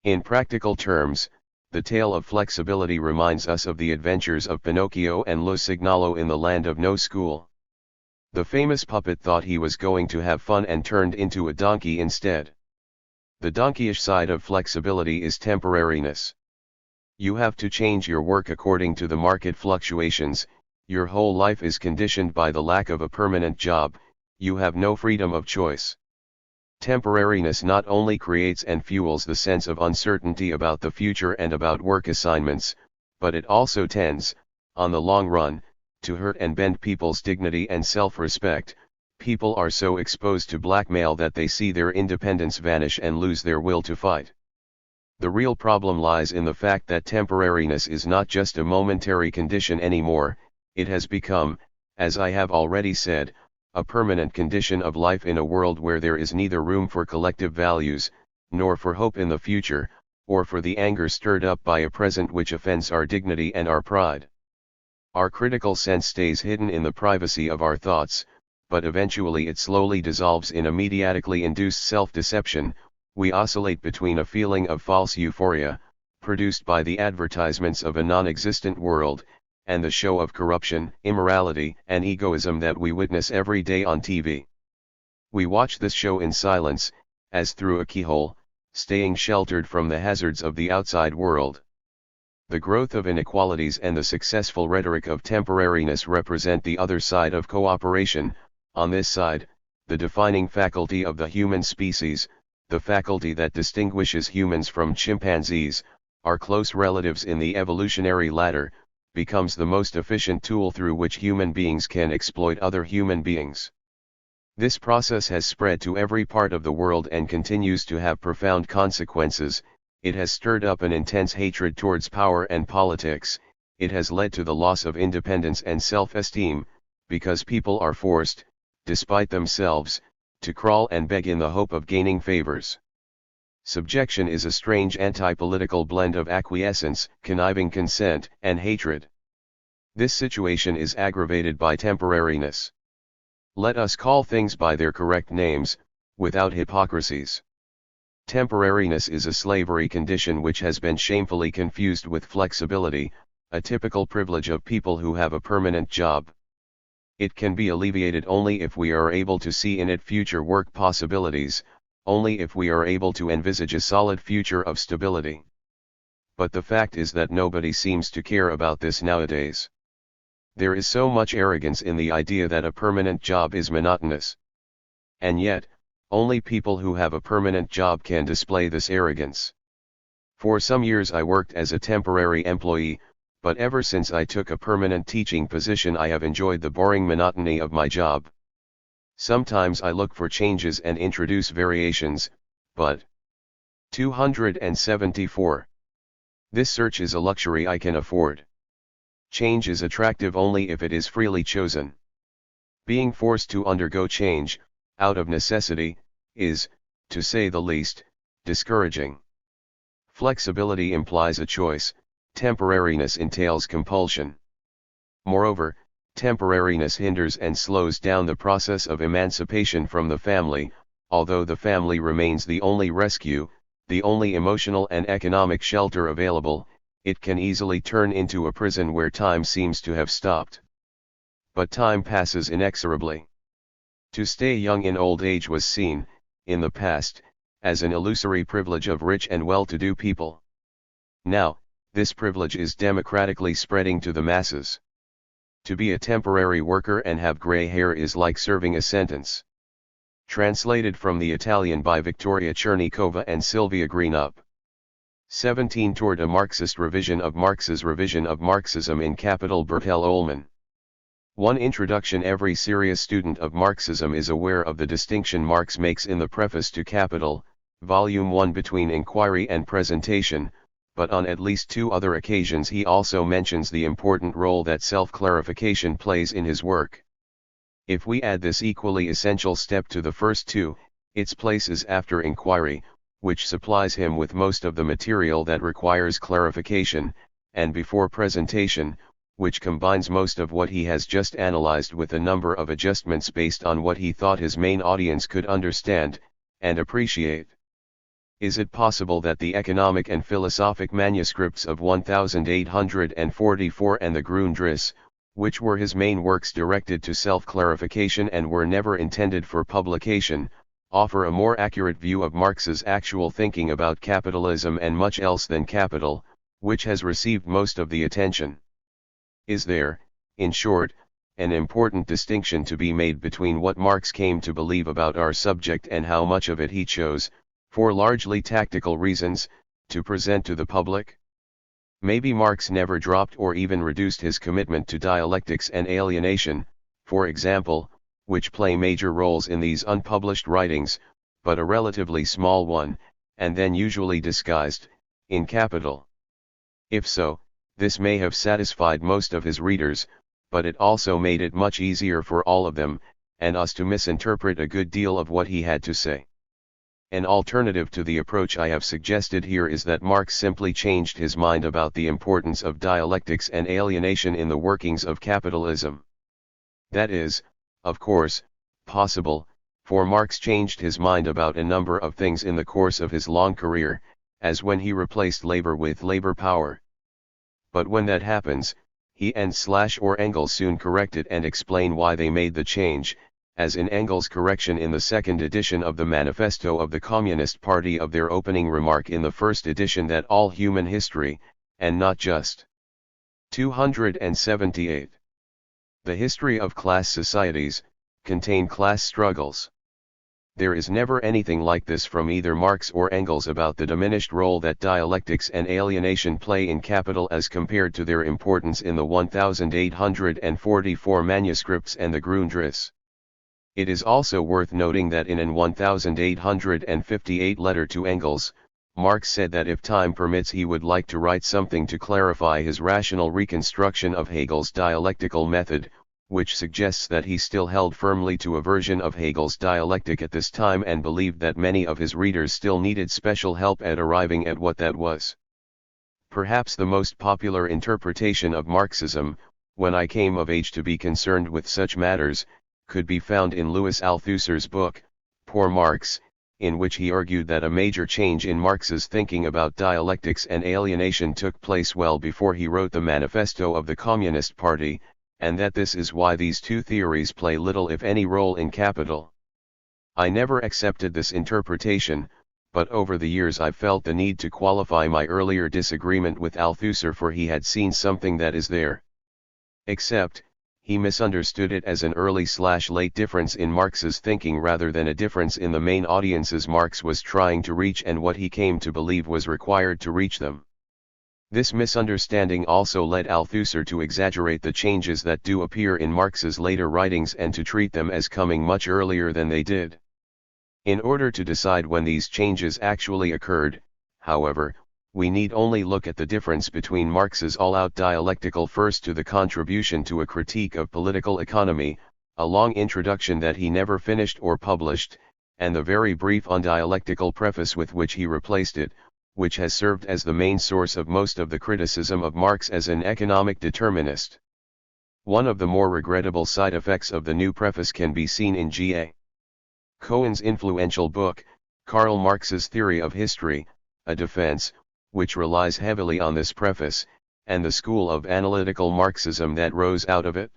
In practical terms, the tale of flexibility reminds us of the adventures of Pinocchio and Lo Signalo in the land of no school. The famous puppet thought he was going to have fun and turned into a donkey instead. The donkeyish side of flexibility is temporariness. You have to change your work according to the market fluctuations. Your whole life is conditioned by the lack of a permanent job. You have no freedom of choice. Temporariness not only creates and fuels the sense of uncertainty about the future and about work assignments, but it also tends, on the long run, to hurt and bend people's dignity and self-respect. People are so exposed to blackmail that they see their independence vanish and lose their will to fight. The real problem lies in the fact that temporariness is not just a momentary condition anymore. It has become, as I have already said, a permanent condition of life in a world where there is neither room for collective values, nor for hope in the future, or for the anger stirred up by a present which offends our dignity and our pride. Our critical sense stays hidden in the privacy of our thoughts, but eventually it slowly dissolves in a mediatically induced self-deception. We oscillate between a feeling of false euphoria, produced by the advertisements of a non-existent world, and the show of corruption, immorality, and egoism that we witness every day on TV. We watch this show in silence, as through a keyhole, staying sheltered from the hazards of the outside world. The growth of inequalities and the successful rhetoric of temporariness represent the other side of cooperation. On this side, the defining faculty of the human species, the faculty that distinguishes humans from chimpanzees, our close relatives in the evolutionary ladder, becomes the most efficient tool through which human beings can exploit other human beings. This process has spread to every part of the world and continues to have profound consequences. It has stirred up an intense hatred towards power and politics. It has led to the loss of independence and self-esteem, because people are forced, despite themselves, to crawl and beg in the hope of gaining favors. Subjection is a strange anti-political blend of acquiescence, conniving consent, and hatred. This situation is aggravated by temporariness. Let us call things by their correct names, without hypocrisies. Temporariness is a slavery condition which has been shamefully confused with flexibility, a typical privilege of people who have a permanent job. It can be alleviated only if we are able to see in it future work possibilities, only if we are able to envisage a solid future of stability. But the fact is that nobody seems to care about this nowadays. There is so much arrogance in the idea that a permanent job is monotonous. And yet, only people who have a permanent job can display this arrogance. For some years I worked as a temporary employee, but ever since I took a permanent teaching position I have enjoyed the boring monotony of my job. Sometimes I look for changes and introduce variations, but 274. This search is a luxury I can afford. Change is attractive only if it is freely chosen. Being forced to undergo change, out of necessity, is, to say the least, discouraging. Flexibility implies a choice, temporariness entails compulsion. Moreover, temporariness hinders and slows down the process of emancipation from the family. Although the family remains the only rescue, the only emotional and economic shelter available, it can easily turn into a prison where time seems to have stopped. But time passes inexorably. To stay young in old age was seen, in the past, as an illusory privilege of rich and well-to-do people. Now, this privilege is democratically spreading to the masses. To be a temporary worker and have gray hair is like serving a sentence. Translated from the Italian by Victoria Chernikova and Sylvia Greenup. 17 Toward a Marxist revision of Marx's revision of Marxism in Capital. Bertel Ohlmann. 1. Introduction. Every serious student of Marxism is aware of the distinction Marx makes in the preface to Capital, Volume 1 between inquiry and presentation, but on at least two other occasions he also mentions the important role that self-clarification plays in his work. If we add this equally essential step to the first two, Its place is after inquiry, which supplies him with most of the material that requires clarification, and before presentation, which combines most of what he has just analyzed with a number of adjustments based on what he thought his main audience could understand and appreciate. Is it possible that the economic and philosophic manuscripts of 1844 and the Grundrisse, which were his main works directed to self-clarification and were never intended for publication, offer a more accurate view of Marx's actual thinking about capitalism and much else than Capital, which has received most of the attention? Is there, in short, an important distinction to be made between what Marx came to believe about our subject and how much of it he chose, for largely tactical reasons, to present to the public? Maybe Marx never dropped or even reduced his commitment to dialectics and alienation, for example, which play major roles in these unpublished writings, but a relatively small one, and then usually disguised, in Capital. If so, this may have satisfied most of his readers, but it also made it much easier for all of them, and us to misinterpret a good deal of what he had to say. An alternative to the approach I have suggested here is that Marx simply changed his mind about the importance of dialectics and alienation in the workings of capitalism. That is, of course, possible, for Marx changed his mind about a number of things in the course of his long career, as when he replaced labor with labor power. But when that happens, he and/or Engels soon correct it and explain why they made the change, as in Engels' correction in the second edition of the Manifesto of the Communist Party of their opening remark in the first edition that all human history, and not just 278. The history of class societies, contain class struggles. There is never anything like this from either Marx or Engels about the diminished role that dialectics and alienation play in Capital as compared to their importance in the 1844 manuscripts and the Grundrisse. It is also worth noting that in an 1858 letter to Engels, Marx said that if time permits he would like to write something to clarify his rational reconstruction of Hegel's dialectical method, which suggests that he still held firmly to a version of Hegel's dialectic at this time and believed that many of his readers still needed special help at arriving at what that was. Perhaps the most popular interpretation of Marxism, when I came of age to be concerned with such matters, could be found in Louis Althusser's book, Poor Marx, in which he argued that a major change in Marx's thinking about dialectics and alienation took place well before he wrote the Manifesto of the Communist Party, and that this is why these two theories play little if any role in Capital. I never accepted this interpretation, but over the years I felt the need to qualify my earlier disagreement with Althusser, for he had seen something that is there. Except, he misunderstood it as an early/late difference in Marx's thinking rather than a difference in the main audiences Marx was trying to reach and what he came to believe was required to reach them. This misunderstanding also led Althusser to exaggerate the changes that do appear in Marx's later writings and to treat them as coming much earlier than they did. In order to decide when these changes actually occurred, however, we need only look at the difference between Marx's all-out dialectical first to the contribution to a critique of political economy, a long introduction that he never finished or published, and the very brief undialectical preface with which he replaced it, which has served as the main source of most of the criticism of Marx as an economic determinist. One of the more regrettable side effects of the new preface can be seen in G.A. Cohen's influential book, Karl Marx's Theory of History, a defense, which relies heavily on this preface, and the school of analytical Marxism that rose out of it.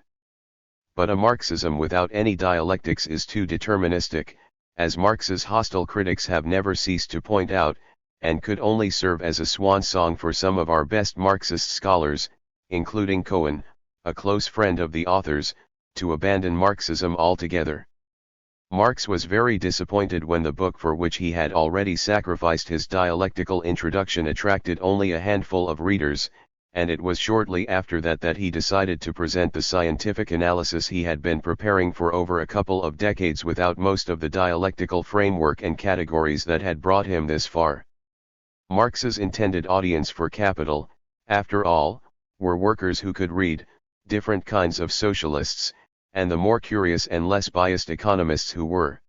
But a Marxism without any dialectics is too deterministic, as Marx's hostile critics have never ceased to point out, and could only serve as a swan song for some of our best Marxist scholars, including Cohen, a close friend of the author's, to abandon Marxism altogether. Marx was very disappointed when the book for which he had already sacrificed his dialectical introduction attracted only a handful of readers, and it was shortly after that that he decided to present the scientific analysis he had been preparing for over a couple of decades without most of the dialectical framework and categories that had brought him this far. Marx's intended audience for Capital, after all, were workers who could read, different kinds of socialists, and the more curious and less biased economists who were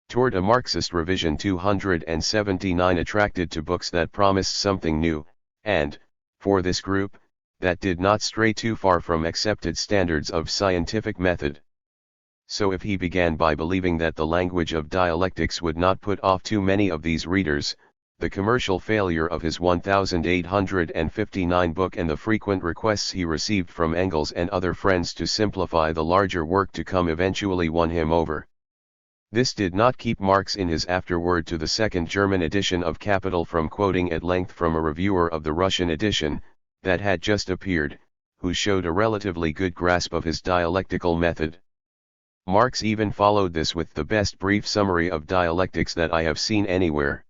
Toward a Marxist revision 279 attracted to books that promised something new, and, for this group, that did not stray too far from accepted standards of scientific method. So if he began by believing that the language of dialectics would not put off too many of these readers, the commercial failure of his 1859 book and the frequent requests he received from Engels and other friends to simplify the larger work to come eventually won him over. This did not keep Marx in his afterword to the second German edition of Capital from quoting at length from a reviewer of the Russian edition, that had just appeared, who showed a relatively good grasp of his dialectical method. Marx even followed this with the best brief summary of dialectics that I have seen anywhere.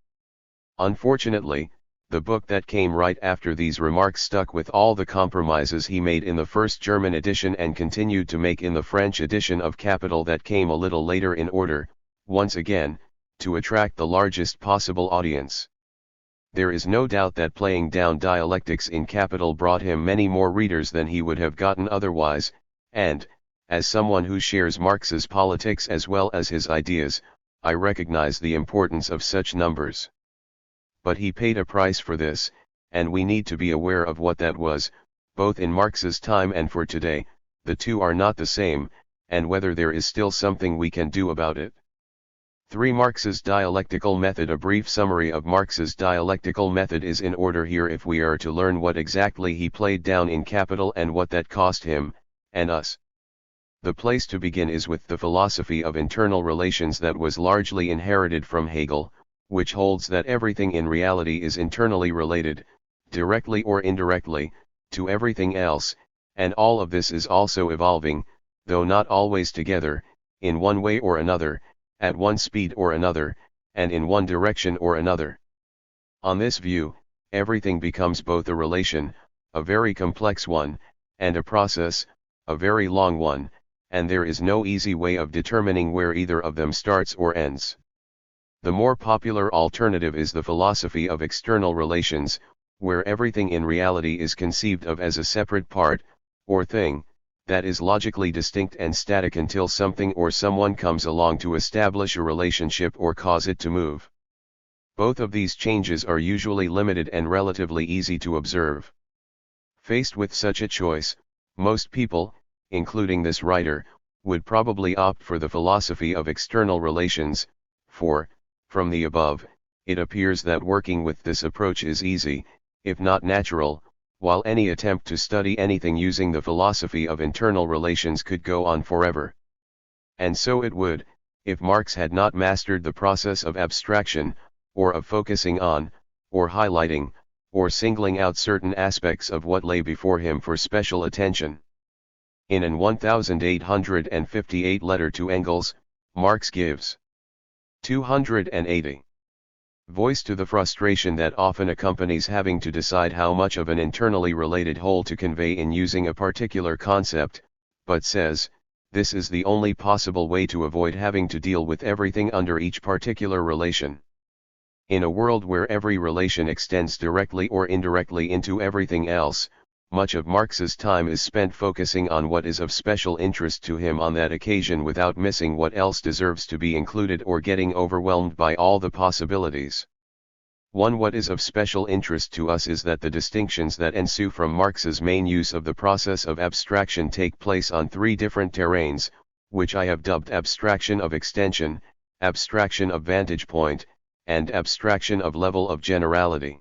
Unfortunately, the book that came right after these remarks stuck with all the compromises he made in the first German edition and continued to make in the French edition of Capital that came a little later in order, once again, to attract the largest possible audience. There is no doubt that playing down dialectics in Capital brought him many more readers than he would have gotten otherwise, and, as someone who shares Marx's politics as well as his ideas, I recognize the importance of such numbers. But he paid a price for this, and we need to be aware of what that was, both in Marx's time and for today. The two are not the same, and whether there is still something we can do about it. 3. Marx's dialectical method. A brief summary of Marx's dialectical method is in order here if we are to learn what exactly he played down in Capital and what that cost him, and us. The place to begin is with the philosophy of internal relations that was largely inherited from Hegel, which holds that everything in reality is internally related, directly or indirectly, to everything else, and all of this is also evolving, though not always together, in one way or another, at one speed or another, and in one direction or another. On this view, everything becomes both a relation, a very complex one, and a process, a very long one, and there is no easy way of determining where either of them starts or ends. The more popular alternative is the philosophy of external relations, where everything in reality is conceived of as a separate part, or thing, that is logically distinct and static until something or someone comes along to establish a relationship or cause it to move. Both of these changes are usually limited and relatively easy to observe. Faced with such a choice, most people, including this writer, would probably opt for the philosophy of external relations, for, from the above, it appears that working with this approach is easy, if not natural, while any attempt to study anything using the philosophy of internal relations could go on forever. And so it would, if Marx had not mastered the process of abstraction, or of focusing on, or highlighting, or singling out certain aspects of what lay before him for special attention. In an 1858 letter to Engels, Marx gives 280 voice to the frustration that often accompanies having to decide how much of an internally related whole to convey in using a particular concept, but says, this is the only possible way to avoid having to deal with everything under each particular relation. In a world where every relation extends directly or indirectly into everything else, much of Marx's time is spent focusing on what is of special interest to him on that occasion without missing what else deserves to be included or getting overwhelmed by all the possibilities. What is of special interest to us is that the distinctions that ensue from Marx's main use of the process of abstraction take place on three different terrains, which I have dubbed abstraction of extension, abstraction of vantage point, and abstraction of level of generality.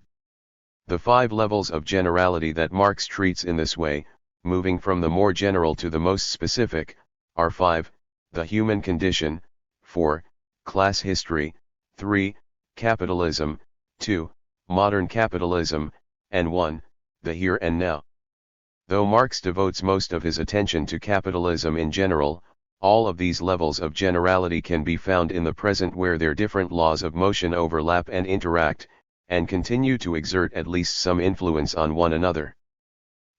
The 5 levels of generality that Marx treats in this way, moving from the more general to the most specific, are 5, the human condition, 4, class history, 3, capitalism, 2, modern capitalism, and 1, the here and now. Though Marx devotes most of his attention to capitalism in general, all of these levels of generality can be found in the present where their different laws of motion overlap and interact, and continue to exert at least some influence on one another.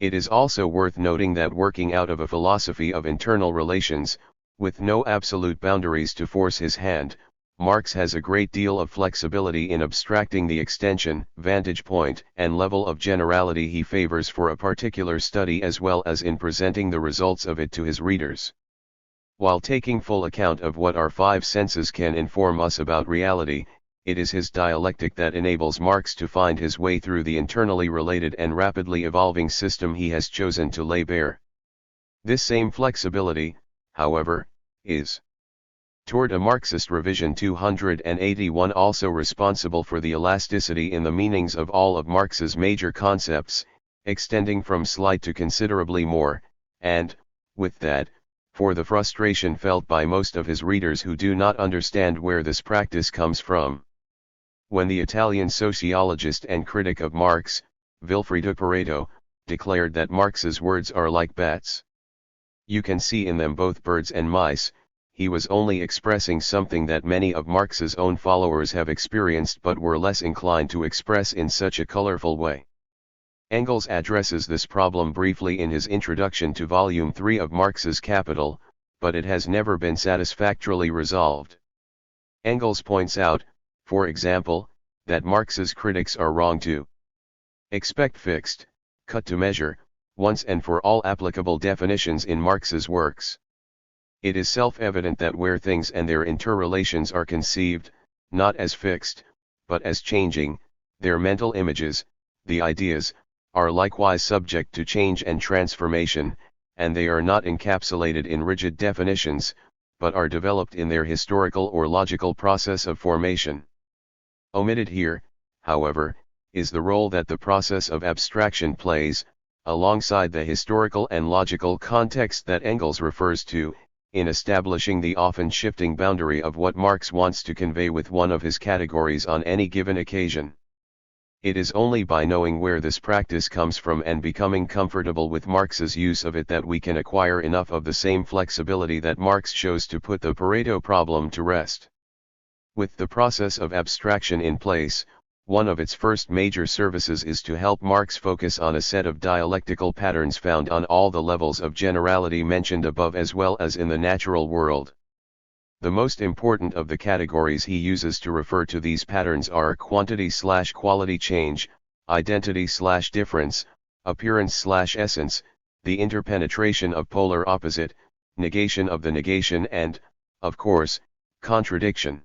It is also worth noting that working out of a philosophy of internal relations, with no absolute boundaries to force his hand, Marx has a great deal of flexibility in abstracting the extension, vantage point, and level of generality he favors for a particular study as well as in presenting the results of it to his readers. While taking full account of what our five senses can inform us about reality, it is his dialectic that enables Marx to find his way through the internally related and rapidly evolving system he has chosen to lay bare. This same flexibility, however, is, toward a Marxist revision 281, also responsible for the elasticity in the meanings of all of Marx's major concepts, extending from slight to considerably more, and, with that, for the frustration felt by most of his readers who do not understand where this practice comes from. When the Italian sociologist and critic of Marx, Vilfredo Pareto, declared that Marx's words are like bats. You can see in them both birds and mice, he was only expressing something that many of Marx's own followers have experienced but were less inclined to express in such a colorful way. Engels addresses this problem briefly in his introduction to Volume 3 of Marx's Capital, but it has never been satisfactorily resolved. Engels points out, for example, that Marx's critics are wrong to expect fixed, cut to measure, once and for all applicable definitions in Marx's works. It is self-evident that where things and their interrelations are conceived, not as fixed, but as changing, their mental images, the ideas, are likewise subject to change and transformation, and they are not encapsulated in rigid definitions, but are developed in their historical or logical process of formation. Omitted here, however, is the role that the process of abstraction plays, alongside the historical and logical context that Engels refers to, in establishing the often shifting boundary of what Marx wants to convey with one of his categories on any given occasion. It is only by knowing where this practice comes from and becoming comfortable with Marx's use of it that we can acquire enough of the same flexibility that Marx shows to put the Pareto problem to rest. With the process of abstraction in place, one of its first major services is to help Marx focus on a set of dialectical patterns found on all the levels of generality mentioned above as well as in the natural world. The most important of the categories he uses to refer to these patterns are quantity/quality change, identity/difference, appearance/essence, the interpenetration of polar opposite, negation of the negation and, of course, contradiction.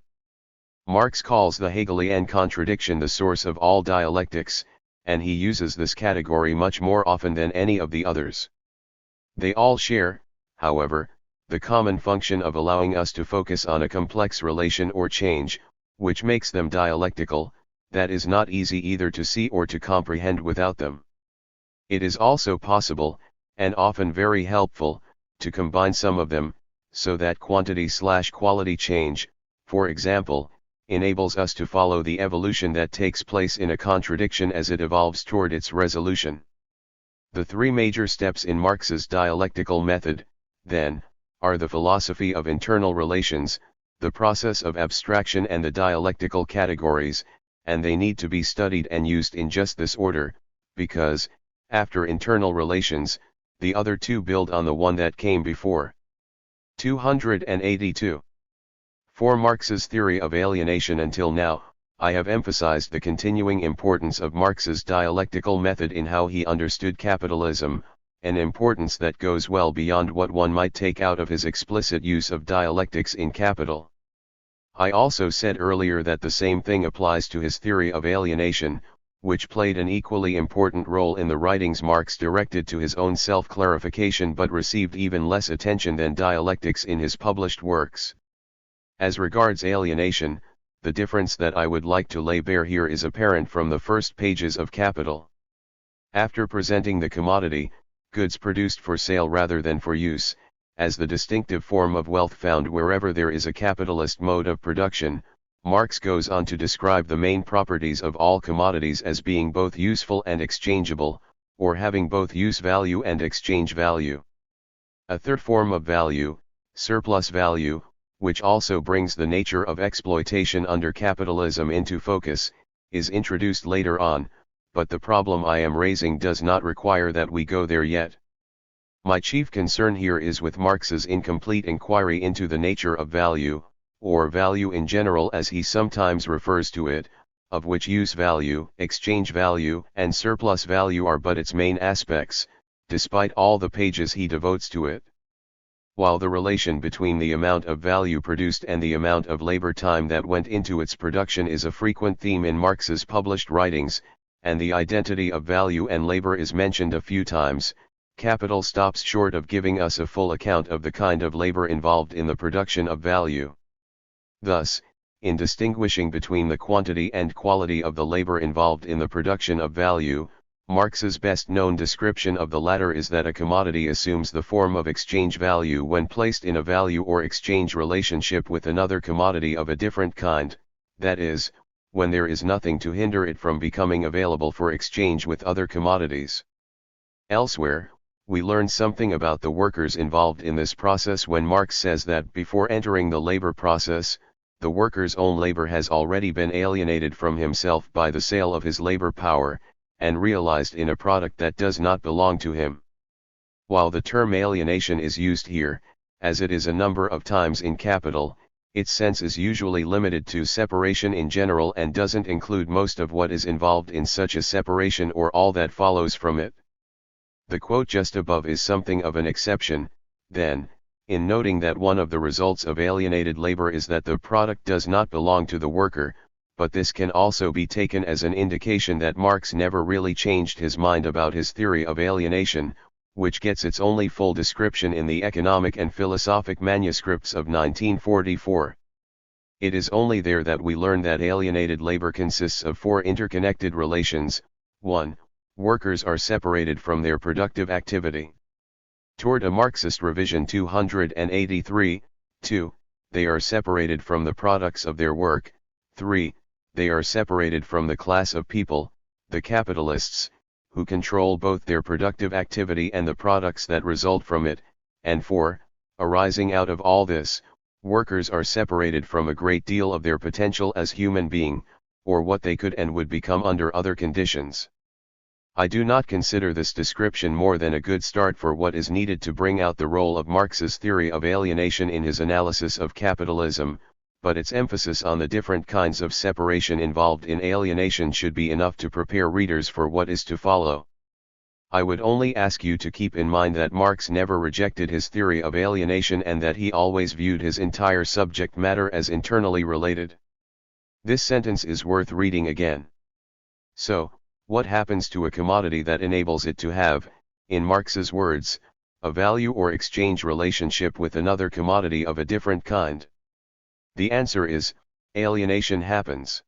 Marx calls the Hegelian contradiction the source of all dialectics, and he uses this category much more often than any of the others. They all share, however, the common function of allowing us to focus on a complex relation or change, which makes them dialectical, that is not easy either to see or to comprehend without them. It is also possible, and often very helpful, to combine some of them, so that quantity/quality change, for example, enables us to follow the evolution that takes place in a contradiction as it evolves toward its resolution. The three major steps in Marx's dialectical method, then, are the philosophy of internal relations, the process of abstraction and the dialectical categories, and they need to be studied and used in just this order, because, after internal relations, the other two build on the one that came before. 282. For Marx's theory of alienation until now, I have emphasized the continuing importance of Marx's dialectical method in how he understood capitalism, an importance that goes well beyond what one might take out of his explicit use of dialectics in Capital. I also said earlier that the same thing applies to his theory of alienation, which played an equally important role in the writings Marx directed to his own self-clarification but received even less attention than dialectics in his published works. As regards alienation, the difference that I would like to lay bare here is apparent from the first pages of Capital. After presenting the commodity, goods produced for sale rather than for use, as the distinctive form of wealth found wherever there is a capitalist mode of production, Marx goes on to describe the main properties of all commodities as being both useful and exchangeable, or having both use value and exchange value. A third form of value, surplus value, which also brings the nature of exploitation under capitalism into focus, is introduced later on, but the problem I am raising does not require that we go there yet. My chief concern here is with Marx's incomplete inquiry into the nature of value, or value in general as he sometimes refers to it, of which use value, exchange value, and surplus value are but its main aspects, despite all the pages he devotes to it. while the relation between the amount of value produced and the amount of labor time that went into its production is a frequent theme in Marx's published writings, and the identity of value and labor is mentioned a few times, capital stops short of giving us a full account of the kind of labor involved in the production of value. Thus, in distinguishing between the quantity and quality of the labor involved in the production of value, Marx's best-known description of the latter is that a commodity assumes the form of exchange value when placed in a value or exchange relationship with another commodity of a different kind, that is, when there is nothing to hinder it from becoming available for exchange with other commodities. Elsewhere, we learn something about the workers involved in this process when Marx says that before entering the labor process, the worker's own labor has already been alienated from himself by the sale of his labor power, and realized in a product that does not belong to him. While the term alienation is used here, as it is a number of times in Capital, its sense is usually limited to separation in general and doesn't include most of what is involved in such a separation or all that follows from it. The quote just above is something of an exception, then, in noting that one of the results of alienated labor is that the product does not belong to the worker, but this can also be taken as an indication that Marx never really changed his mind about his theory of alienation, which gets its only full description in the economic and philosophic manuscripts of 1944. It is only there that we learn that alienated labor consists of four interconnected relations. 1. Workers are separated from their productive activity. Toward a Marxist revision 283, 2. They are separated from the products of their work. 3. They are separated from the class of people, the capitalists, who control both their productive activity and the products that result from it, and 4. Arising out of all this, workers are separated from a great deal of their potential as human being, or what they could and would become under other conditions. I do not consider this description more than a good start for what is needed to bring out the role of Marx's theory of alienation in his analysis of capitalism, but its emphasis on the different kinds of separation involved in alienation should be enough to prepare readers for what is to follow. I would only ask you to keep in mind that Marx never rejected his theory of alienation and that he always viewed his entire subject matter as internally related. This sentence is worth reading again. So, what happens to a commodity that enables it to have, in Marx's words, a value or exchange relationship with another commodity of a different kind? The answer is, alienation happens.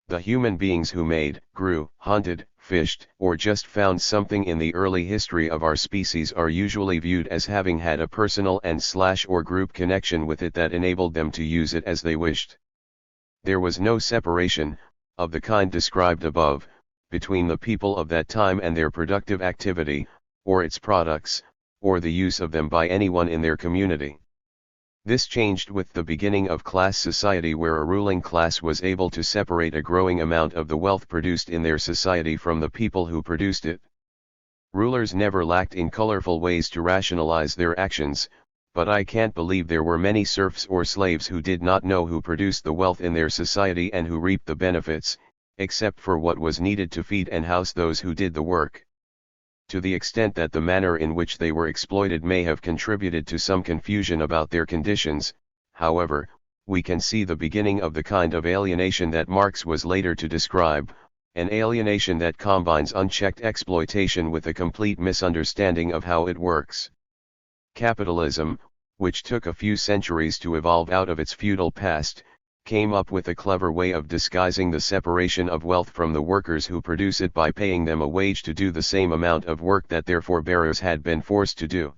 The human beings who made, grew, hunted, fished, or just found something in the early history of our species are usually viewed as having had a personal and/or group connection with it that enabled them to use it as they wished. There was no separation, of the kind described above, between the people of that time and their productive activity, or its products, or the use of them by anyone in their community. This changed with the beginning of class society, where a ruling class was able to separate a growing amount of the wealth produced in their society from the people who produced it. Rulers never lacked in colorful ways to rationalize their actions, but I can't believe there were many serfs or slaves who did not know who produced the wealth in their society and who reaped the benefits, except for what was needed to feed and house those who did the work. To the extent that the manner in which they were exploited may have contributed to some confusion about their conditions, however, we can see the beginning of the kind of alienation that Marx was later to describe, an alienation that combines unchecked exploitation with a complete misunderstanding of how it works. Capitalism, which took a few centuries to evolve out of its feudal past, came up with a clever way of disguising the separation of wealth from the workers who produce it by paying them a wage to do the same amount of work that their forebears had been forced to do.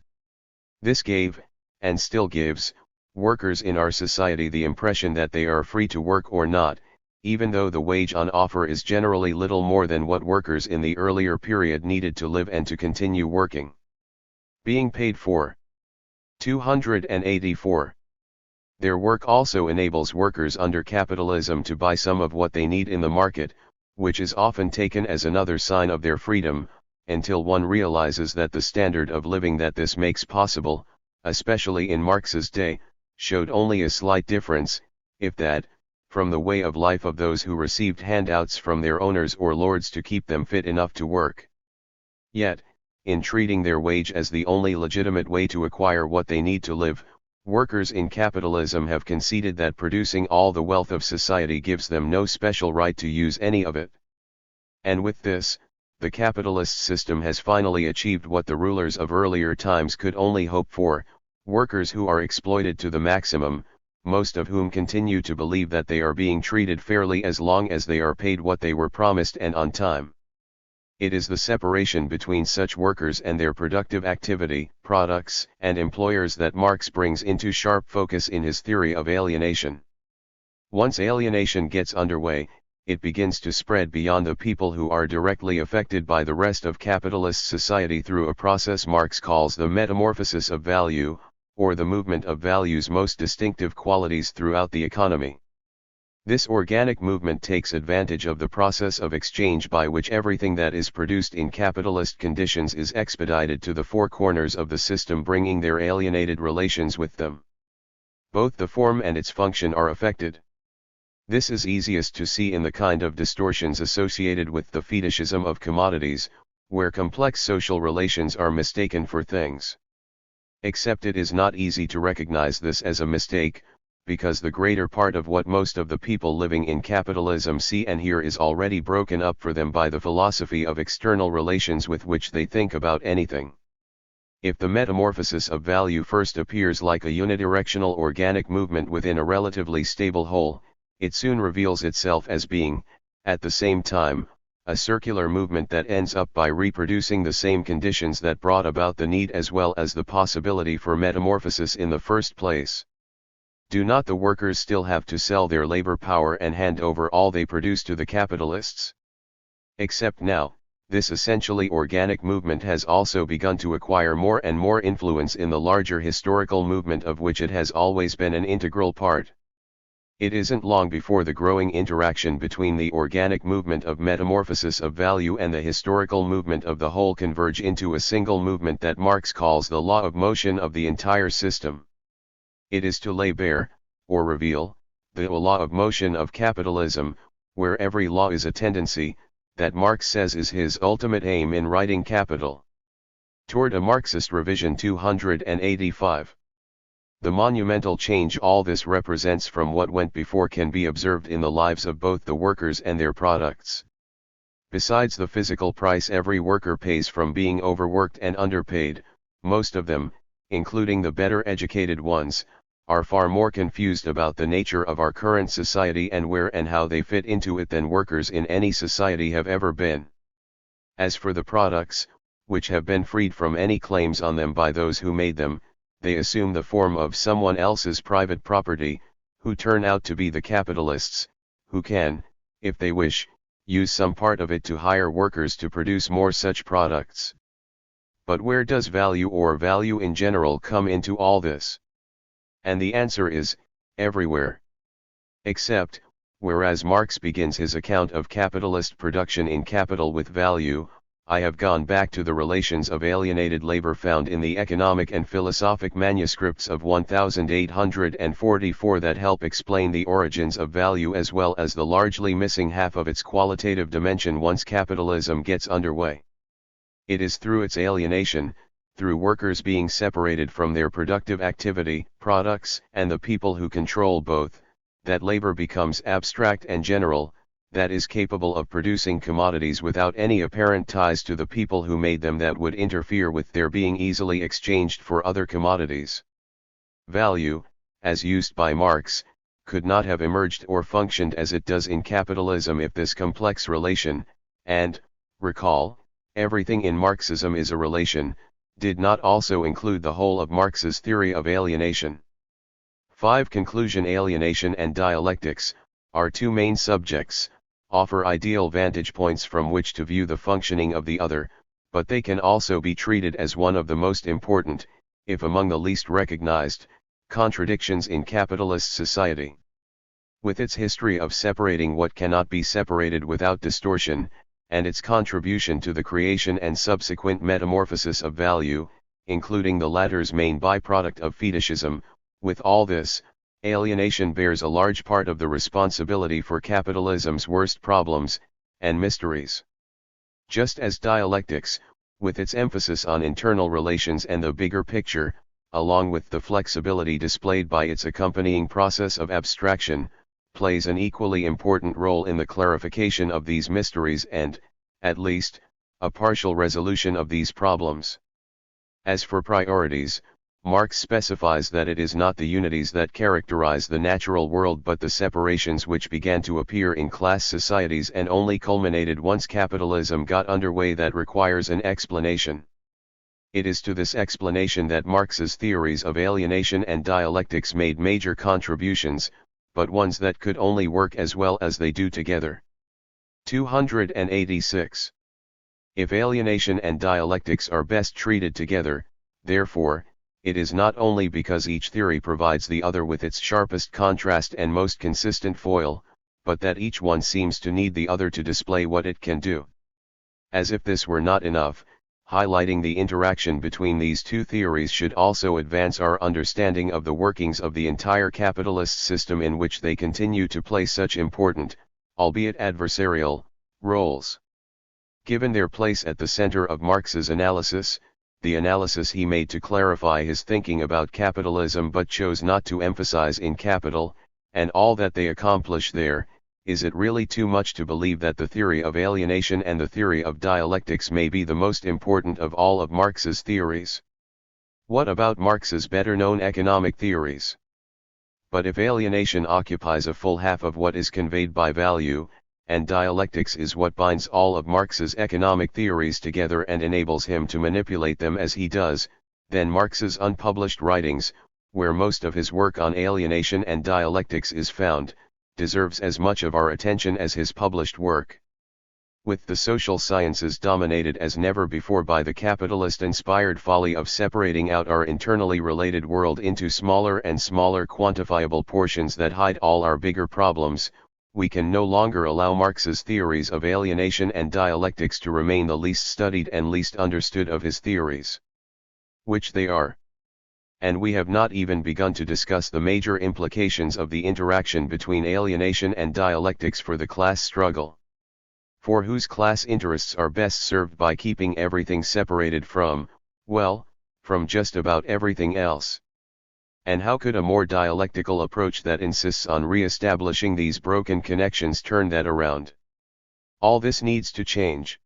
This gave, and still gives, workers in our society the impression that they are free to work or not, even though the wage on offer is generally little more than what workers in the earlier period needed to live and to continue working. Being paid for. 284. Their work also enables workers under capitalism to buy some of what they need in the market, which is often taken as another sign of their freedom, until one realizes that the standard of living that this makes possible, especially in Marx's day, showed only a slight difference, if that, from the way of life of those who received handouts from their owners or lords to keep them fit enough to work. Yet, in treating their wage as the only legitimate way to acquire what they need to live, workers in capitalism have conceded that producing all the wealth of society gives them no special right to use any of it. And with this, the capitalist system has finally achieved what the rulers of earlier times could only hope for: workers who are exploited to the maximum, most of whom continue to believe that they are being treated fairly as long as they are paid what they were promised and on time. It is the separation between such workers and their productive activity, products, and employers that Marx brings into sharp focus in his theory of alienation. Once alienation gets underway, it begins to spread beyond the people who are directly affected by the rest of capitalist society through a process Marx calls the metamorphosis of value, or the movement of value's most distinctive qualities throughout the economy. This organic movement takes advantage of the process of exchange by which everything that is produced in capitalist conditions is expedited to the four corners of the system, bringing their alienated relations with them. Both the form and its function are affected. This is easiest to see in the kind of distortions associated with the fetishism of commodities, where complex social relations are mistaken for things. Except it is not easy to recognize this as a mistake, because the greater part of what most of the people living in capitalism see and hear is already broken up for them by the philosophy of external relations with which they think about anything. If the metamorphosis of value first appears like a unidirectional organic movement within a relatively stable whole, it soon reveals itself as being, at the same time, a circular movement that ends up by reproducing the same conditions that brought about the need as well as the possibility for metamorphosis in the first place. Do not the workers still have to sell their labor power and hand over all they produce to the capitalists? Except now, this essentially organic movement has also begun to acquire more and more influence in the larger historical movement of which it has always been an integral part. It isn't long before the growing interaction between the organic movement of metamorphosis of value and the historical movement of the whole converge into a single movement that Marx calls the law of motion of the entire system. It is to lay bare, or reveal, the law of motion of capitalism, where every law is a tendency, that Marx says is his ultimate aim in writing Capital. Toward a Marxist revision 285. The monumental change all this represents from what went before can be observed in the lives of both the workers and their products. Besides the physical price every worker pays from being overworked and underpaid, most of them, including the better educated ones, are far more confused about the nature of our current society and where and how they fit into it than workers in any society have ever been. As for the products, which have been freed from any claims on them by those who made them, they assume the form of someone else's private property, who turn out to be the capitalists, who can, if they wish, use some part of it to hire workers to produce more such products. But where does value or value in general come into all this? And the answer is, everywhere. Except, whereas Marx begins his account of capitalist production in Capital with value, I have gone back to the relations of alienated labor found in the economic and philosophic manuscripts of 1844 that help explain the origins of value as well as the largely missing half of its qualitative dimension once capitalism gets underway. It is through its alienation, through workers being separated from their productive activity, products, and the people who control both, that labor becomes abstract and general, that is capable of producing commodities without any apparent ties to the people who made them that would interfere with their being easily exchanged for other commodities. Value, as used by Marx, could not have emerged or functioned as it does in capitalism if this complex relation, and, recall, everything in Marxism is a relation, did not also include the whole of Marx's theory of alienation. 5. Conclusion. Alienation and dialectics, our two main subjects, offer ideal vantage points from which to view the functioning of the other, but they can also be treated as one of the most important, if among the least recognized, contradictions in capitalist society. With its history of separating what cannot be separated without distortion, and its contribution to the creation and subsequent metamorphosis of value, including the latter's main byproduct of fetishism, with all this, alienation bears a large part of the responsibility for capitalism's worst problems and mysteries. Just as dialectics, with its emphasis on internal relations and the bigger picture, along with the flexibility displayed by its accompanying process of abstraction, plays an equally important role in the clarification of these mysteries and, at least, a partial resolution of these problems. As for priorities, Marx specifies that it is not the unities that characterize the natural world but the separations which began to appear in class societies and only culminated once capitalism got underway that requires an explanation. It is to this explanation that Marx's theories of alienation and dialectics made major contributions, but ones that could only work as well as they do together. 286. If alienation and dialectics are best treated together, therefore, it is not only because each theory provides the other with its sharpest contrast and most consistent foil, but that each one seems to need the other to display what it can do. As if this were not enough, highlighting the interaction between these two theories should also advance our understanding of the workings of the entire capitalist system in which they continue to play such important, albeit adversarial, roles. Given their place at the center of Marx's analysis, the analysis he made to clarify his thinking about capitalism but chose not to emphasize in Capital, and all that they accomplish there, is it really too much to believe that the theory of alienation and the theory of dialectics may be the most important of all of Marx's theories? What about Marx's better-known economic theories? But if alienation occupies a full half of what is conveyed by value, and dialectics is what binds all of Marx's economic theories together and enables him to manipulate them as he does, then Marx's unpublished writings, where most of his work on alienation and dialectics is found, deserves as much of our attention as his published work. With the social sciences dominated as never before by the capitalist-inspired folly of separating out our internally related world into smaller and smaller quantifiable portions that hide all our bigger problems, we can no longer allow Marx's theories of alienation and dialectics to remain the least studied and least understood of his theories. Which they are. And we have not even begun to discuss the major implications of the interaction between alienation and dialectics for the class struggle. For whose class interests are best served by keeping everything separated from, well, from just about everything else. And how could a more dialectical approach that insists on re-establishing these broken connections turn that around? All this needs to change.